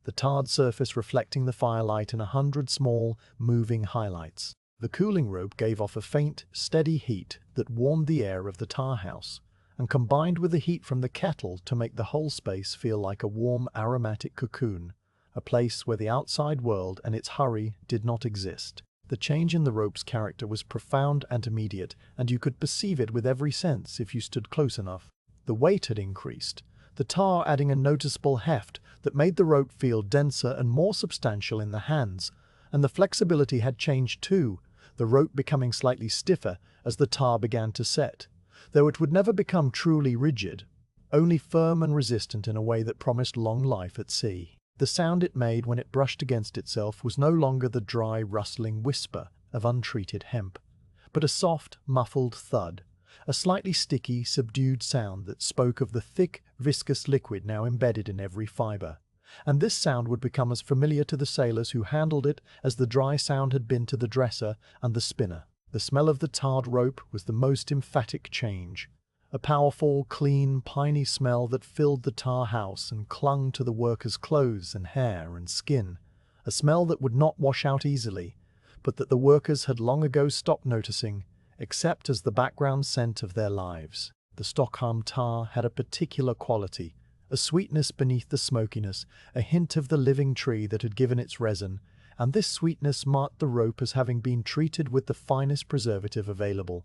the tarred surface reflecting the firelight in 100 small, moving highlights. The cooling rope gave off a faint, steady heat that warmed the air of the tar house, and combined with the heat from the kettle to make the whole space feel like a warm, aromatic cocoon, a place where the outside world and its hurry did not exist. The change in the rope's character was profound and immediate, and you could perceive it with every sense if you stood close enough. The weight had increased, the tar adding a noticeable heft that made the rope feel denser and more substantial in the hands, and the flexibility had changed too, the rope becoming slightly stiffer as the tar began to set, though it would never become truly rigid, only firm and resistant in a way that promised long life at sea. The sound it made when it brushed against itself was no longer the dry, rustling whisper of untreated hemp, but a soft, muffled thud, a slightly sticky, subdued sound that spoke of the thick, viscous liquid now embedded in every fiber. And this sound would become as familiar to the sailors who handled it as the dry sound had been to the dresser and the spinner. The smell of the tarred rope was the most emphatic change, a powerful, clean, piney smell that filled the tar house and clung to the workers' clothes and hair and skin, a smell that would not wash out easily, but that the workers had long ago stopped noticing, except as the background scent of their lives. The Stockholm tar had a particular quality, a sweetness beneath the smokiness, a hint of the living tree that had given its resin, and this sweetness marked the rope as having been treated with the finest preservative available,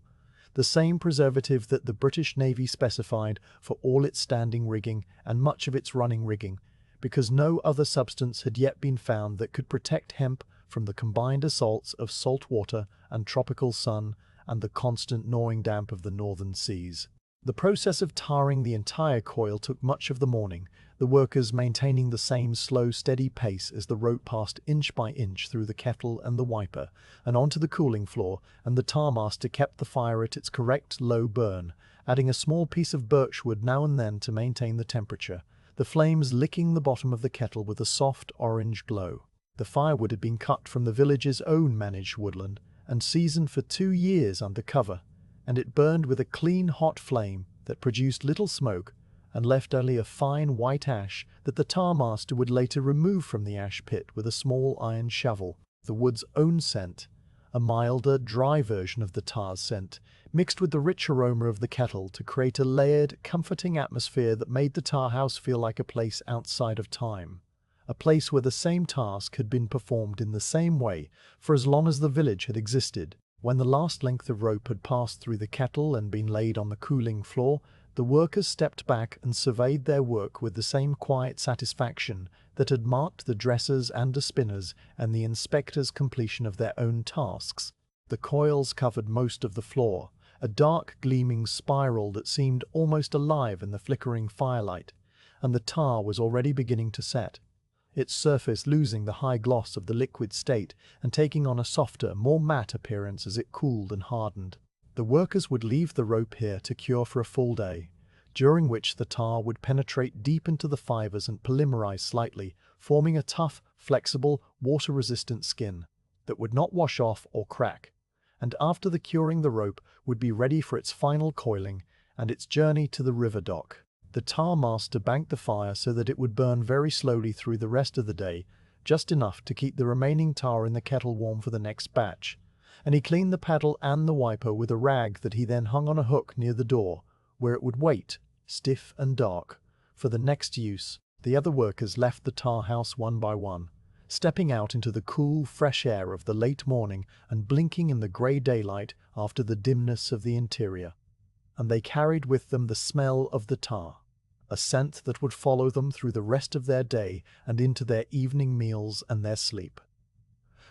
the same preservative that the British Navy specified for all its standing rigging and much of its running rigging, because no other substance had yet been found that could protect hemp from the combined assaults of salt water and tropical sun and the constant gnawing damp of the northern seas. The process of tarring the entire coil took much of the morning, the workers maintaining the same slow, steady pace as the rope passed inch by inch through the kettle and the wiper, and onto the cooling floor, and the tar-master kept the fire at its correct low burn, adding a small piece of birchwood now and then to maintain the temperature, the flames licking the bottom of the kettle with a soft orange glow. The firewood had been cut from the village's own managed woodland, and seasoned for 2 years under cover, and it burned with a clean hot flame that produced little smoke and left only a fine white ash that the tar-master would later remove from the ash pit with a small iron shovel. The wood's own scent, a milder, dry version of the tar's scent, mixed with the rich aroma of the kettle to create a layered, comforting atmosphere that made the tar house feel like a place outside of time, a place where the same task had been performed in the same way for as long as the village had existed. When the last length of rope had passed through the kettle and been laid on the cooling floor, the workers stepped back and surveyed their work with the same quiet satisfaction that had marked the dressers and the spinners and the inspectors' completion of their own tasks. The coils covered most of the floor, a dark gleaming spiral that seemed almost alive in the flickering firelight, and the tar was already beginning to set, its surface losing the high gloss of the liquid state and taking on a softer, more matte appearance as it cooled and hardened. The workers would leave the rope here to cure for a full day, during which the tar would penetrate deep into the fibers and polymerize slightly, forming a tough, flexible, water-resistant skin that would not wash off or crack, and after the curing the rope would be ready for its final coiling and its journey to the river dock. The tar master banked the fire so that it would burn very slowly through the rest of the day, just enough to keep the remaining tar in the kettle warm for the next batch, and he cleaned the paddle and the wiper with a rag that he then hung on a hook near the door, where it would wait, stiff and dark, for the next use. The other workers left the tar house one by one, stepping out into the cool, fresh air of the late morning and blinking in the grey daylight after the dimness of the interior. And they carried with them the smell of the tar, a scent that would follow them through the rest of their day and into their evening meals and their sleep.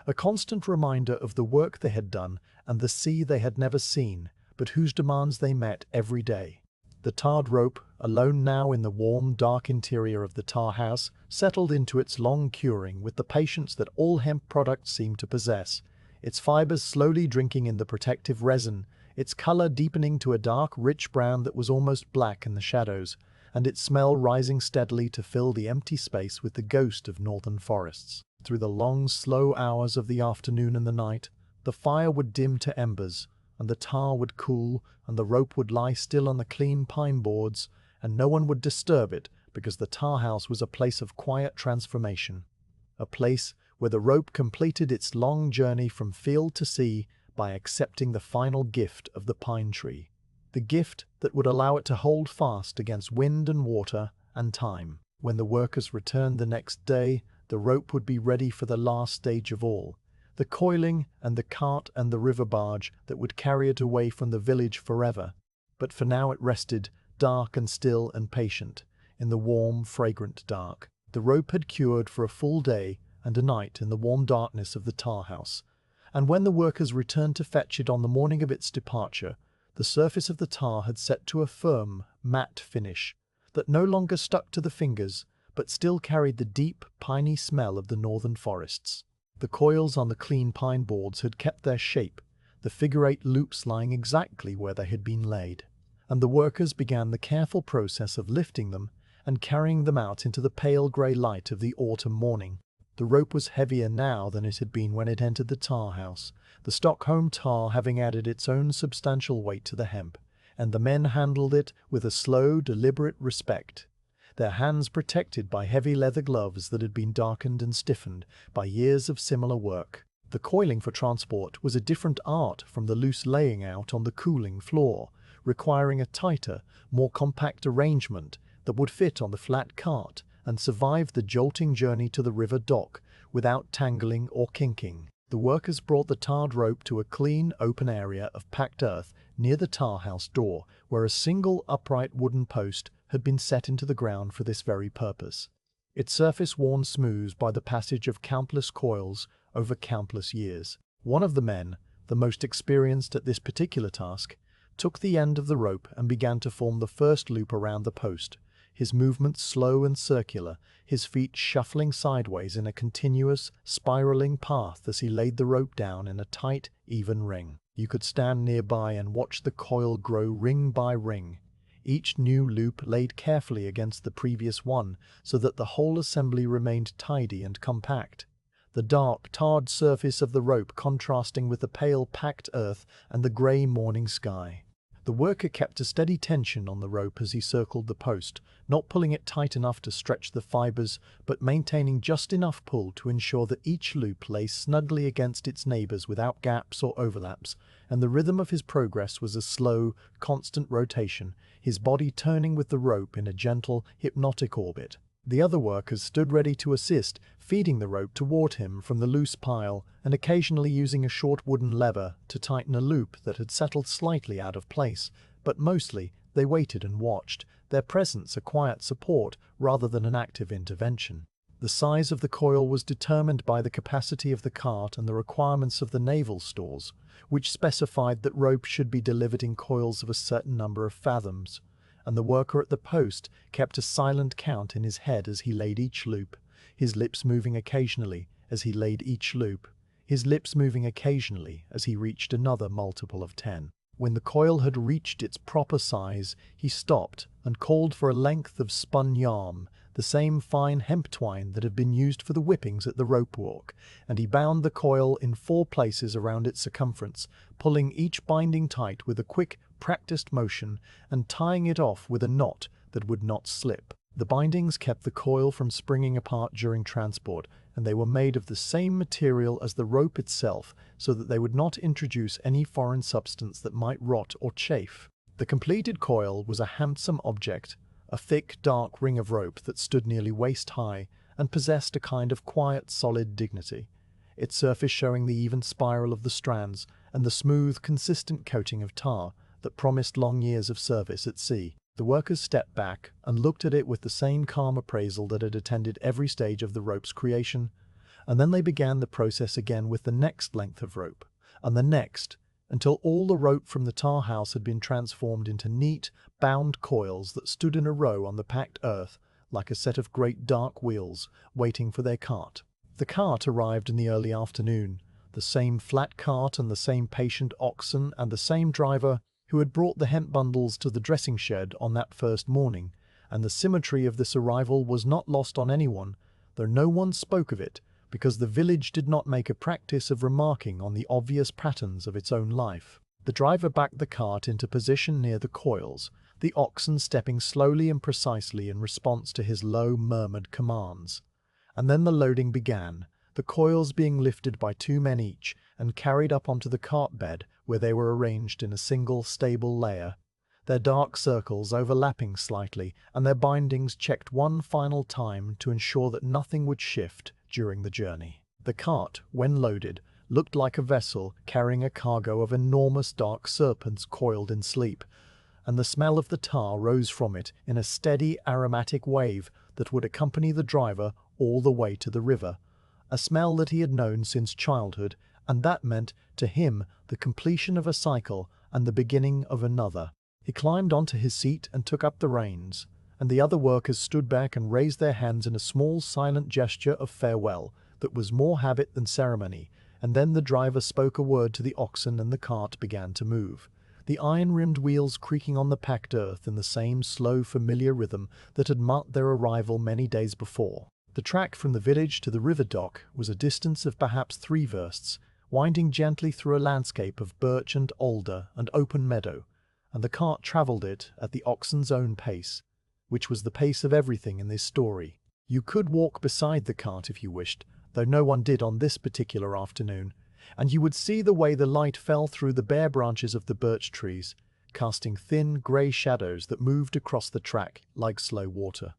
A constant reminder of the work they had done and the sea they had never seen, but whose demands they met every day. The tarred rope, alone now in the warm, dark interior of the tar house, settled into its long curing with the patience that all hemp products seem to possess, its fibers slowly drinking in the protective resin, its color deepening to a dark, rich brown that was almost black in the shadows, and its smell rising steadily to fill the empty space with the ghost of northern forests. Through the long, slow hours of the afternoon and the night, the fire would dim to embers, and the tar would cool, and the rope would lie still on the clean pine boards, and no one would disturb it, because the tar house was a place of quiet transformation, a place where the rope completed its long journey from field to sea by accepting the final gift of the pine tree, the gift that would allow it to hold fast against wind and water and time. When the workers returned the next day, the rope would be ready for the last stage of all, the coiling and the cart and the river barge that would carry it away from the village forever. But for now it rested, dark and still and patient, in the warm, fragrant dark. The rope had cured for a full day and a night in the warm darkness of the tar house, and when the workers returned to fetch it on the morning of its departure, the surface of the tar had set to a firm, matte finish that no longer stuck to the fingers, but still carried the deep, piney smell of the northern forests. The coils on the clean pine boards had kept their shape, the figure-8 loops lying exactly where they had been laid, and the workers began the careful process of lifting them and carrying them out into the pale grey light of the autumn morning. The rope was heavier now than it had been when it entered the tar house, the Stockholm tar having added its own substantial weight to the hemp, and the men handled it with a slow, deliberate respect, their hands protected by heavy leather gloves that had been darkened and stiffened by years of similar work. The coiling for transport was a different art from the loose laying out on the cooling floor, requiring a tighter, more compact arrangement that would fit on the flat cart and survive the jolting journey to the river dock without tangling or kinking. The workers brought the tarred rope to a clean, open area of packed earth near the tar house door, where a single upright wooden post had been set into the ground for this very purpose, its surface worn smooth by the passage of countless coils over countless years. One of the men, the most experienced at this particular task, took the end of the rope and began to form the first loop around the post, his movements slow and circular, his feet shuffling sideways in a continuous, spiraling path as he laid the rope down in a tight, even ring. You could stand nearby and watch the coil grow ring by ring, each new loop laid carefully against the previous one so that the whole assembly remained tidy and compact, the dark, tarred surface of the rope contrasting with the pale, packed earth and the grey morning sky. The worker kept a steady tension on the rope as he circled the post, not pulling it tight enough to stretch the fibers, but maintaining just enough pull to ensure that each loop lay snugly against its neighbors without gaps or overlaps, and the rhythm of his progress was a slow, constant rotation, his body turning with the rope in a gentle, hypnotic orbit. The other workers stood ready to assist, feeding the rope toward him from the loose pile and occasionally using a short wooden lever to tighten a loop that had settled slightly out of place, but mostly they waited and watched, their presence a quiet support rather than an active intervention. The size of the coil was determined by the capacity of the cart and the requirements of the naval stores, which specified that rope should be delivered in coils of a certain number of fathoms, and the worker at the post kept a silent count in his head as he laid each loop, his lips moving occasionally as he laid each loop, his lips moving occasionally as he reached another multiple of 10. When the coil had reached its proper size, he stopped and called for a length of spun yarn, the same fine hemp twine that had been used for the whippings at the rope walk, and he bound the coil in 4 places around its circumference, pulling each binding tight with a quick, practiced motion and tying it off with a knot that would not slip. The bindings kept the coil from springing apart during transport, and they were made of the same material as the rope itself so that they would not introduce any foreign substance that might rot or chafe. The completed coil was a handsome object, a thick, dark ring of rope that stood nearly waist-high and possessed a kind of quiet, solid dignity, its surface showing the even spiral of the strands and the smooth, consistent coating of tar that promised long years of service at sea. The workers stepped back and looked at it with the same calm appraisal that had attended every stage of the rope's creation, and then they began the process again with the next length of rope, and the next, until all the rope from the tar house had been transformed into neat, bound coils that stood in a row on the packed earth like a set of great dark wheels waiting for their cart. The cart arrived in the early afternoon, the same flat cart and the same patient oxen and the same driver who had brought the hemp bundles to the dressing shed on that first morning, and the symmetry of this arrival was not lost on anyone, though no one spoke of it, because the village did not make a practice of remarking on the obvious patterns of its own life. The driver backed the cart into position near the coils, the oxen stepping slowly and precisely in response to his low, murmured commands. And then the loading began, the coils being lifted by 2 men each and carried up onto the cart bed, where they were arranged in a single, stable layer, their dark circles overlapping slightly and their bindings checked one final time to ensure that nothing would shift during the journey. The cart, when loaded, looked like a vessel carrying a cargo of enormous dark serpents coiled in sleep, and the smell of the tar rose from it in a steady aromatic wave that would accompany the driver all the way to the river, a smell that he had known since childhood, and that meant to him the completion of a cycle and the beginning of another. He climbed onto his seat and took up the reins, and the other workers stood back and raised their hands in a small silent gesture of farewell that was more habit than ceremony, and then the driver spoke a word to the oxen and the cart began to move, the iron-rimmed wheels creaking on the packed earth in the same slow, familiar rhythm that had marked their arrival many days before. The track from the village to the river dock was a distance of perhaps 3 versts, winding gently through a landscape of birch and alder and open meadow, and the cart travelled it at the oxen's own pace, which was the pace of everything in this story. You could walk beside the cart if you wished, though no one did on this particular afternoon, and you would see the way the light fell through the bare branches of the birch trees, casting thin grey shadows that moved across the track like slow water.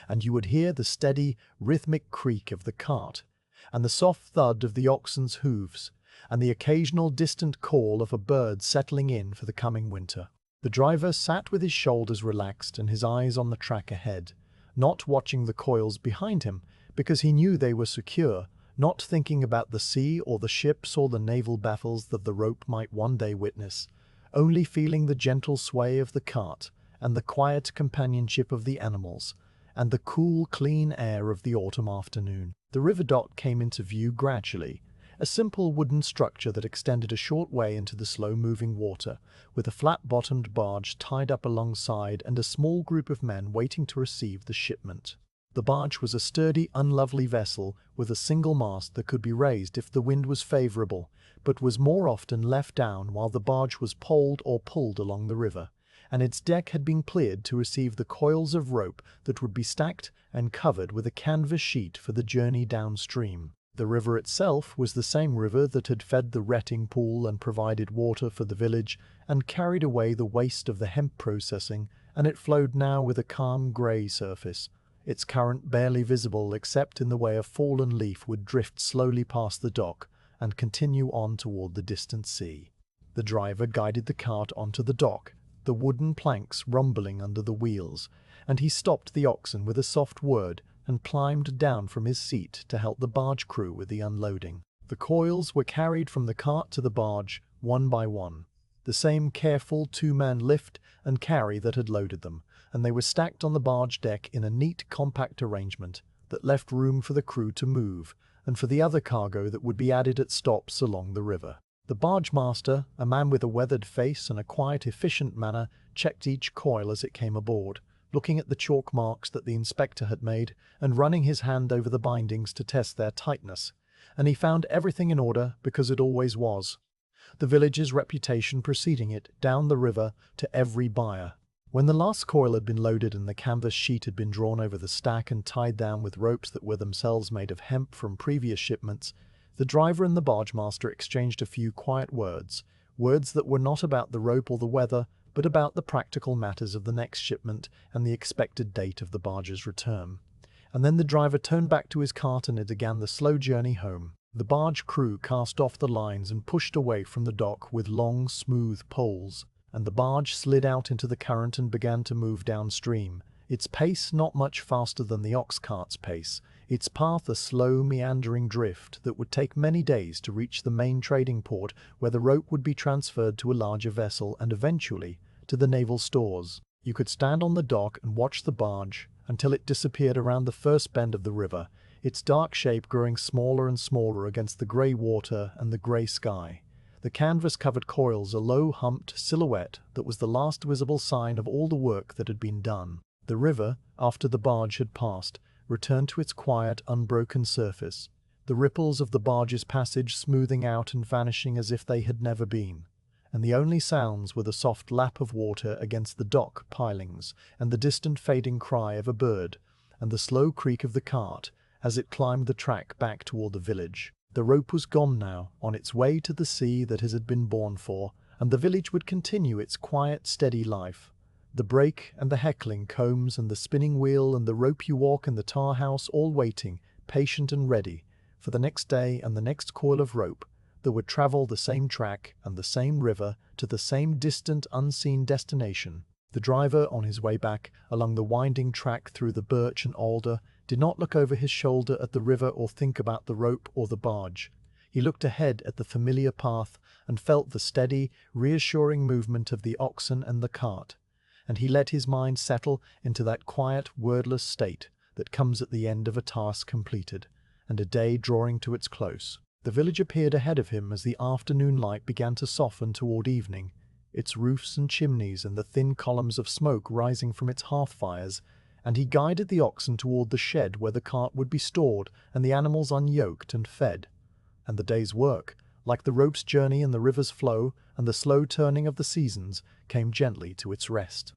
And you would hear the steady, rhythmic creak of the cart, and the soft thud of the oxen's hooves, and the occasional distant call of a bird settling in for the coming winter. The driver sat with his shoulders relaxed and his eyes on the track ahead, not watching the coils behind him, because he knew they were secure, not thinking about the sea or the ships or the naval battles that the rope might one day witness, only feeling the gentle sway of the cart, and the quiet companionship of the animals, and the cool, clean air of the autumn afternoon. The river dock came into view gradually, a simple wooden structure that extended a short way into the slow-moving water, with a flat-bottomed barge tied up alongside and a small group of men waiting to receive the shipment. The barge was a sturdy, unlovely vessel with a single mast that could be raised if the wind was favourable, but was more often left down while the barge was poled or pulled along the river, and its deck had been cleared to receive the coils of rope that would be stacked and covered with a canvas sheet for the journey downstream. The river itself was the same river that had fed the retting pool and provided water for the village and carried away the waste of the hemp processing, and it flowed now with a calm grey surface. Its current barely visible except in the way a fallen leaf would drift slowly past the dock and continue on toward the distant sea. The driver guided the cart onto the dock, the wooden planks rumbling under the wheels, and he stopped the oxen with a soft word and climbed down from his seat to help the barge crew with the unloading. The coils were carried from the cart to the barge, one by one, the same careful 2-man lift and carry that had loaded them, and they were stacked on the barge deck in a neat, compact arrangement that left room for the crew to move, and for the other cargo that would be added at stops along the river. The barge master, a man with a weathered face and a quiet, efficient manner, checked each coil as it came aboard, looking at the chalk marks that the inspector had made and running his hand over the bindings to test their tightness, and he found everything in order because it always was, the village's reputation preceding it down the river to every buyer. When the last coil had been loaded and the canvas sheet had been drawn over the stack and tied down with ropes that were themselves made of hemp from previous shipments, the driver and the barge master exchanged a few quiet words, words that were not about the rope or the weather, but about the practical matters of the next shipment and the expected date of the barge's return. And then the driver turned back to his cart and it began the slow journey home. The barge crew cast off the lines and pushed away from the dock with long, smooth poles, and the barge slid out into the current and began to move downstream, its pace not much faster than the ox cart's pace, its path a slow, meandering drift that would take many days to reach the main trading port where the rope would be transferred to a larger vessel and eventually to the naval stores. You could stand on the dock and watch the barge until it disappeared around the first bend of the river, its dark shape growing smaller and smaller against the grey water and the grey sky. The canvas-covered coils a low, humped silhouette that was the last visible sign of all the work that had been done. The river, after the barge had passed, returned to its quiet, unbroken surface, the ripples of the barge's passage smoothing out and vanishing as if they had never been. And the only sounds were the soft lap of water against the dock pilings, and the distant fading cry of a bird, and the slow creak of the cart as it climbed the track back toward the village. The rope was gone now, on its way to the sea that it had been born for, and the village would continue its quiet, steady life. The brake and the heckling combs and the spinning wheel and the ropey walk and the tar house all waiting, patient and ready, for the next day and the next coil of rope that would travel the same track and the same river to the same distant, unseen destination. The driver, on his way back along the winding track through the birch and alder, did not look over his shoulder at the river or think about the rope or the barge. He looked ahead at the familiar path and felt the steady, reassuring movement of the oxen and the cart, and he let his mind settle into that quiet, wordless state that comes at the end of a task completed, and a day drawing to its close. The village appeared ahead of him as the afternoon light began to soften toward evening, its roofs and chimneys and the thin columns of smoke rising from its hearth fires, and he guided the oxen toward the shed where the cart would be stored and the animals unyoked and fed. And the day's work, like the rope's journey and the river's flow and the slow turning of the seasons, came gently to its rest.